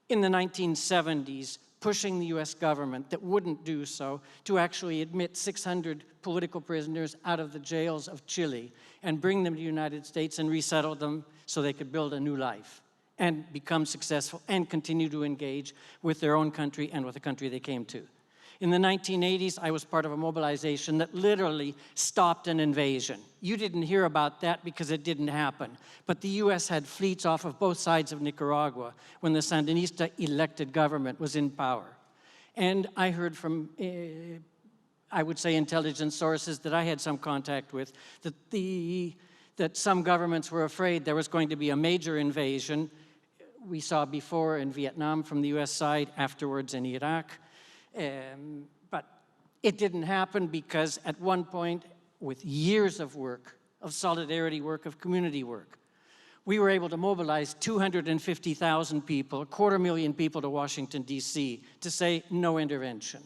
In the 1970s, pushing the US government that wouldn't do so to actually admit 600 political prisoners out of the jails of Chile and bring them to the United States and resettle them so they could build a new life and become successful and continue to engage with their own country and with the country they came to. In the 1980s, I was part of a mobilization that literally stopped an invasion. You didn't hear about that because it didn't happen. But the US had fleets off of both sides of Nicaragua when the Sandinista elected government was in power. And I heard from, I would say, intelligence sources that I had some contact with, that some governments were afraid there was going to be a major invasion. We saw before in Vietnam from the US side, afterwards in Iraq. But it didn't happen because at one point, with years of work, of solidarity work, of community work, we were able to mobilize 250,000 people, 250,000 people to Washington, D.C. to say no intervention.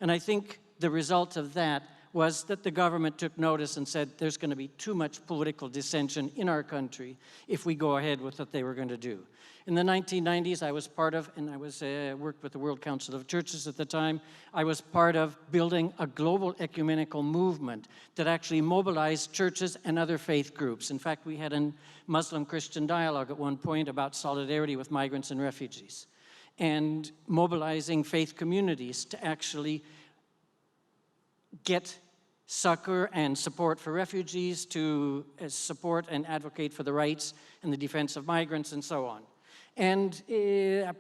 And I think the result of that was that the government took notice and said there's going to be too much political dissension in our country if we go ahead with what they were going to do. In the 1990s, I was part of, and I was worked with the World Council of Churches at the time, I was part of building a global ecumenical movement that actually mobilized churches and other faith groups. In fact, we had a Muslim-Christian dialogue at one point about solidarity with migrants and refugees, and mobilizing faith communities to actually get succor and support for refugees, to support and advocate for the rights and the defense of migrants, and so on. And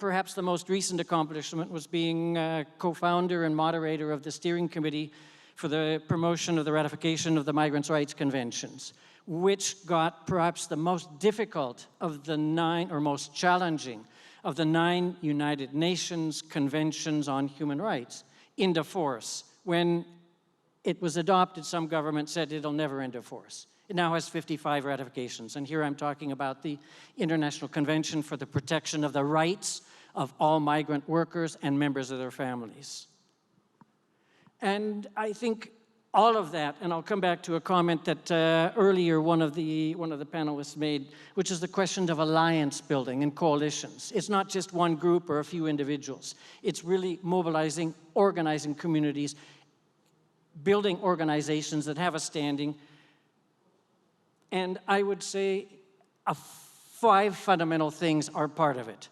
perhaps the most recent accomplishment was being co-founder and moderator of the steering committee for the promotion of the ratification of the Migrants' Rights Conventions, which got perhaps the most difficult of the 9, or most challenging of the 9 United Nations Conventions on Human Rights into force. When it was adopted, some governments said it'll never enter force. It now has 55 ratifications, and here I'm talking about the International Convention for the Protection of the Rights of All Migrant Workers and Members of Their Families. And I think all of that, and I'll come back to a comment that earlier one of the panelists made, which is the question of alliance building and coalitions. It's not just one group or a few individuals. It's really mobilizing, organizing communities, building organizations that have a standing. And I would say 5 fundamental things are part of it.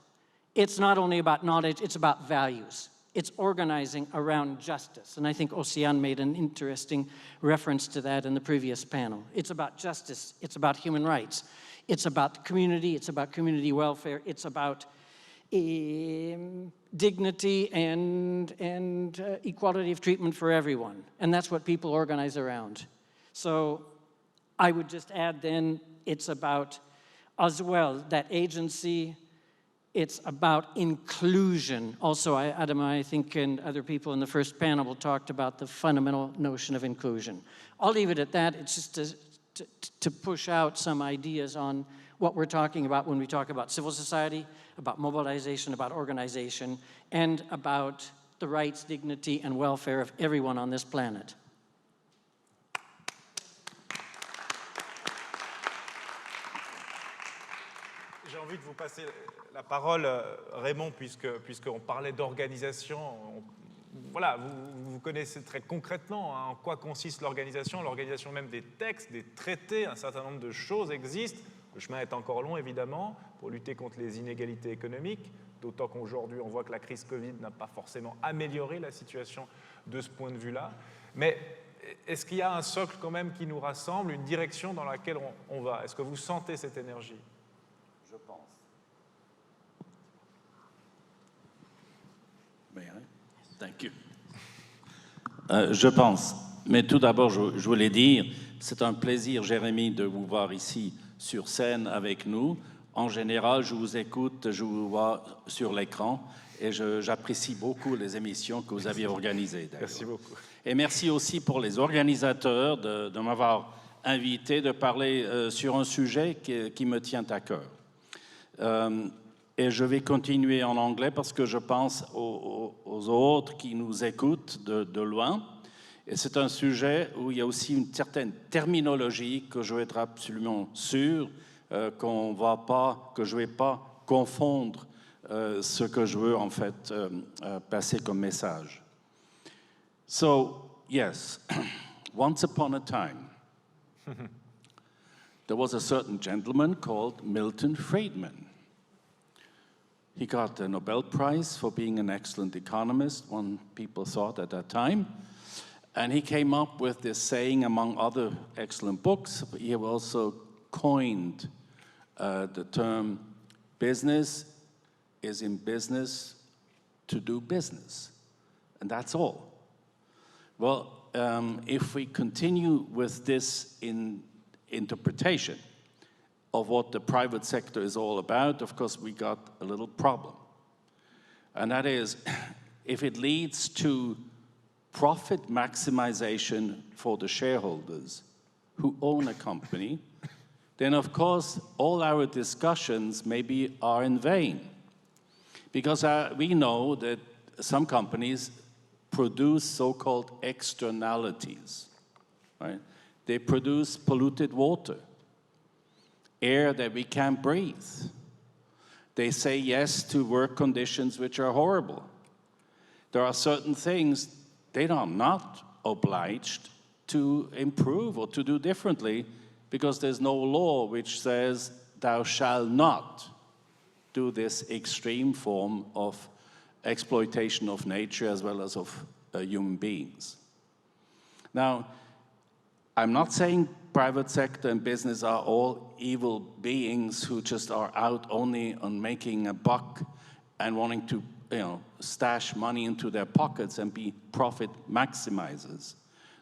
It's not only about knowledge, it's about values. It's organizing around justice. And I think Ocean made an interesting reference to that in the previous panel. It's about justice, it's about human rights, it's about community, it's about community welfare, it's about dignity and equality of treatment for everyone. And that's what people organize around. So I would just add then, it's about, as well, that agency, it's about inclusion. Also, Adam, I think, and other people in the first panel talked about the fundamental notion of inclusion. I'll leave it at that. It's just to push out some ideas on what we're talking about when we talk about civil society, about mobilization, about organization, and about the rights, dignity, and welfare of everyone on this planet. J'ai envie de vous passer la parole, Raymond, puisqu'on parlait d'organisation. Voilà, vous connaissez très concrètement en quoi consiste l'organisation même des textes, des traités, un certain nombre de choses existent. Le chemin est encore long, évidemment, pour lutter contre les inégalités économiques, d'autant qu'aujourd'hui, on voit que la crise Covid n'a pas forcément amélioré la situation de ce point de vue-là. Mais est-ce qu'il y a un socle quand même qui nous rassemble, une direction dans laquelle on va? Est-ce que vous sentez cette énergie? Je pense. Thank you. Je pense. Mais tout d'abord, je voulais dire, c'est un plaisir, Jérémy, de vous voir ici sur scène avec nous. En général, je vous écoute, je vous vois sur l'écran et j'apprécie beaucoup les émissions que vous avez organisées. Merci beaucoup. Et merci aussi pour les organisateurs de m'avoir invité de parler sur un sujet qui me tient à cœur. Et je vais continuer en anglais parce que je pense aux autres qui nous écoutent de loin. Et c'est un sujet où il y a aussi une certaine terminologie que je vais être absolument sûr que je ne vais pas confondre ce que je veux en fait passer comme message. So, yes, once upon a time, there was a certain gentleman called Milton Friedman. He got the Nobel Prize for being an excellent economist, one people thought at that time. And he came up with this saying, among other excellent books. He also coined the term, business is in business to do business. And that's all. Well, if we continue with this interpretation of what the private sector is all about, of course, we got a little problem. And that is, if it leads to profit maximization for the shareholders who own a company, then of course all our discussions maybe are in vain. Because we know that some companies produce so-called externalities. right? They produce polluted water, air that we can't breathe. They say yes to work conditions which are horrible. There are certain things they are not obliged to improve or to do differently because there's no law which says thou shalt not do this extreme form of exploitation of nature as well as of human beings. Now, I'm not saying private sector and business are all evil beings who just are out only on making a buck and wanting to, stash money into their pockets and be profit maximizers.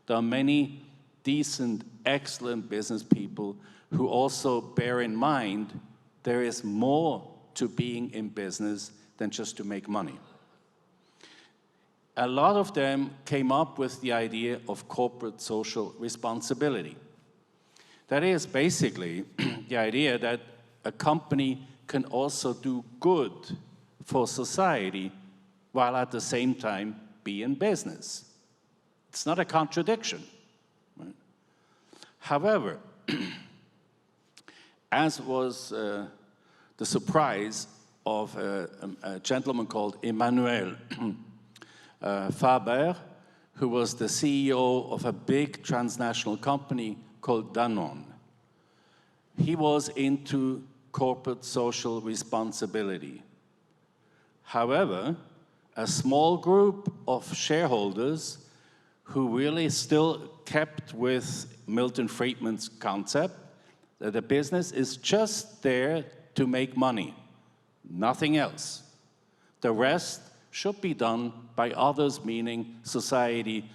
There are many decent, excellent business people who also bear in mind there is more to being in business than just to make money. A lot of them came up with the idea of corporate social responsibility. That is basically the idea that a company can also do good for society while at the same time be in business. It's not a contradiction. Right? However, as was the surprise of a gentleman called Emmanuel Faber, who was the CEO of a big transnational company called Danone. He was into corporate social responsibility. However, a small group of shareholders who really still kept with Milton Friedman's concept that the business is just there to make money, nothing else. The rest should be done by others, meaning society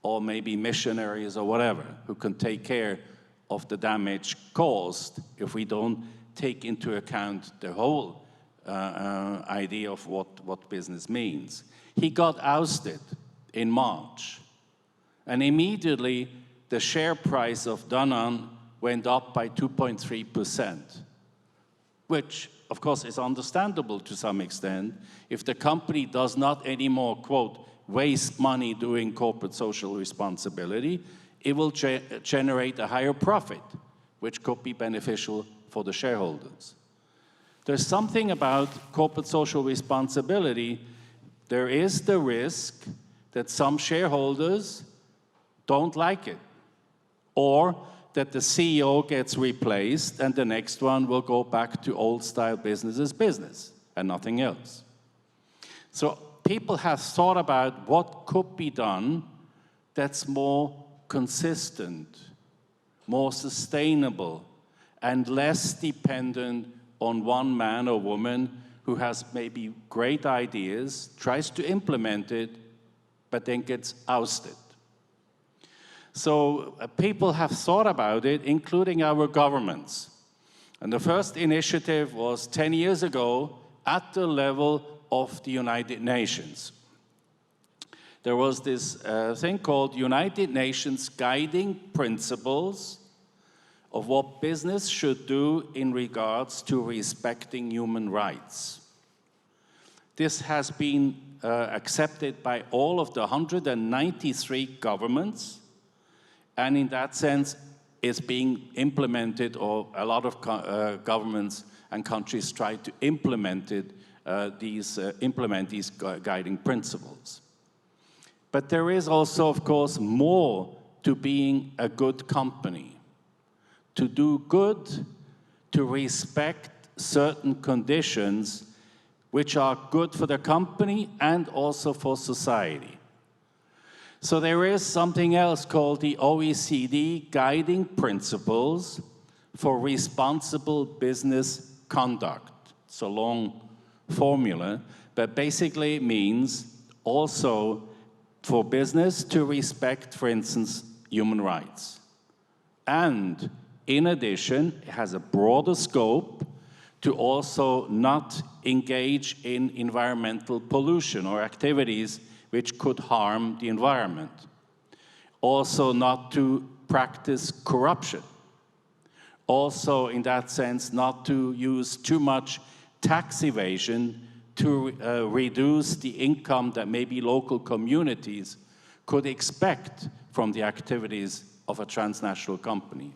or maybe missionaries or whatever, who can take care of the damage caused if we don't take into account the whole idea of what business means. He got ousted in March, and immediately the share price of Danone went up by 2.3%, which of course is understandable to some extent. If the company does not anymore, quote, waste money doing corporate social responsibility, it will generate a higher profit, which could be beneficial for the shareholders. There's something about corporate social responsibility. There is the risk that some shareholders don't like it, or that the CEO gets replaced and the next one will go back to old-style business as business and nothing else. So people have thought about what could be done that's more consistent, more sustainable, and less dependent on one man or woman who has maybe great ideas, tries to implement it, but then gets ousted. So people have thought about it, including our governments. And the first initiative was 10 years ago at the level of the United Nations. There was this thing called United Nations Guiding Principles of what business should do in regards to respecting human rights. This has been accepted by all of the 193 governments, and in that sense, it's being implemented, or a lot of governments and countries try to implement these guiding principles. But there is also, of course, more to being a good company. To do good, to respect certain conditions which are good for the company and also for society. So there is something else called the OECD Guiding Principles for Responsible Business Conduct. It's a long formula, but basically it means also for business to respect, for instance, human rights. And in addition, it has a broader scope to also not engage in environmental pollution or activities which could harm the environment. Also not to practice corruption. Also, in that sense, not to use too much tax evasion to reduce the income that maybe local communities could expect from the activities of a transnational company.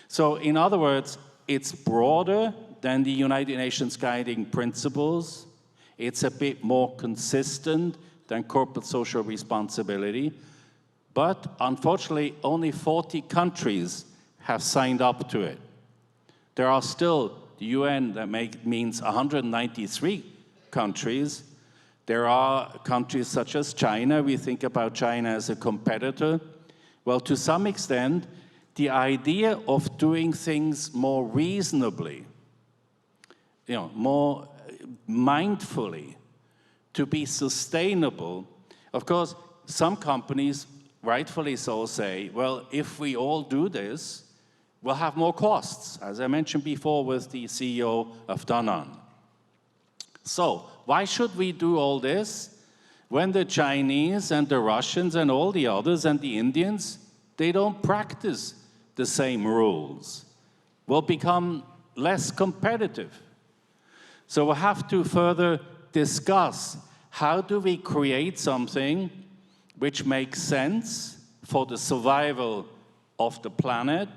So in other words, it's broader than the United Nations guiding principles. It's a bit more consistent than corporate social responsibility. But unfortunately, only 40 countries have signed up to it. There are still, the UN, that means 193 countries. There are countries such as China. We think about China as a competitor. Well, to some extent, the idea of doing things more reasonably, more mindfully, to be sustainable. Of course, some companies, rightfully so, say, well, if we all do this, we'll have more costs, as I mentioned before with the CEO of Danone. So, why should we do all this when the Chinese and the Russians and all the others and the Indians, they don't practice the same rules? We'll become less competitive. So we'll have to further discuss how do we create something which makes sense for the survival of the planet,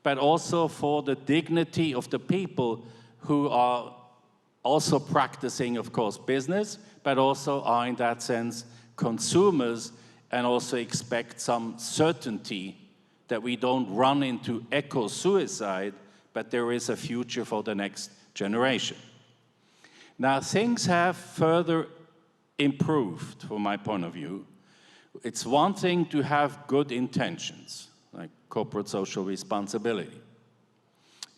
but also for the dignity of the people who are also practicing, of course, business, but also are, in that sense, consumers, and also expect some certainty that we don't run into eco-suicide, but there is a future for the next generation. Now, things have further improved, from my point of view. It's one thing to have good intentions, like corporate social responsibility.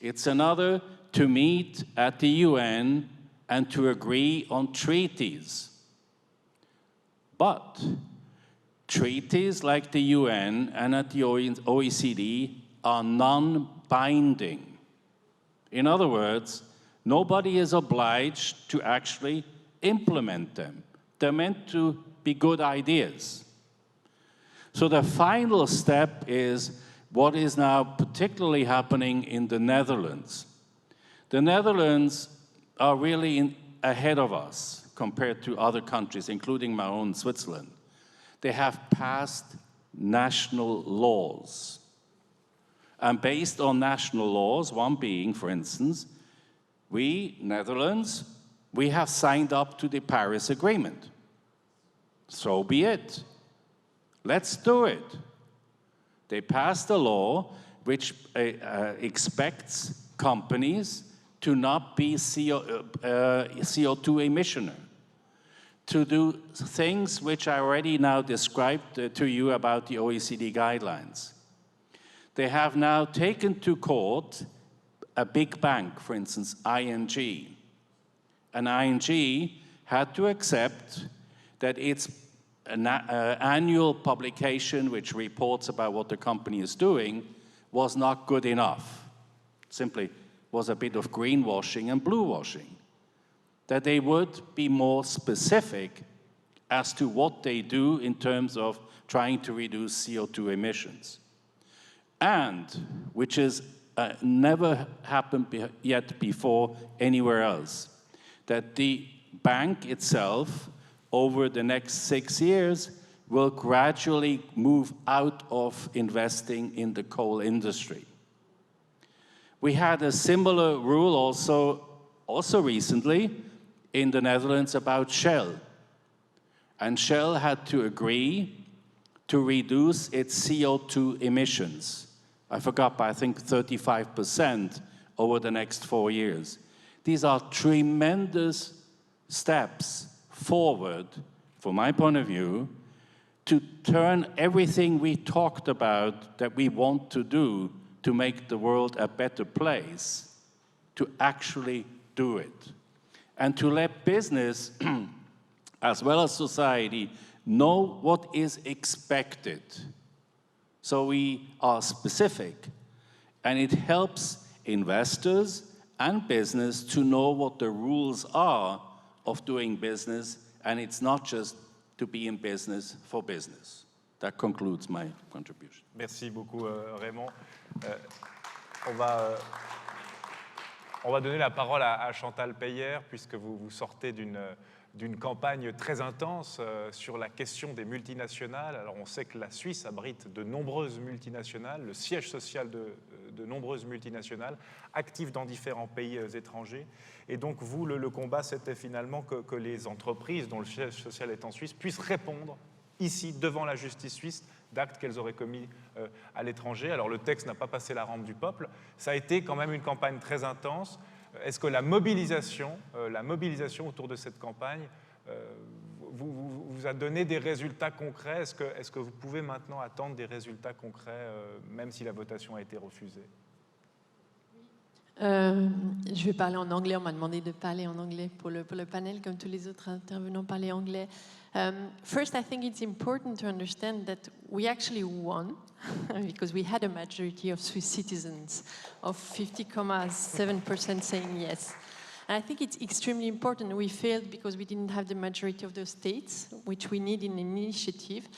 It's another to meet at the UN and to agree on treaties. But treaties like the UN and at the OECD are non-binding. In other words, nobody is obliged to actually implement them. They're meant to be good ideas. So the final step is what is now particularly happening in the Netherlands. The Netherlands are really ahead of us compared to other countries, including my own Switzerland. They have passed national laws. And based on national laws, one being, for instance, we, Netherlands, we have signed up to the Paris Agreement. So be it. Let's do it. They passed a law which expects companies to not be CO2 emissioner, to do things which I already now described to you about the OECD guidelines. They have now taken to court a big bank, for instance, ING. And ING had to accept that its annual publication, which reports about what the company is doing, was not good enough. Simply was a bit of greenwashing and bluewashing. That they would be more specific as to what they do in terms of trying to reduce CO2 emissions. And, which is never happened yet before anywhere else, that the bank itself, over the next 6 years, will gradually move out of investing in the coal industry. We had a similar rule also recently in the Netherlands about Shell. And Shell had to agree to reduce its CO2 emissions. I forgot, but I think 35% over the next 4 years. These are tremendous steps forward, from my point of view, to turn everything we talked about that we want to do to make the world a better place, to actually do it. And to let business, as well as society, know what is expected. So we are specific, and it helps investors and business to know what the rules are of doing business, and it's not just to be in business for business. That concludes my contribution. Merci beaucoup, Raymond. On va donner la parole à Chantal Peyer, puisque vous sortez d'une d'une campagne très intense sur la question des multinationales. Alors on sait que la Suisse abrite de nombreuses multinationales, le siège social de nombreuses multinationales, actives dans différents pays étrangers. Et donc vous, le combat, c'était finalement que les entreprises dont le siège social est en Suisse puissent répondre ici, devant la justice suisse, d'actes qu'elles auraient commis à l'étranger. Alors le texte n'a pas passé la rampe du peuple. Ça a été quand même une campagne très intense. Est-ce que la mobilisation autour de cette campagne vous a donné des résultats concrets? Est-ce que vous pouvez maintenant attendre des résultats concrets, même si la votation a été refusée? Je vais parler en anglais. On m'a demandé de parler en anglais pour le panel, comme tous les autres intervenants parlaient anglais. First, I think it's important to understand that we actually won because we had a majority of Swiss citizens of 50.7% saying yes. And I think it's extremely important. We failed because we didn't have the majority of those states, which we need in an initiative.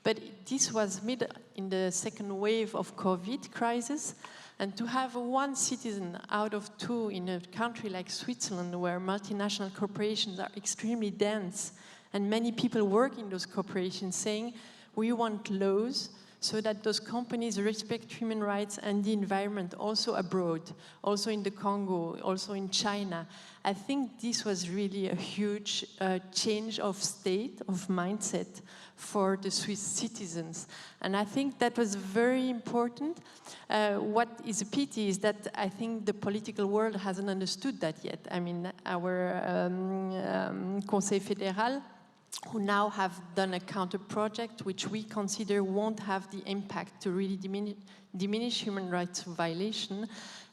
But this was mid in the second wave of COVID crisis. And to have one citizen out of two in a country like Switzerland, where multinational corporations are extremely dense, and many people work in those corporations saying, we want laws so that those companies respect human rights and the environment also abroad, also in the Congo, also in China. I think this was really a huge change of state, of mindset for the Swiss citizens. And I think that was very important. What is a pity is that I think the political world hasn't understood that yet. I mean, our Conseil fédéral, who now have done a counter project which we consider won't have the impact to really diminish human rights violation,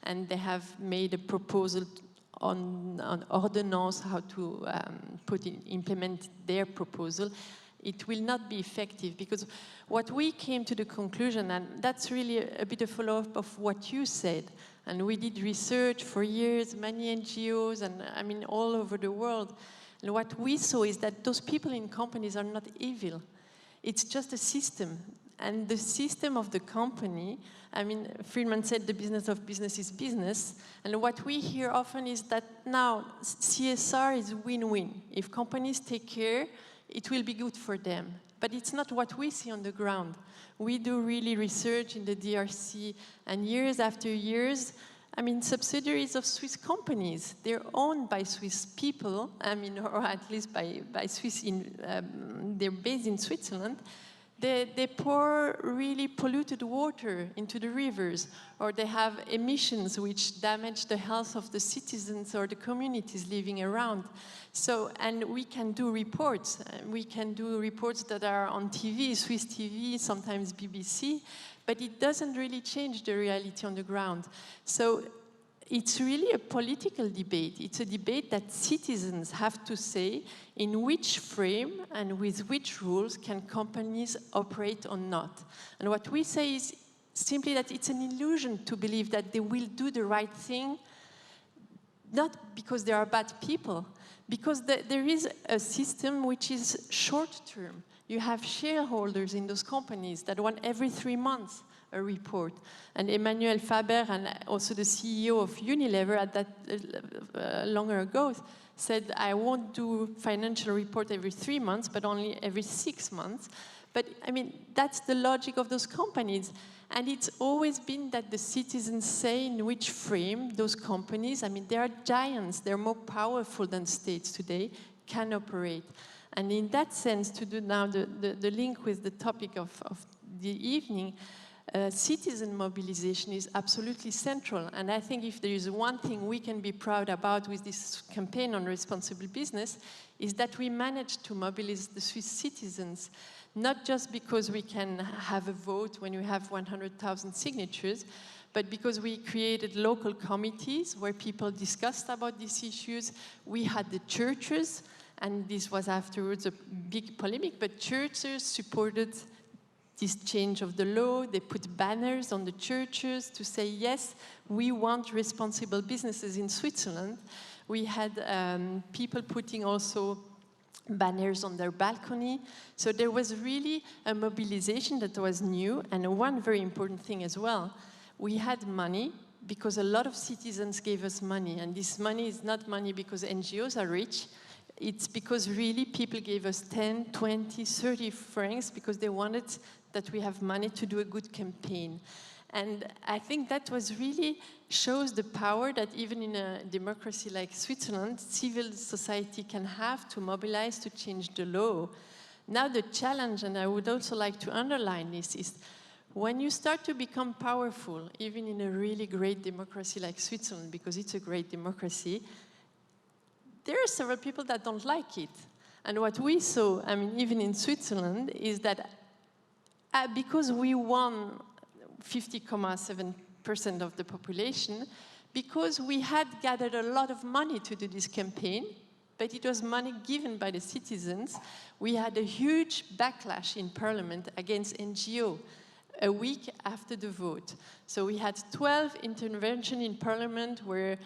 and they have made a proposal on ordonnance how to implement their proposal. It will not be effective because what we came to the conclusion, and that's really a bit of follow-up of what you said, and we did research for years, many NGOs, and I mean all over the world. And what we saw is that those people in companies are not evil. It's just a system. And the system of the company, I mean, Friedman said the business of business is business. And what we hear often is that now CSR is win-win. If companies take care, it will be good for them. But it's not what we see on the ground. We do really research in the DRC, and years after years, I mean, subsidiaries of Swiss companies, they're owned by Swiss people, I mean, or at least by Swiss, they're based in Switzerland. They pour really polluted water into the rivers, or they have emissions which damage the health of the citizens or the communities living around. So, and we can do reports. We can do reports that are on TV, Swiss TV, sometimes BBC, but it doesn't really change the reality on the ground. So it's really a political debate. It's a debate that citizens have to say in which frame and with which rules can companies operate or not. And what we say is simply that it's an illusion to believe that they will do the right thing, not because they are bad people, because there is a system which is short-term. You have shareholders in those companies that want every 3 months a report. And Emmanuel Faber, and also the CEO of Unilever at that longer ago, said, I won't do financial report every 3 months, but only every 6 months. But I mean, that's the logic of those companies. And it's always been that the citizens say in which frame those companies, I mean, they are giants, they're more powerful than states today, can operate. And in that sense, to do now the link with the topic of the evening, citizen mobilization is absolutely central. And I think if there is one thing we can be proud about with this campaign on responsible business, is that we managed to mobilize the Swiss citizens, not just because we can have a vote when we have 100,000 signatures, but because we created local committees where people discussed about these issues. We had the churches, and this was afterwards a big polemic, but churches supported this change of the law. They put banners on the churches to say, yes, we want responsible businesses in Switzerland. We had people putting also banners on their balcony. So there was really a mobilization that was new. And one very important thing as well, we had money because a lot of citizens gave us money. And this money is not money because NGOs are rich. it's because really people gave us 10, 20, 30 francs because they wanted that we have money to do a good campaign. And I think that was really shows the power that even in a democracy like Switzerland, civil society can have to mobilize to change the law. Now the challenge, and I would also like to underline this, is when you start to become powerful, even in a really great democracy like Switzerland, because it's a great democracy, there are several people that don't like it. And what we saw, I mean, even in Switzerland, is that because we won 50.7% of the population, because we had gathered a lot of money to do this campaign, but it was money given by the citizens, we had a huge backlash in parliament against NGO a week after the vote. So we had 12 interventions in parliament where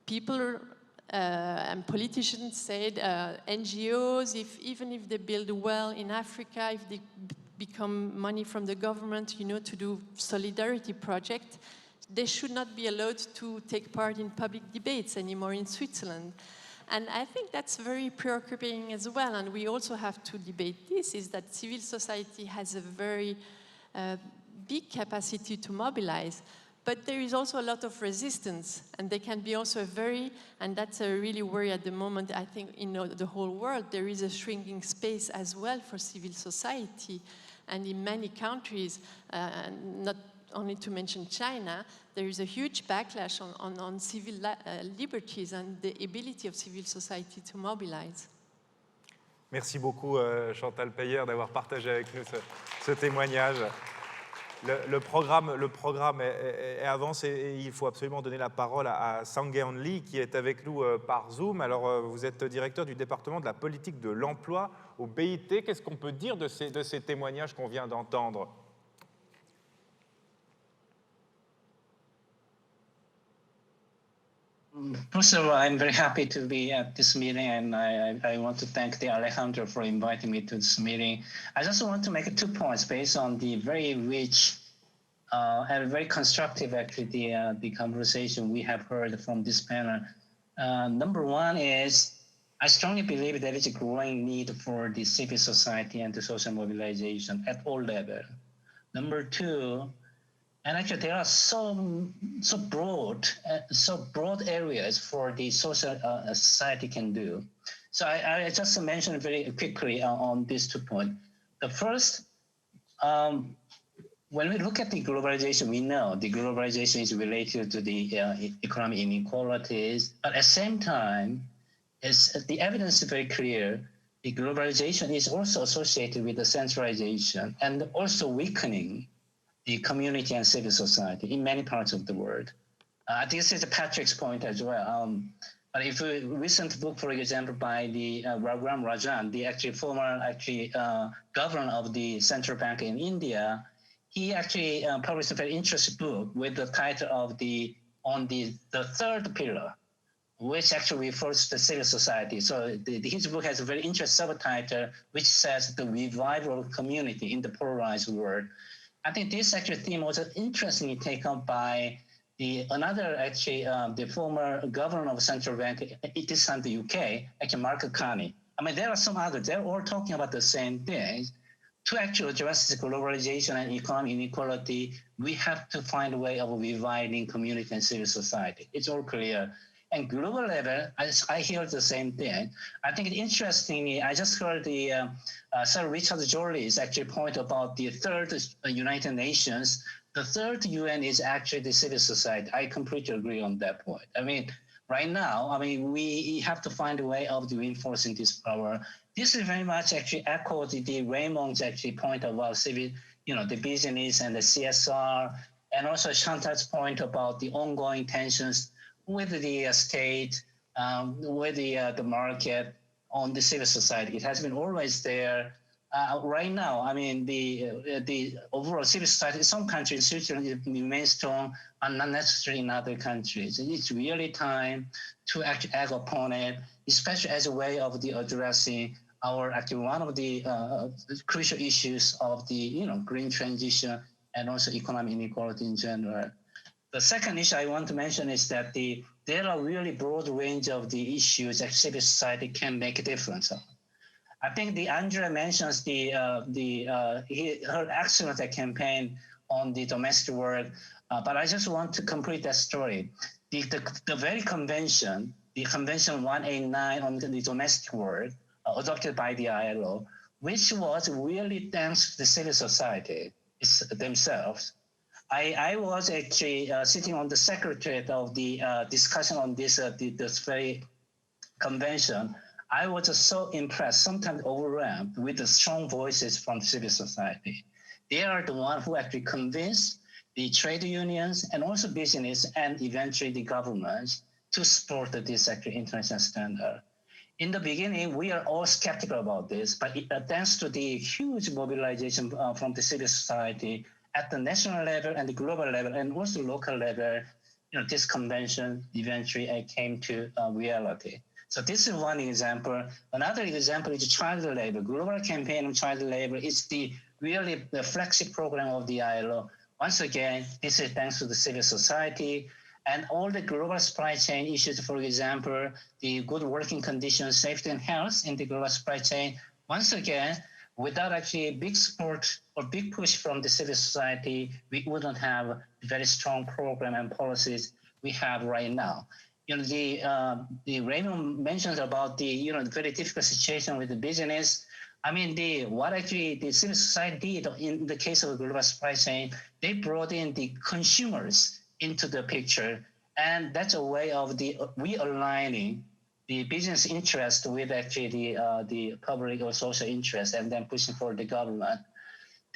people and politicians said NGOs, even if they build well in Africa, if they become money from the government, you know, to do solidarity project, they should not be allowed to take part in public debates anymore in Switzerland. And I think that's very preoccupying as well, and we also have to debate this, is that civil society has a very big capacity to mobilize, but there is also a lot of resistance, and they can be also a very, and that's a really worry at the moment, I think in the whole world, there is a shrinking space as well for civil society, and in many countries, not only to mention China, there is a huge backlash on civil liberties and the ability of civil society to mobilize. Merci beaucoup Chantal Payer d'avoir partagé avec nous ce témoignage. Le programme avance et il faut absolument donner la parole à Sang-Geun Lee qui est avec nous par Zoom. Alors vous êtes directeur du département de la politique de l'emploi au BIT. Qu'est-ce qu'on peut dire de ces témoignages qu'on vient d'entendre ? First of all, I'm very happy to be at this meeting, and I want to thank the Alejandro for inviting me to this meeting. I just want to make 2 points based on the very rich and very constructive, actually, the conversation we have heard from this panel. Number one is, I strongly believe there is a growing need for the civil society and the social mobilization at all levels. Number two, and actually, there are so broad areas for the social society can do. So I just mentioned very quickly on these 2 points. The first, when we look at the globalization, we know the globalization is related to the economic inequalities. But at the same time, the evidence is very clear. The globalization is also associated with the centralization and also weakening the community and civil society in many parts of the world. This is Patrick's point as well. But if a recent book, for example, by the Raghuram Rajan, the former governor of the central bank in India, he actually published a very interesting book with the title of the third pillar, which actually refers to civil society. So his book has a very interesting subtitle, which says the revival of community in the polarized world. I think this theme was interestingly taken up by the former governor of the central bank, this time the UK, Mark Carney. I mean, there are some others. They're all talking about the same things. To actually address globalization and economic inequality, we have to find a way of reviving community and civil society. It's all clear. And global level, I hear the same thing. I think interestingly, I just heard the Sir Richard Jolley's point about the third United Nations. The third UN is actually the civil society. I completely agree on that point. I mean, right now, we have to find a way of reinforcing this power. This is very much echoes the Raymond's point about civil, the business and the CSR, and also Chantal's point about the ongoing tensions with the state, with the market, on the civil society. It has been always there. Right now, the overall civil society in some countries, Switzerland, remains strong and not necessarily in other countries. It's really time to actually act upon it, especially as a way of addressing one of the crucial issues of the green transition and also economic inequality in general. The second issue I want to mention is that the there are really broad range of the issues that civil society can make a difference on. I think Andrea mentions her excellent campaign on the domestic work, but I just want to complete that story. The very convention, the Convention 189 on the domestic work, adopted by the ILO, which was really thanks to the civil society themselves. I was actually sitting on the secretariat of the discussion on this very convention. I was just so impressed, sometimes overwhelmed with the strong voices from civil society. They are the ones who actually convinced the trade unions and also business and eventually the governments to support this actually international standard. In the beginning, we are all skeptical about this, but thanks to the huge mobilization from the civil society at the national level and the global level and also local level, this convention eventually came to reality. So this is one example. Another example is child labor. Global campaign on child labor is really the flagship program of the ILO. Once again, this is thanks to the civil society and all the global supply chain issues, for example, the good working conditions, safety and health in the global supply chain. Once again, without actually big support or big push from the civil society, we wouldn't have a very strong program and policies we have right now. The Raymond mentions about the very difficult situation with the business. I mean, what actually the civil society did in the case of the global supply chain, they brought in the consumers into the picture, and that's a way of realigning the business interest with actually the public or social interest, and then pushing for the government.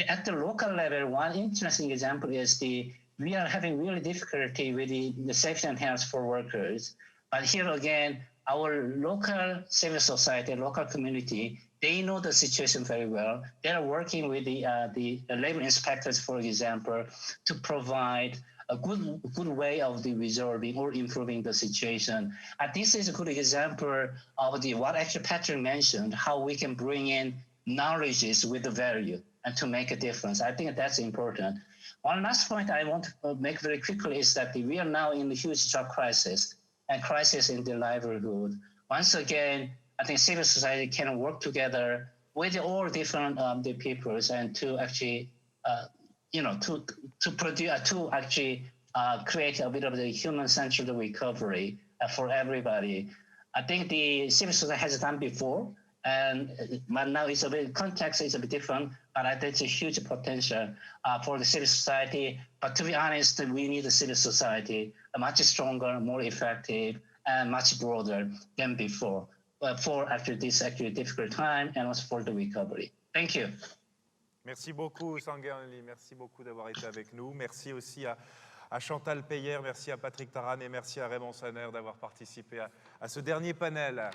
At the local level, one interesting example is we are having really difficulty with the safety and health for workers. But here again, our local civil society, local community, they know the situation very well. They are working with the labor inspectors, for example, to provide a good way of resolving or improving the situation. And this is a good example of what actually Patrick mentioned, how we can bring in knowledges with the value and to make a difference. I think that's important. One last point I want to make very quickly is that we are now in a huge job crisis and crisis in the livelihood. Once again, I think civil society can work together with all different the peoples and to actually, to actually create a bit of the human-centered recovery for everybody. I think the civil society has done before, but now it's context is a bit different, but I think it's a huge potential for the civil society. But to be honest, we need the civil society much stronger, more effective, and much broader than before for actually this difficult time and also for the recovery. Thank you. Merci beaucoup, Sanguin-Oli. Merci beaucoup d'avoir été avec nous. Merci aussi à Chantal Peyer, merci à Patrick Taran et merci à Raymond Sanner d'avoir participé à ce dernier panel.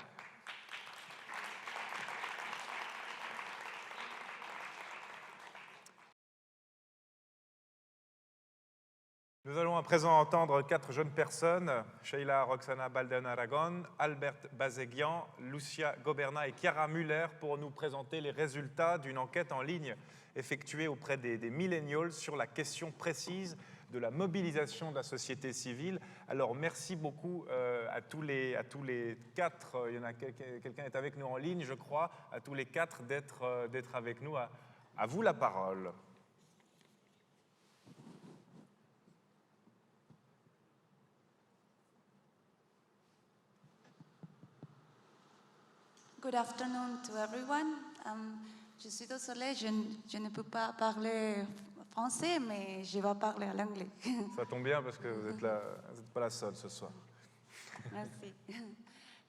Nous allons à présent entendre 4 jeunes personnes, Sheila Roxana Balden-Aragon, Albert Bazegian, Lucia Goberna et Chiara Muller, pour nous présenter les résultats d'une enquête en ligne effectuée auprès des millennials sur la question précise de la mobilisation de la société civile. Alors merci beaucoup à tous les 4, il y en a quelqu'un est avec nous en ligne, je crois, à tous les 4 d'être avec nous. À vous la parole. Good afternoon to everyone. Je suis désolée, je ne peux pas parler français, mais je vais parler à l'anglais. Ça tombe bien parce que vous n'êtes pas la seule ce soir. Merci.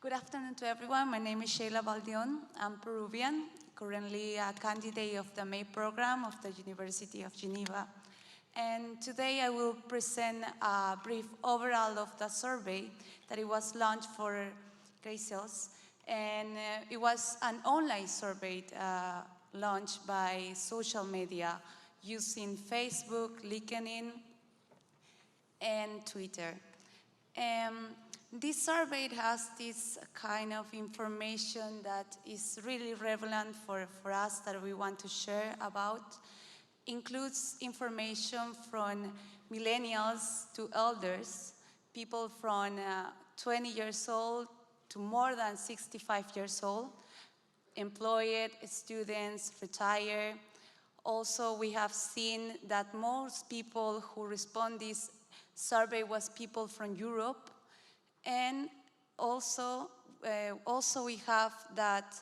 Good afternoon to everyone. My name is Sheila Baldion. I'm Peruvian, currently a candidate of the May program of the University of Geneva. And today I will present a brief overall of the survey that it was launched for Greycells. And it was an online survey launched by social media using Facebook, LinkedIn, and Twitter. This survey has this kind of information that is really relevant for us that we want to share about. Includes information from millennials to elders, people from 20 years old to more than 65 years old, employed, students, retired. Also, we have seen that most people who respond this survey was people from Europe. And also we have that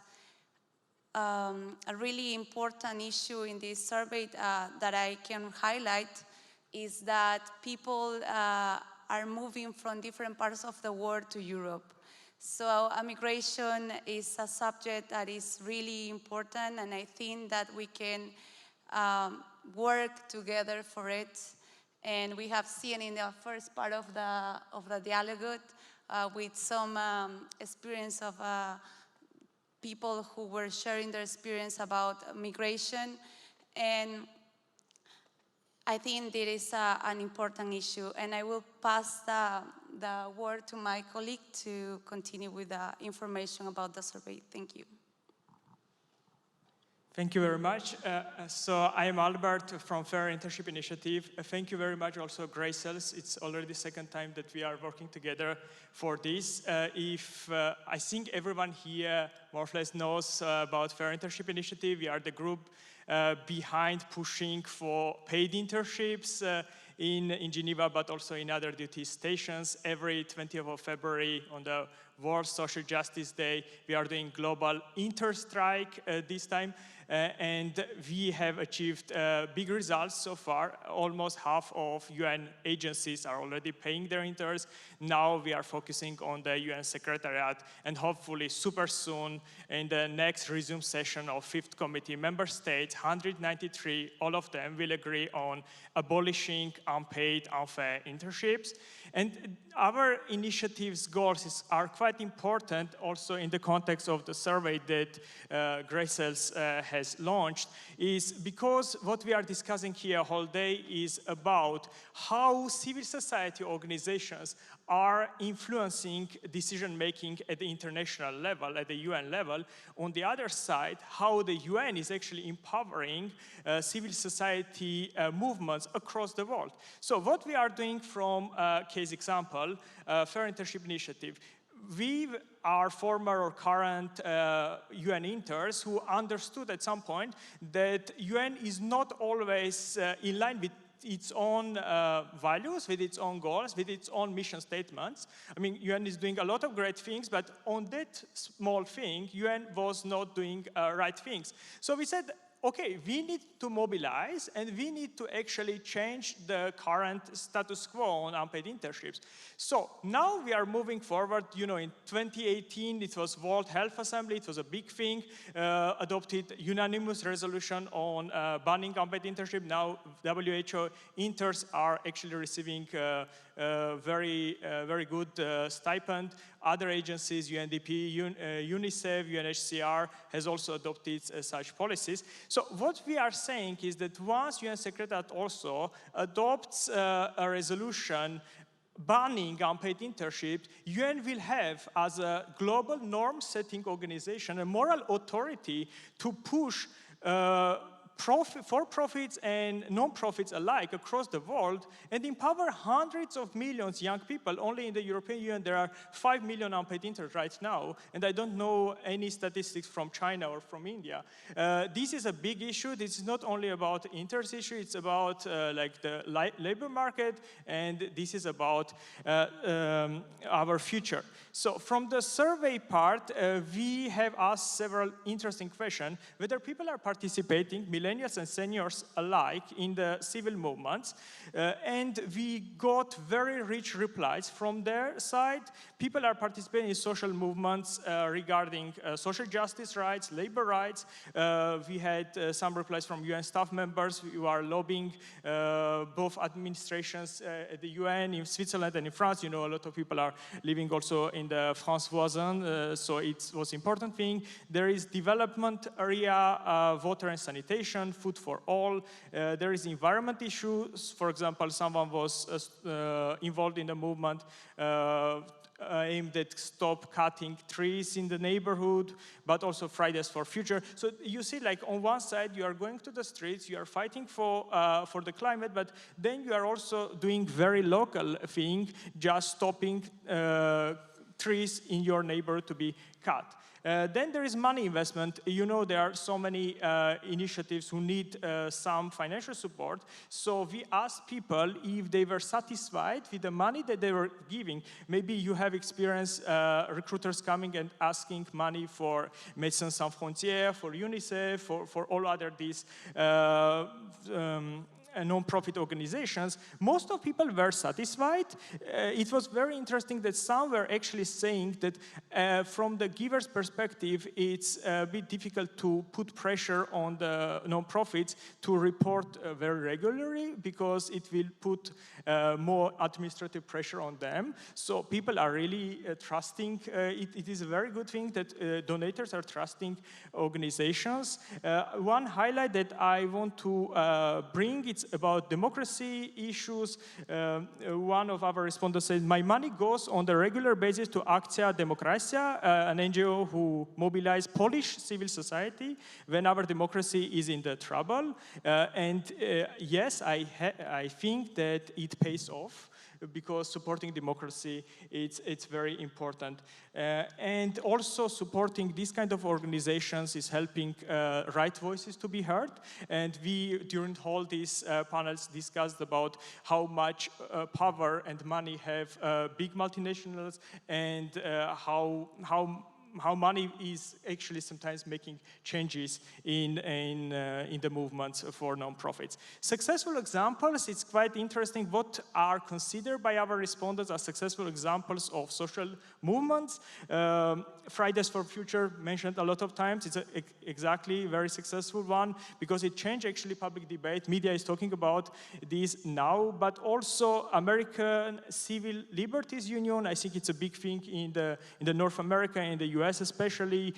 a really important issue in this survey that I can highlight is that people are moving from different parts of the world to Europe. So migration is a subject that is really important, and I think that we can work together for it. And we have seen in the first part of the dialogue with some experience of people who were sharing their experience about migration. And I think there is an important issue. And I will pass the word to my colleague to continue with the information about the survey. Thank you. Thank you very much. So I am Albert from Fair Internship Initiative. Thank you very much also Greycells. It's already the second time that we are working together for this. I think everyone here more or less knows about Fair Internship Initiative. We are the group behind pushing for paid internships in Geneva, but also in other duty stations. Every 20th of February on the World Social Justice Day, we are doing global interstrike this time. And we have achieved big results so far. Almost half of UN agencies are already paying their interns. Now we are focusing on the UN Secretariat, and hopefully super soon in the next resume session of Fifth Committee, member states, 193, all of them will agree on abolishing unpaid, unfair internships. And our initiative's goals are quite important also in the context of the survey that Greycells has launched, is because what we are discussing here all day is about how civil society organizations are influencing decision-making at the international level, at the UN level. On the other side, how the UN is actually empowering civil society movements across the world. So what we are doing from case example, Fair Internship Initiative, we are former or current UN interns who understood at some point that UN is not always in line with its own values, with its own goals, with its own mission statements. I mean, UN is doing a lot of great things, but on that small thing, UN was not doing right things. So we said, okay, we need to mobilize and we need to actually change the current status quo on unpaid internships. So now we are moving forward. You know, in 2018, it was World Health Assembly. It was a big thing, adopted unanimous resolution on banning unpaid internship. Now WHO interns are actually receiving very good stipend. Other agencies, UNDP, UNICEF, UNHCR has also adopted such policies. So what we are saying is that once UN Secretariat also adopts a resolution banning unpaid internships, UN will have, as a global norm-setting organization, a moral authority to push for-profits and non-profits alike across the world and empower hundreds of millions of young people. Only in the European Union there are 5 million unpaid interns right now, and I don't know any statistics from China or from India. This is a big issue. This is not only about the interns issue, it's about like the labor market, and this is about our future. So from the survey part, we have asked several interesting questions, whether people are participating, millennials and seniors alike, in the civil movements. And we got very rich replies from their side. People are participating in social movements regarding social justice rights, labor rights. We had some replies from UN staff members who are lobbying both administrations at the UN in Switzerland and in France. You know, a lot of people are living also in the France voisin, so it was an important thing. There is development area, water and sanitation, food for all. There is environment issues. For example, someone was involved in the movement aimed at stop cutting trees in the neighborhood, but also Fridays for Future. So you see, like on one side, you are going to the streets, you are fighting for the climate, but then you are also doing very local thing, just stopping trees in your neighborhood to be cut. Then there is money investment. You know, there are so many initiatives who need some financial support. So we asked people if they were satisfied with the money that they were giving. Maybe you have experienced recruiters coming and asking money for Médecins Sans Frontières, for UNICEF, for all other these non-profit organizations. Most of people were satisfied. It was very interesting that some were actually saying that from the giver's perspective, it's a bit difficult to put pressure on the non-profits to report very regularly because it will put more administrative pressure on them. So people are really trusting. It is a very good thing that donors are trusting organizations. One highlight that I want to bring, it's about democracy issues. One of our respondents said, my money goes on a regular basis to Akcja Demokracja, an NGO who mobilizes Polish civil society when our democracy is in the trouble. Yes, I think that it pays off, because supporting democracy, it's very important. And also supporting these kind of organizations is helping right voices to be heard. And we, during all these panels, discussed about how much power and money have big multinationals, and how money is actually sometimes making changes in the movements for nonprofits. Successful examples, it's quite interesting what are considered by our respondents as successful examples of social movements. Fridays for Future mentioned a lot of times. It's exactly a very successful one because it changed actually public debate. Media is talking about this now, but also American Civil Liberties Union. I think it's a big thing in the North America, in the US especially,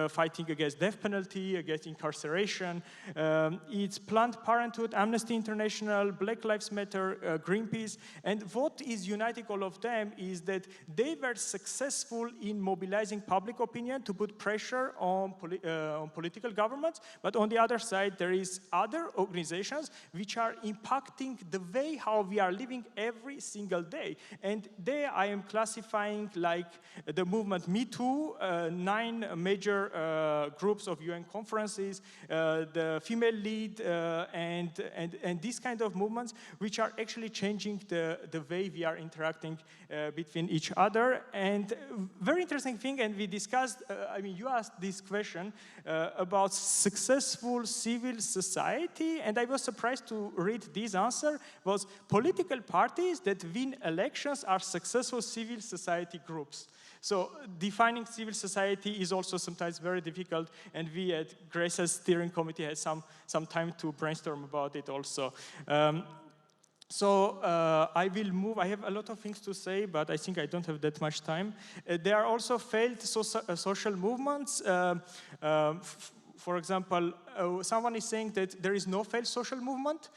fighting against death penalty, against incarceration. It's Planned Parenthood, Amnesty International, Black Lives Matter, Greenpeace. And what is uniting all of them is that they were successful in mobilizing public opinion to put pressure on political governments. But on the other side, there is other organizations which are impacting the way how we are living every single day. And there I am classifying like the movement Me Too, 9 major groups of UN conferences, the female lead, and these kind of movements, which are actually changing the way we are interacting between each other. And very interesting thing, and we discussed, I mean, you asked this question about successful civil society, and I was surprised to read this answer, was political parties that win elections are successful civil society groups. So defining civil society is also sometimes very difficult, and we at Greycells steering committee had some time to brainstorm about it also. I will move. I have a lot of things to say, but I think I don't have that much time. There are also failed social movements. For example, someone is saying that there is no failed social movement.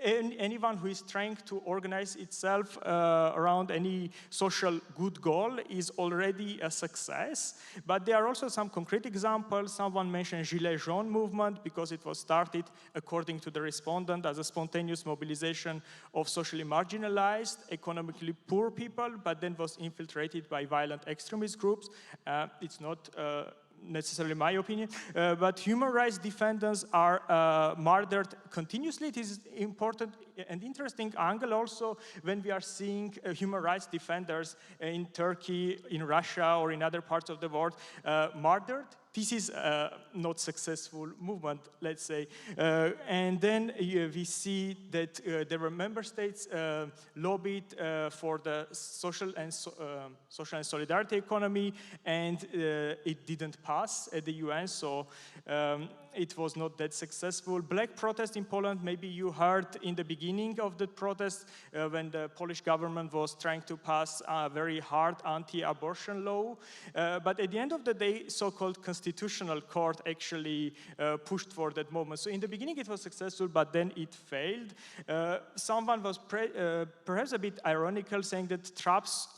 Anyone who is trying to organize itself around any social good goal is already a success. But there are also some concrete examples. Someone mentioned Gilets Jaunes movement because it was started, according to the respondent, as a spontaneous mobilization of socially marginalized, economically poor people, but then was infiltrated by violent extremist groups. It's not necessarily my opinion, but human rights defenders are murdered continuously. It is important and interesting angle also when we are seeing human rights defenders in Turkey, in Russia, or in other parts of the world murdered. This is not successful movement, let's say. And then we see that there were member states lobbied for the social and solidarity economy, and it didn't pass at the UN, so it was not that successful. Black protest in Poland, maybe you heard in the beginning of the protest when the Polish government was trying to pass a very hard anti-abortion law. But at the end of the day, so-called constitutional constitutional court actually pushed for that movement. So in the beginning it was successful, but then it failed. Someone was perhaps a bit ironical, saying that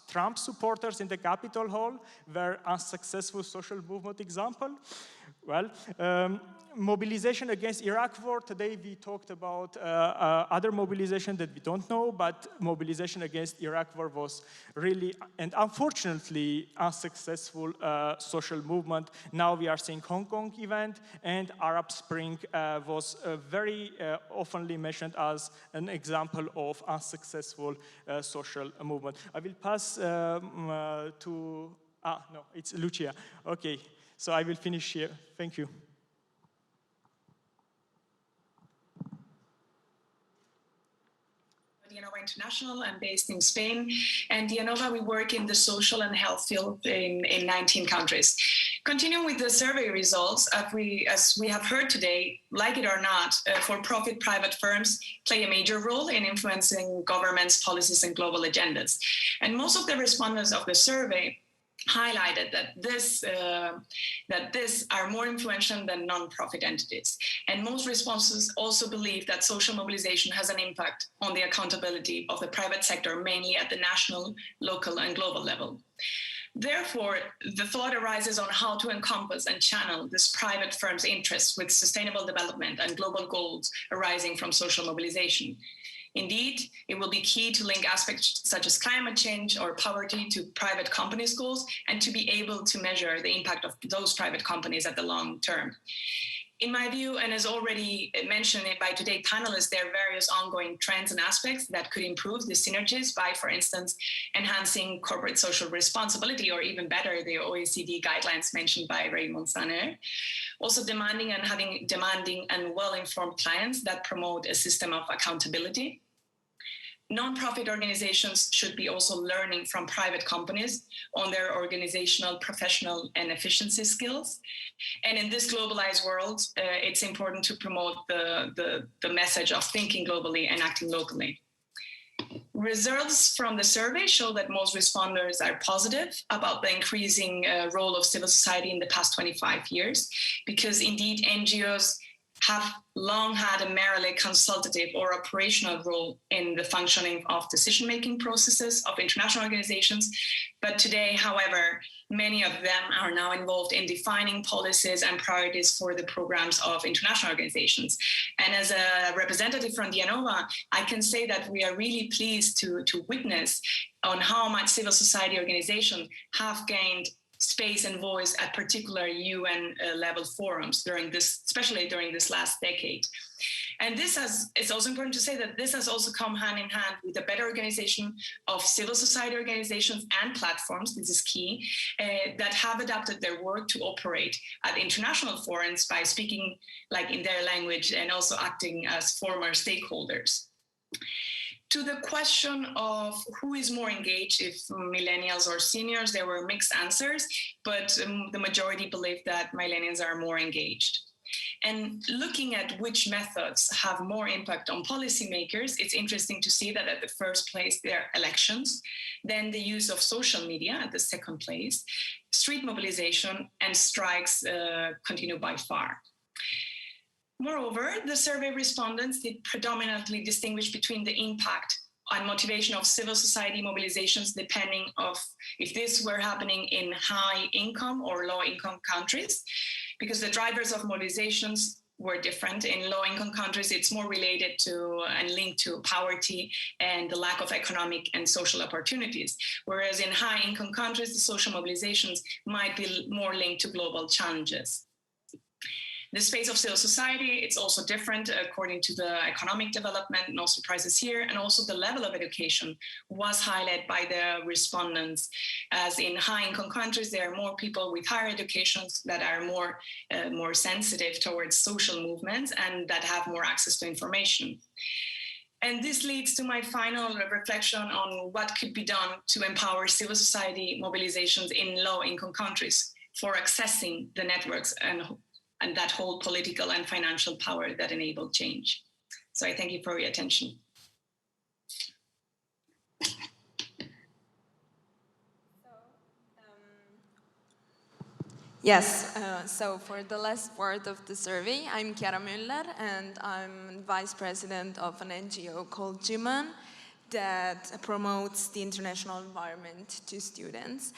Trump supporters in the Capitol Hall were unsuccessful social movement example. Well, mobilization against Iraq war, today we talked about other mobilization that we don't know, but mobilization against Iraq war was really, and unfortunately, unsuccessful social movement. Now we are seeing Hong Kong event, and Arab Spring was very oftenly mentioned as an example of unsuccessful social movement. I will pass to, no, it's Lucia. Okay. So I will finish here. Thank you. Geneva International. I'm based in Spain. And Geneva, we work in the social and health field in 19 countries. Continuing with the survey results, as we have heard today, like it or not, for-profit private firms play a major role in influencing governments, policies, and global agendas. And most of the respondents of the survey highlighted that this are more influential than non-profit entities. And most responses also believe that social mobilization has an impact on the accountability of the private sector, mainly at the national, local, and global level. Therefore, the thought arises on how to encompass and channel this private firm's interests with sustainable development and global goals arising from social mobilization. Indeed, it will be key to link aspects such as climate change or poverty to private companies' goals and to be able to measure the impact of those private companies at the long term. In my view, and as already mentioned by today's panelists, there are various ongoing trends and aspects that could improve the synergies by, for instance, enhancing corporate social responsibility, or even better, the OECD guidelines mentioned by Raymond Saner. Also demanding and well-informed clients that promote a system of accountability. Non-profit organizations should be also learning from private companies on their organizational, professional, and efficiency skills. And in this globalized world, it's important to promote the message of thinking globally and acting locally. Results from the survey show that most responders are positive about the increasing role of civil society in the past 25 years, because indeed NGOs have long had a merely consultative or operational role in the functioning of decision-making processes of international organizations. But today, however, many of them are now involved in defining policies and priorities for the programs of international organizations. And as a representative from Geneva, I can say that we are really pleased to witness on how much civil society organizations have gained space and voice at particular UN level forums especially during this last decade. And it's also important to say that this has also come hand in hand with a better organization of civil society organizations and platforms, this is key, that have adapted their work to operate at international forums by speaking like in their language and also acting as former stakeholders. To the question of who is more engaged, if millennials or seniors, there were mixed answers, but the majority believe that millennials are more engaged. And looking at which methods have more impact on policymakers, it's interesting to see that at the first place, there are elections, then the use of social media at the second place, street mobilization, and strikes continue by far. Moreover, the survey respondents did predominantly distinguish between the impact and motivation of civil society mobilizations depending on if this were happening in high income or low income countries, because the drivers of mobilizations were different. In low income countries, it's more related to and linked to poverty and the lack of economic and social opportunities. Whereas in high income countries, the social mobilizations might be more linked to global challenges. The space of civil society, it's also different according to the economic development, no surprises here, and also the level of education was highlighted by the respondents. As in high-income countries, there are more people with higher educations that are more sensitive towards social movements and that have more access to information. And this leads to my final reflection on what could be done to empower civil society mobilizations in low-income countries for accessing the networks and that hold political and financial power that enable change. So I thank you for your attention. Yes, so for the last part of the survey, I'm Chiara Müller, and I'm vice president of an NGO called GIMAN that promotes the international environment to students.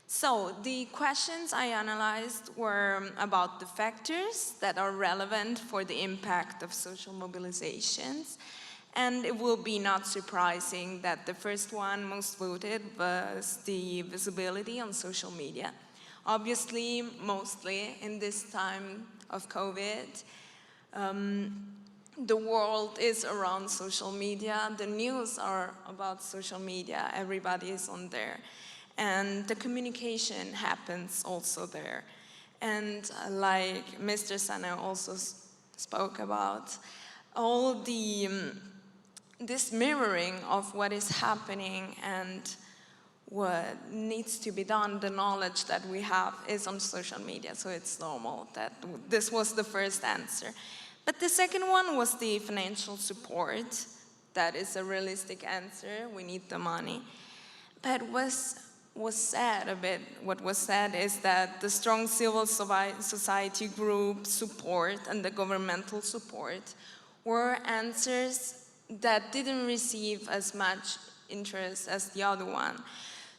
So the questions I analyzed were about the factors that are relevant for the impact of social mobilizations. And it will be not surprising that the first one most voted was the visibility on social media. Obviously, mostly in this time of COVID, the world is around social media. The news are about social media. Everybody is on there. And the communication happens also there. And like Mr. Sana also spoke about, all the this mirroring of what is happening and what needs to be done, the knowledge that we have is on social media, so it's normal that this was the first answer. But the second one was the financial support. That is a realistic answer, we need the money. But what was said is that the strong civil society group support and the governmental support were answers that didn't receive as much interest as the other one.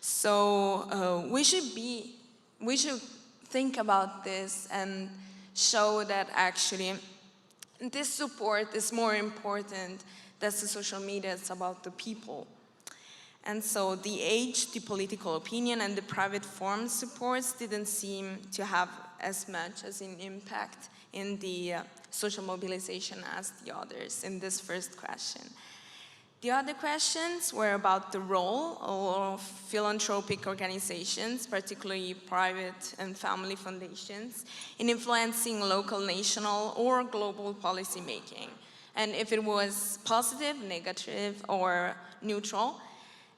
So we should think about this and show that actually this support is more important than the social media. It's about the people. And so the age, the political opinion, and the private forum supports didn't seem to have as much as an impact in the social mobilization as the others in this first question. The other questions were about the role of philanthropic organizations, particularly private and family foundations, in influencing local, national, or global policy making, and if it was positive, negative, or neutral.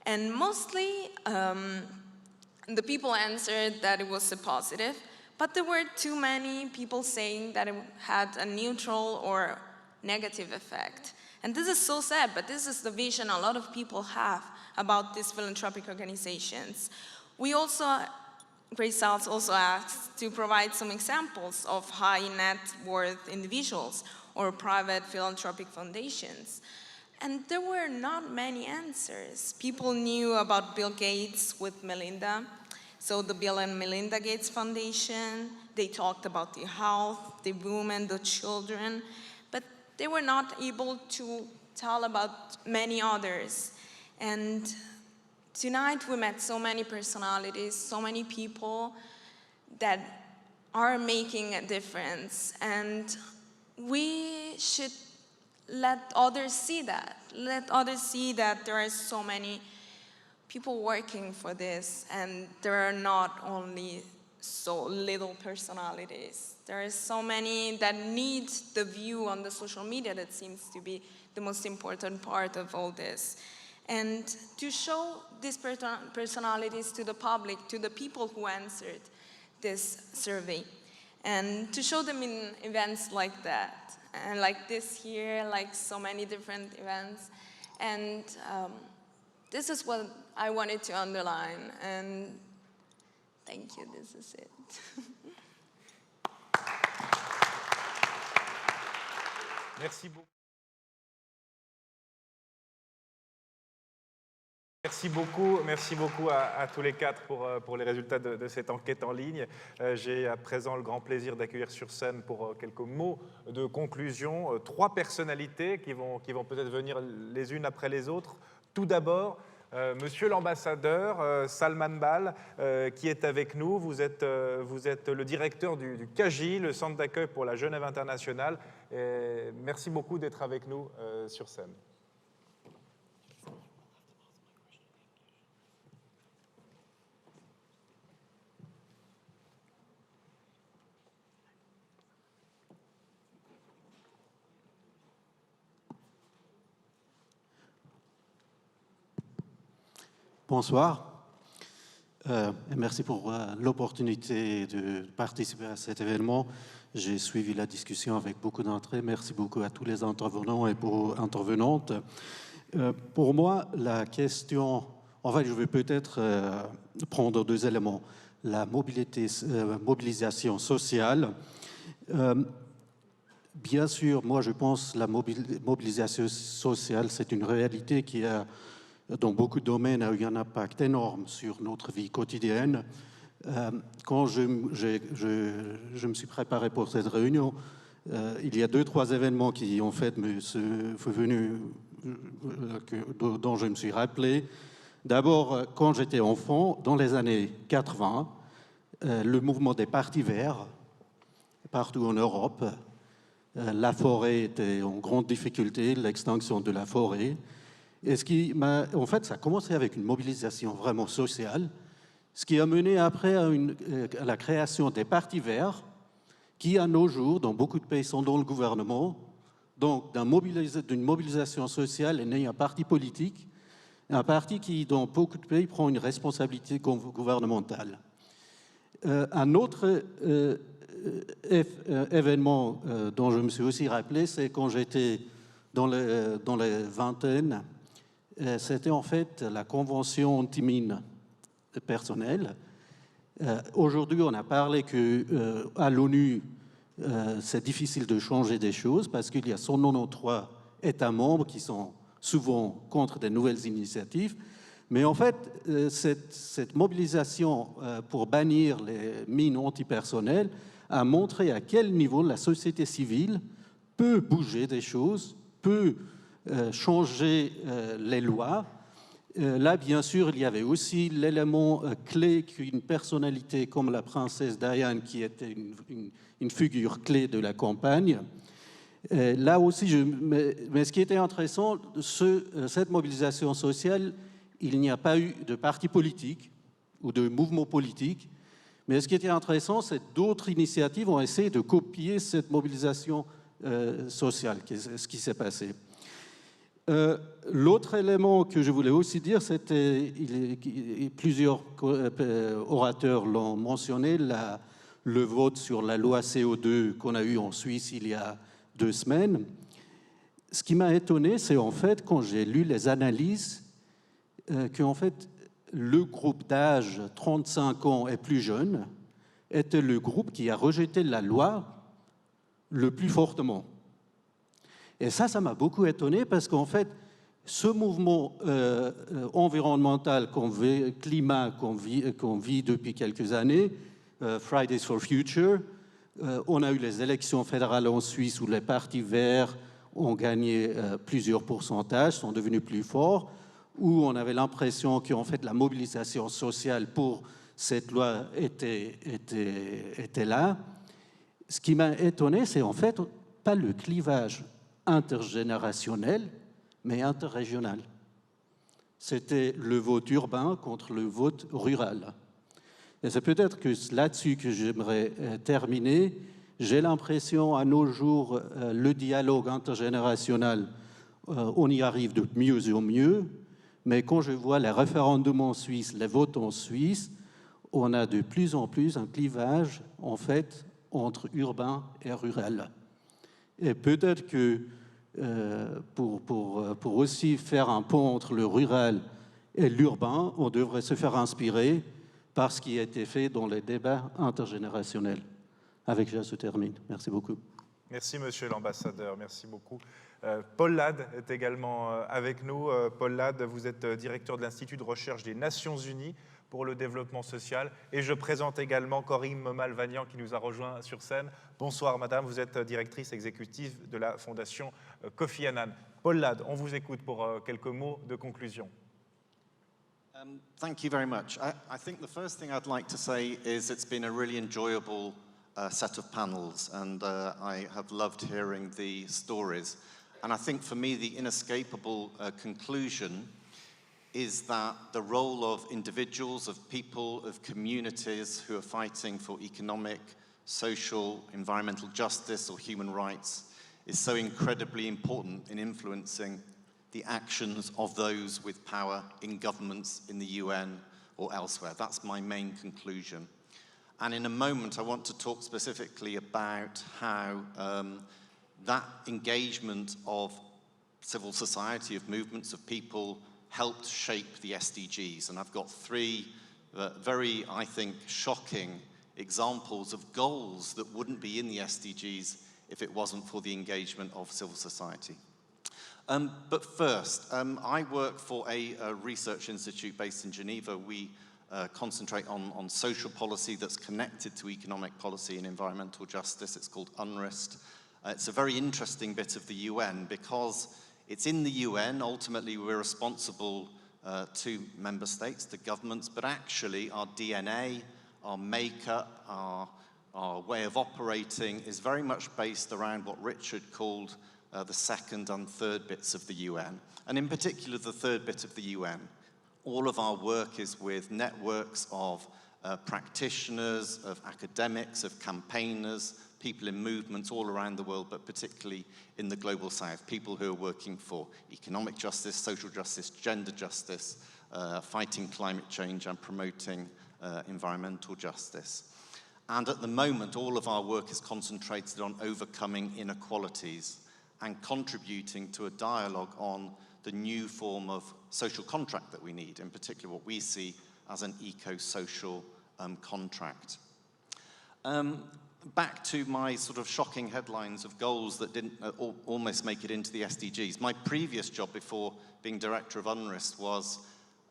And mostly, the people answered that it was a positive, but there were too many people saying that it had a neutral or negative effect. And this is so sad, but this is the vision a lot of people have about these philanthropic organizations. We also, Greycells also asked to provide some examples of high net worth individuals or private philanthropic foundations. And there were not many answers. People knew about Bill Gates with Melinda, so the Bill and Melinda Gates Foundation. They talked about the health, the women, the children, but they were not able to tell about many others. And tonight we met so many personalities, so many people that are making a difference. And we should let others see that. Let others see that there are so many people working for this, and there are not only so little personalities. There are so many that need the view on the social media that seems to be the most important part of all this. And to show these personalities to the public, to the people who answered this survey, and to show them in events like that, and like this here, like so many different events. And this is what I wanted to underline, and thank you, this is it. Merci beaucoup. Merci beaucoup à tous les quatre pour les résultats de cette enquête en ligne. J'ai à présent le grand plaisir d'accueillir sur scène pour quelques mots de conclusion 3 personnalités qui vont peut-être venir les unes après les autres. Tout d'abord, Monsieur l'ambassadeur Salman Bal, qui est avec nous. Vous êtes le directeur du CAGI, le Centre d'accueil pour la Genève internationale. Et merci beaucoup d'être avec nous sur scène. Bonsoir, et merci pour l'opportunité de participer à cet événement. J'ai suivi la discussion avec beaucoup d'entrées. Merci beaucoup à tous les intervenants et intervenantes. Pour moi, la question, en fait, je vais peut-être prendre 2 éléments. la mobilisation sociale. Bien sûr, moi je pense que la mobilisation sociale, c'est une réalité qui a, dans beaucoup de domaines, a eu un impact énorme sur notre vie quotidienne. Quand je me suis préparé pour cette réunion, il y a 2-3 événements qui, en fait, dont je me suis rappelé. D'abord, quand j'étais enfant, dans les années 80, le mouvement des partis verts, partout en Europe, la forêt était en grande difficulté, l'extinction de la forêt. Et en fait, ça a commencé avec une mobilisation vraiment sociale, ce qui a mené après à la création des partis verts, qui à nos jours, dans beaucoup de pays, sont dans le gouvernement. Donc, d'une mobilisation sociale est né un parti politique, un parti qui, dans beaucoup de pays, prend une responsabilité gouvernementale. Un autre événement dont je me suis aussi rappelé, c'est quand j'étais dans les vingtaines, c'était en fait la convention anti-mine personnelle. Aujourd'hui, on a parlé qu'à l'ONU, c'est difficile de changer des choses parce qu'il y a 193 États membres qui sont souvent contre des nouvelles initiatives. Mais en fait, cette mobilisation pour bannir les mines antipersonnelles a montré à quel niveau la société civile peut bouger des choses, peut changer les lois. Là, bien sûr, il y avait aussi l'élément clé qu'une personnalité comme la princesse Diane, qui était une figure clé de la campagne. Là aussi, mais ce qui était intéressant, cette mobilisation sociale, il n'y a pas eu de parti politique ou de mouvement politique. Mais ce qui était intéressant, c'est que d'autres initiatives ont essayé de copier cette mobilisation sociale, ce qui s'est passé. L'autre élément que je voulais aussi dire, c'était, plusieurs orateurs l'ont mentionné, le vote sur la loi CO2 qu'on a eu en Suisse il y a 2 semaines. Ce qui m'a étonné, c'est en fait, quand j'ai lu les analyses, qu'en fait, le groupe d'âge 35 ans et plus jeune était le groupe qui a rejeté la loi le plus fortement. Et ça m'a beaucoup étonné parce qu'en fait, ce mouvement environnemental climat qu'on vit depuis quelques années, Fridays for Future, on a eu les élections fédérales en Suisse où les partis verts ont gagné plusieurs pourcentages, sont devenus plus forts, où on avait l'impression qu'en fait la mobilisation sociale pour cette loi était là. Ce qui m'a étonné, c'est en fait pas le clivage intergénérationnel, mais interrégional. C'était le vote urbain contre le vote rural. Et c'est peut-être que là-dessus que j'aimerais terminer. J'ai l'impression, à nos jours, le dialogue intergénérationnel, on y arrive de mieux en mieux, mais quand je vois les référendums en Suisse, les votes en Suisse, on a de plus en plus un clivage, en fait, entre urbain et rural. Et peut-être que pour aussi faire un pont entre le rural et l'urbain, on devrait se faire inspirer par ce qui a été fait dans les débats intergénérationnels. Avec ça, je termine. Merci beaucoup. Merci, monsieur l'ambassadeur. Merci beaucoup. Paul Lade est également avec nous. Paul Lade, vous êtes directeur de l'Institut de recherche des Nations Unies pour le développement social. Et je présente également Corinne Momal-Vagnan qui nous a rejoint sur scène. Bonsoir, madame. Vous êtes directrice exécutive de la Fondation Kofi Annan. Paul Lade, on vous écoute pour quelques mots de conclusion. Thank you very much. I think the first thing I'd like to say is it's been a really enjoyable set of panels, and I have loved hearing the stories. And I think for me, the inescapable conclusion is that the role of individuals, of people, of communities who are fighting for economic, social, environmental justice or human rights is so incredibly important in influencing the actions of those with power in governments, in the UN or elsewhere. That's my main conclusion. And in a moment, I want to talk specifically about how that engagement of civil society, of movements, of people, helped shape the SDGs. And I've got 3 very, I think, shocking examples of goals that wouldn't be in the SDGs if it wasn't for the engagement of civil society. But first, I work for a research institute based in Geneva. We concentrate on social policy that's connected to economic policy and environmental justice. It's called UNRIST. It's a very interesting bit of the UN because it's in the UN. Ultimately, we're responsible to member states, to governments, but actually our DNA, our makeup, our way of operating is very much based around what Richard called the second and third bits of the UN, and in particular the third bit of the UN. All of our work is with networks of practitioners, of academics, of campaigners, people in movements all around the world, but particularly in the global south, people who are working for economic justice, social justice, gender justice, fighting climate change and promoting environmental justice. And at the moment, all of our work is concentrated on overcoming inequalities and contributing to a dialogue on the new form of social contract that we need, in particular what we see as an eco-social contract. Back to my sort of shocking headlines of goals that didn't almost make it into the SDGs. My previous job before being director of UNRIST was,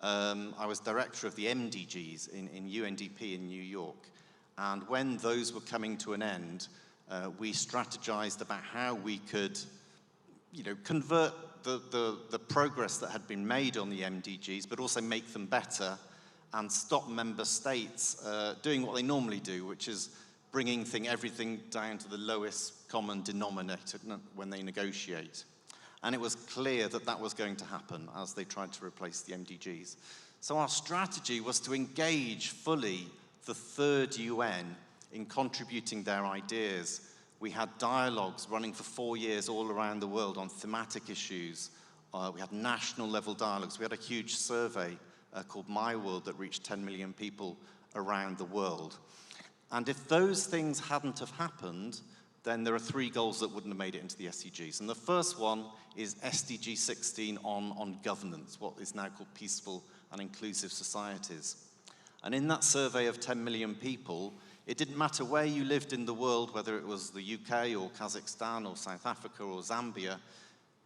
I was director of the MDGs in UNDP in New York. And when those were coming to an end, we strategized about how we could, convert the progress that had been made on the MDGs, but also make them better and stop member states doing what they normally do, which is bringing everything down to the lowest common denominator when they negotiate. And it was clear that that was going to happen as they tried to replace the MDGs. So our strategy was to engage fully the third UN in contributing their ideas. We had dialogues running for 4 years all around the world on thematic issues. We had national level dialogues. We had a huge survey called My World that reached 10 million people around the world. And if those things hadn't have happened, then there are 3 goals that wouldn't have made it into the SDGs. And the first one is SDG 16 on governance, what is now called peaceful and inclusive societies. And in that survey of 10 million people, it didn't matter where you lived in the world, whether it was the UK or Kazakhstan or South Africa or Zambia,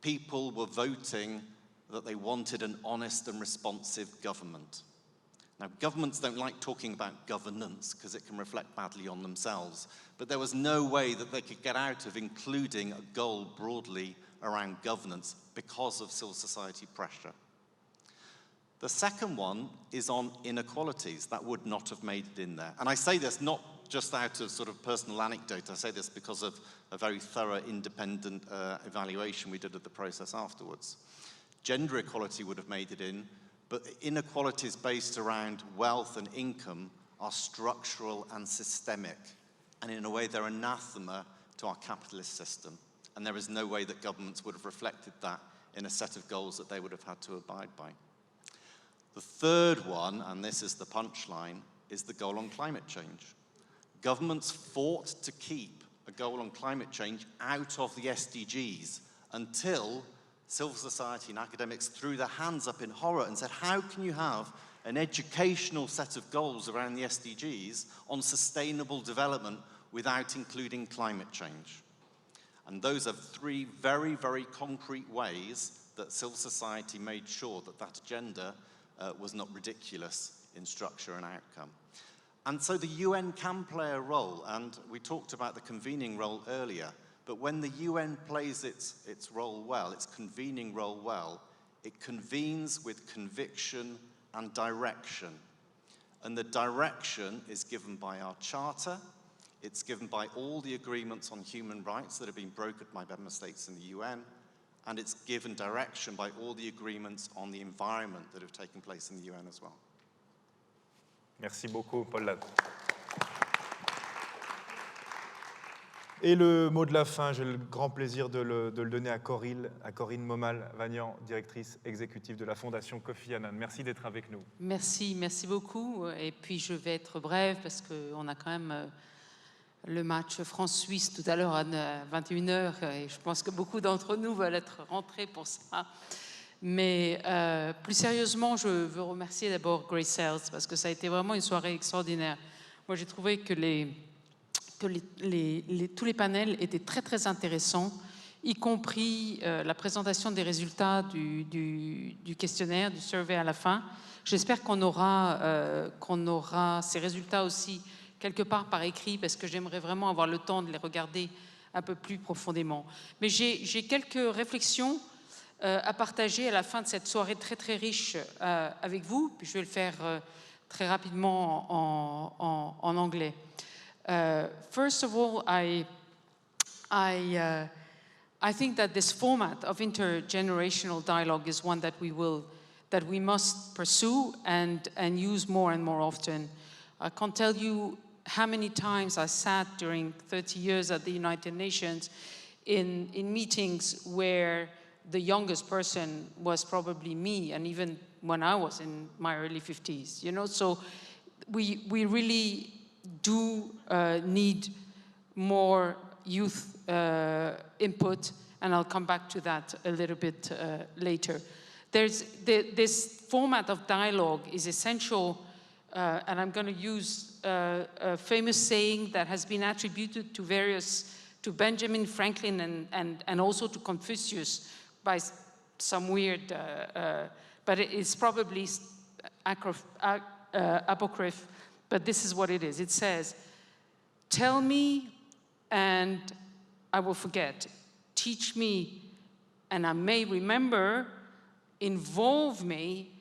people were voting that they wanted an honest and responsive government. Now, governments don't like talking about governance because it can reflect badly on themselves, but there was no way that they could get out of including a goal broadly around governance because of civil society pressure. The second one is on inequalities. That would not have made it in there. And I say this not just out of sort of personal anecdote. I say this because of a very thorough, independent evaluation we did of the process afterwards. Gender equality would have made it in, but inequalities based around wealth and income are structural and systemic. And in a way, they're anathema to our capitalist system. And there is no way that governments would have reflected that in a set of goals that they would have had to abide by. The third one, and this is the punchline, is the goal on climate change. Governments fought to keep a goal on climate change out of the SDGs until civil society and academics threw their hands up in horror and said, how can you have an educational set of goals around the SDGs on sustainable development without including climate change? And those are 3 very, very concrete ways that civil society made sure that that agenda was not ridiculous in structure and outcome. And so the UN can play a role, and we talked about the convening role earlier, but when the UN plays its role well, its convening role well, it convenes with conviction and direction. And the direction is given by our charter, it's given by all the agreements on human rights that have been brokered by member states in the UN, and it's given direction by all the agreements on the environment that have taken place in the UN as well. Merci beaucoup, Paul. Et le mot de la fin, j'ai le grand plaisir de le donner à Corinne Momal-Vagnan, directrice exécutive de la Fondation Kofi Annan. Merci d'être avec nous. Merci beaucoup. Et puis je vais être brève parce qu'on a quand même le match France-Suisse tout à l'heure à 21h et je pense que beaucoup d'entre nous veulent être rentrés pour ça. Mais plus sérieusement, je veux remercier d'abord Greycells parce que ça a été vraiment une soirée extraordinaire. Moi, j'ai trouvé que tous les panels étaient très, très intéressants, y compris la présentation des résultats du questionnaire, du survey à la fin. J'espère qu'on aura ces résultats aussi quelque part par écrit, parce que j'aimerais vraiment avoir le temps de les regarder un peu plus profondément. Mais j'ai quelques réflexions à partager à la fin de cette soirée très, très riche avec vous. Puis je vais le faire très rapidement en anglais. First of all, I think that this format of intergenerational dialogue is one that we must pursue and use more and more often. I can't tell you how many times I sat during 30 years at the United Nations in meetings where the youngest person was probably me, and even when I was in my early 50s, you know? So we really do need more youth input, and I'll come back to that a little bit later. This format of dialogue is essential, and I'm going to use a famous saying that has been attributed to Benjamin Franklin and also to Confucius by some weird, but it's probably apocryph, but this is what it is. It says, tell me and I will forget. Teach me and I may remember. Involve me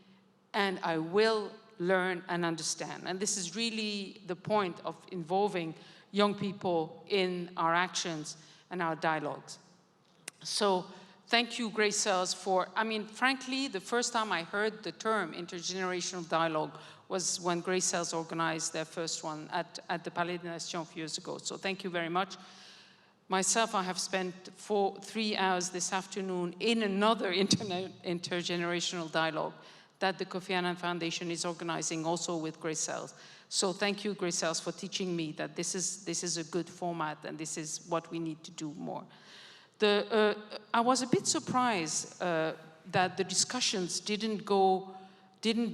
and I will learn and understand. And this is really the point of involving young people in our actions and our dialogues. So thank you, Greycells, for, I mean, frankly, the first time I heard the term intergenerational dialogue was when Greycells organized their first one at the Palais des Nations a few years ago. So thank you very much. Myself, I have spent 3 hours this afternoon in another intergenerational dialogue that the Kofi Annan Foundation is organizing also with Greycells. So thank you, Greycells, for teaching me that this is a good format and this is what we need to do more. I was a bit surprised that the discussions didn't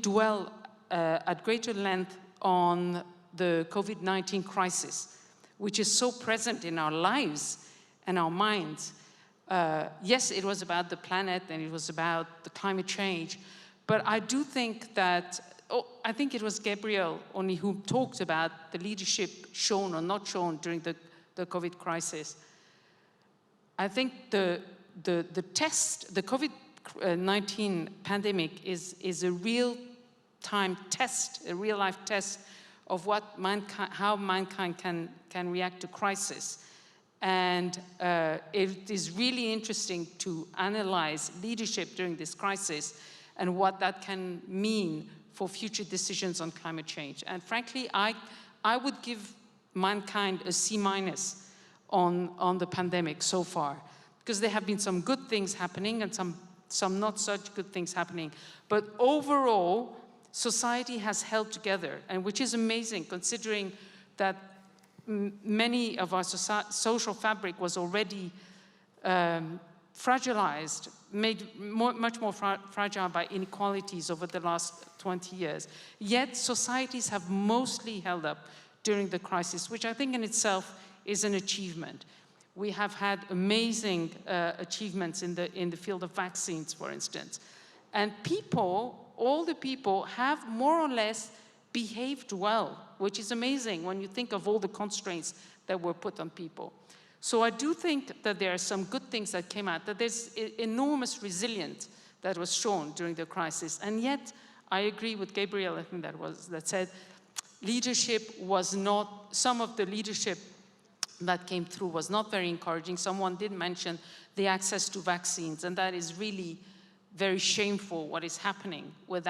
dwell at greater length on the COVID-19 crisis, which is so present in our lives and our minds. Yes, it was about the planet and it was about the climate change, but I do think that, I think it was Gabriel only who talked about the leadership shown or not shown during the COVID crisis. I think the COVID-19 pandemic is a real-time test, a real-life test of how mankind can react to crisis. And it is really interesting to analyze leadership during this crisis and what that can mean for future decisions on climate change. And frankly, I would give mankind a C- on the pandemic so far, because there have been some good things happening and some not such good things happening. But overall, society has held together, and which is amazing considering that many of our social fabric was already fragilized, made much more fragile by inequalities over the last 20 years. Yet societies have mostly held up during the crisis, which I think in itself is an achievement. We have had amazing achievements in the field of vaccines, for instance. And all the people have more or less behaved well, which is amazing when you think of all the constraints that were put on people. So I do think that there are some good things that came out, that there's enormous resilience that was shown during the crisis. And yet, I agree with Gabriel, I think that said, leadership was not, some of the leadership that came through was not very encouraging. Someone did mention the access to vaccines, and that is really very shameful what is happening with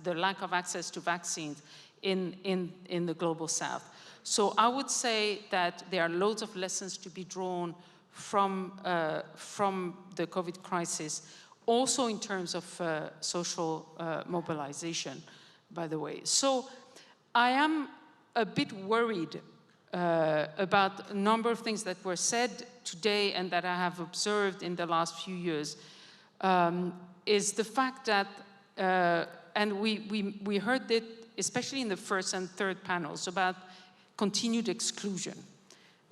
the lack of access to vaccines in the global south. So I would say that there are loads of lessons to be drawn from the COVID crisis, also in terms of social mobilization, by the way. So I am a bit worried about a number of things that were said today and that I have observed in the last few years. is the fact that, and we heard it, especially in the first and third panels, about continued exclusion.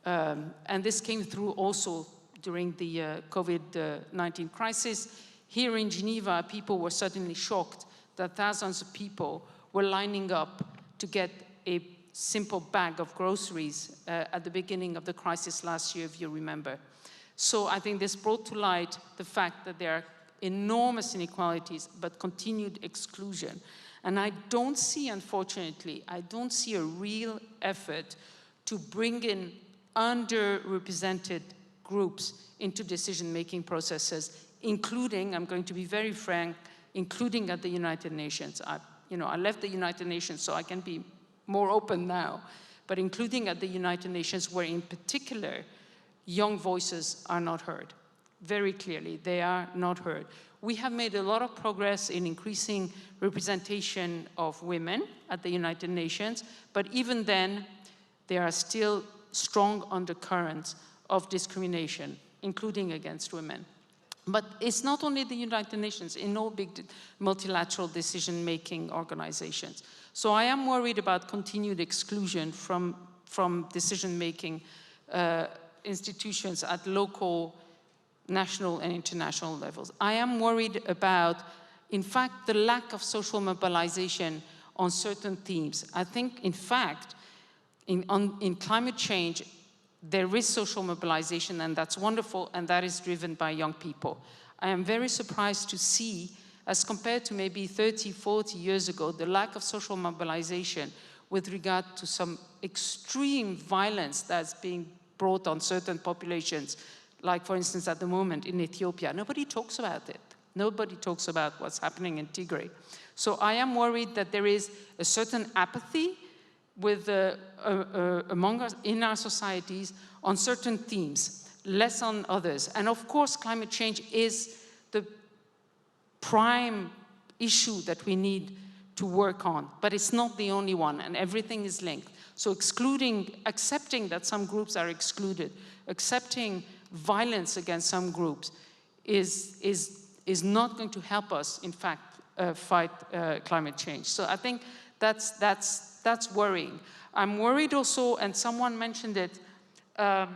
And this came through also during the COVID-19 crisis. Here in Geneva, people were suddenly shocked that thousands of people were lining up to get a simple bag of groceries at the beginning of the crisis last year, if you remember. So I think this brought to light the fact that there are enormous inequalities, but continued exclusion. And I don't see, unfortunately, I don't see a real effort to bring in underrepresented groups into decision-making processes, including, I'm going to be very frank, including at the United Nations. I left the United Nations, so I can be more open now, but including at the United Nations, where in particular, young voices are not heard. Very clearly, they are not heard. We have made a lot of progress in increasing representation of women at the United Nations, but even then, there are still strong undercurrents of discrimination, including against women. But it's not only the United Nations, in all big multilateral decision-making organizations. So I am worried about continued exclusion from decision-making institutions at local, national, and international levels. I am worried about, in fact, the lack of social mobilization on certain themes. I think, in fact, in climate change, there is social mobilization, and that's wonderful, and that is driven by young people. I am very surprised to see, as compared to maybe 30, 40 years ago, the lack of social mobilization with regard to some extreme violence that's being brought on certain populations, like, for instance, at the moment in Ethiopia. Nobody talks about it. Nobody talks about what's happening in Tigray. So I am worried that there is a certain apathy with among us in our societies on certain themes, less on others. And of course, climate change is the prime issue that we need to work on, but it's not the only one, and everything is linked. So accepting that some groups are excluded, accepting violence against some groups is not going to help us, in fact, fight climate change. So I think that's worrying. I'm worried also, and someone mentioned it, I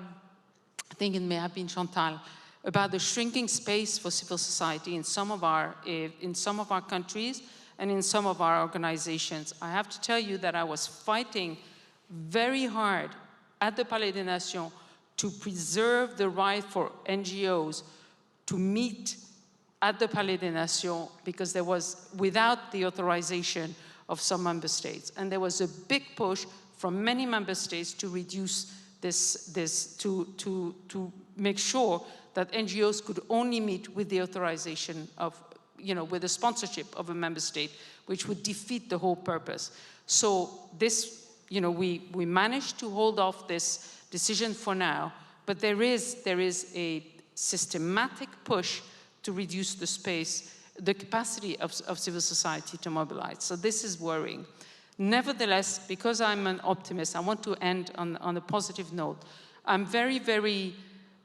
think it may have been Chantal, about the shrinking space for civil society in some of our countries and in some of our organizations. I have to tell you that I was fighting very hard at the Palais des Nations to preserve the right for NGOs to meet at the Palais des Nations, because there was, without the authorization of some member states. And there was a big push from many member states to reduce to make sure that NGOs could only meet with the authorization of, with the sponsorship of a member state, which would defeat the whole purpose. So this, we managed to hold off this decision for now, but there is a systematic push to reduce the space, the capacity of civil society to mobilize. So this is worrying. Nevertheless, because I'm an optimist, I want to end on a positive note. I'm very, very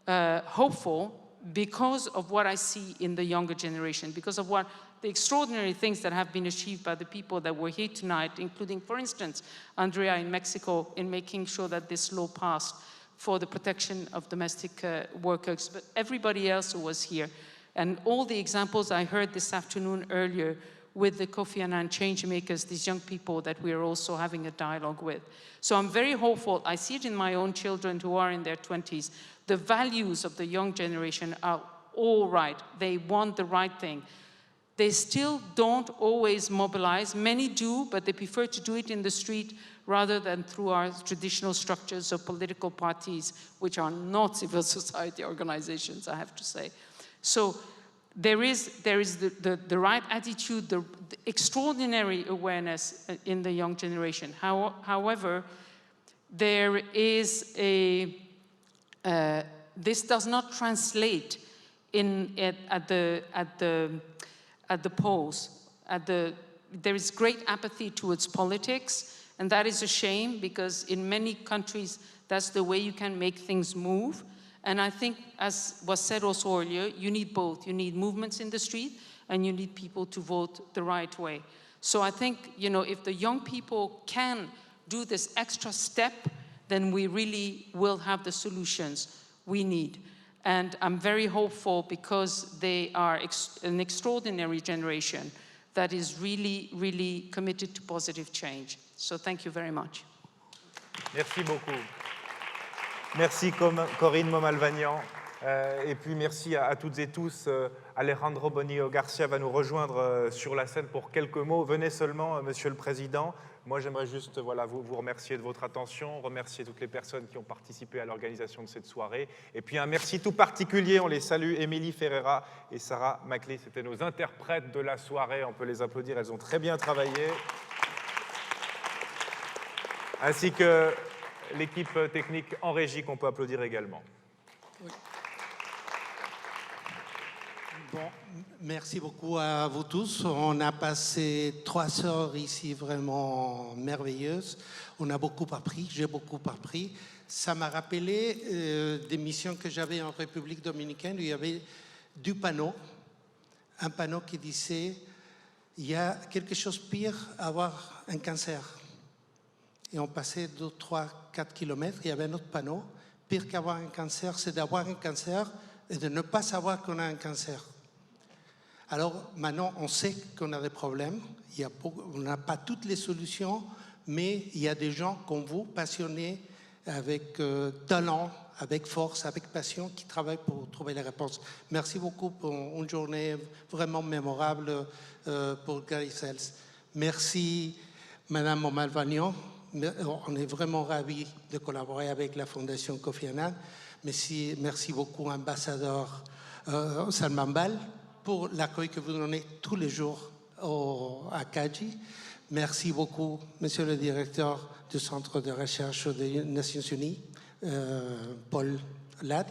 hopeful because of what I see in the younger generation, because of what the extraordinary things that have been achieved by the people that were here tonight, including, for instance, Andrea in Mexico, in making sure that this law passed for the protection of domestic workers, but everybody else who was here. And all the examples I heard this afternoon earlier with the Kofi Annan change makers, these young people that we are also having a dialogue with. So I'm very hopeful. I see it in my own children who are in their 20s. The values of the young generation are all right. They want the right thing. They still don't always mobilize. Many do, but they prefer to do it in the street rather than through our traditional structures of political parties, which are not civil society organizations, I have to say. So there is the right attitude, the extraordinary awareness in the young generation. However, there is this does not translate at the polls. There is great apathy towards politics, and that is a shame, because in many countries that's the way you can make things move. And I think, as was said also earlier, you need both. You need movements in the street, and you need people to vote the right way. So I think, you know, if the young people can do this extra step, then we really will have the solutions we need. And I'm very hopeful because they are an extraordinary generation that is really, really committed to positive change. So thank you very much. Merci beaucoup. Merci Corinne Momalvagnan. Et puis merci à toutes et tous. Alejandro Bonillo Garcia va nous rejoindre sur la scène pour quelques mots. Venez seulement, Monsieur le Président. Moi, j'aimerais juste vous remercier de votre attention, remercier toutes les personnes qui ont participé à l'organisation de cette soirée. Et puis un merci tout particulier, on les salue, Émilie Ferreira et Sarah Maclay. C'était nos interprètes de la soirée. On peut les applaudir, elles ont très bien travaillé. Ainsi que l'équipe technique en régie qu'on peut applaudir également. Oui. Bon, merci beaucoup à vous tous. On a passé 3 heures ici vraiment merveilleuses. On a beaucoup appris, j'ai beaucoup appris. Ça m'a rappelé des missions que j'avais en République dominicaine où il y avait 2 panneaux. Un panneau qui disait « Il y a quelque chose de pire à avoir un cancer ». Et on passait 2, 3, 4 kilomètres, il y avait un autre panneau. Pire qu'avoir un cancer, c'est d'avoir un cancer et de ne pas savoir qu'on a un cancer. Alors maintenant, on sait qu'on a des problèmes, on n'a pas toutes les solutions, mais il y a des gens comme vous, passionnés, avec talent, avec force, avec passion, qui travaillent pour trouver les réponses. Merci beaucoup pour une journée vraiment mémorable pour Greycells. Merci Madame Momalvagnan. On est vraiment ravis de collaborer avec la Fondation Kofi Annan. Merci beaucoup, ambassadeur Salman Bal, pour l'accueil que vous donnez tous les jours à Kaji. Merci beaucoup, monsieur le directeur du Centre de recherche des Nations Unies, Paul Ladd,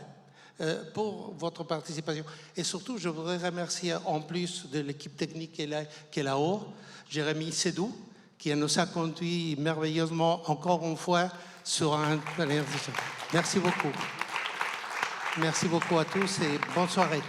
pour votre participation. Et surtout, je voudrais remercier, en plus de l'équipe technique qui est là-haut, Jérémy Sédou, qui nous a conduit merveilleusement, encore une fois, sur un... Merci beaucoup. Merci beaucoup à tous et bonne soirée.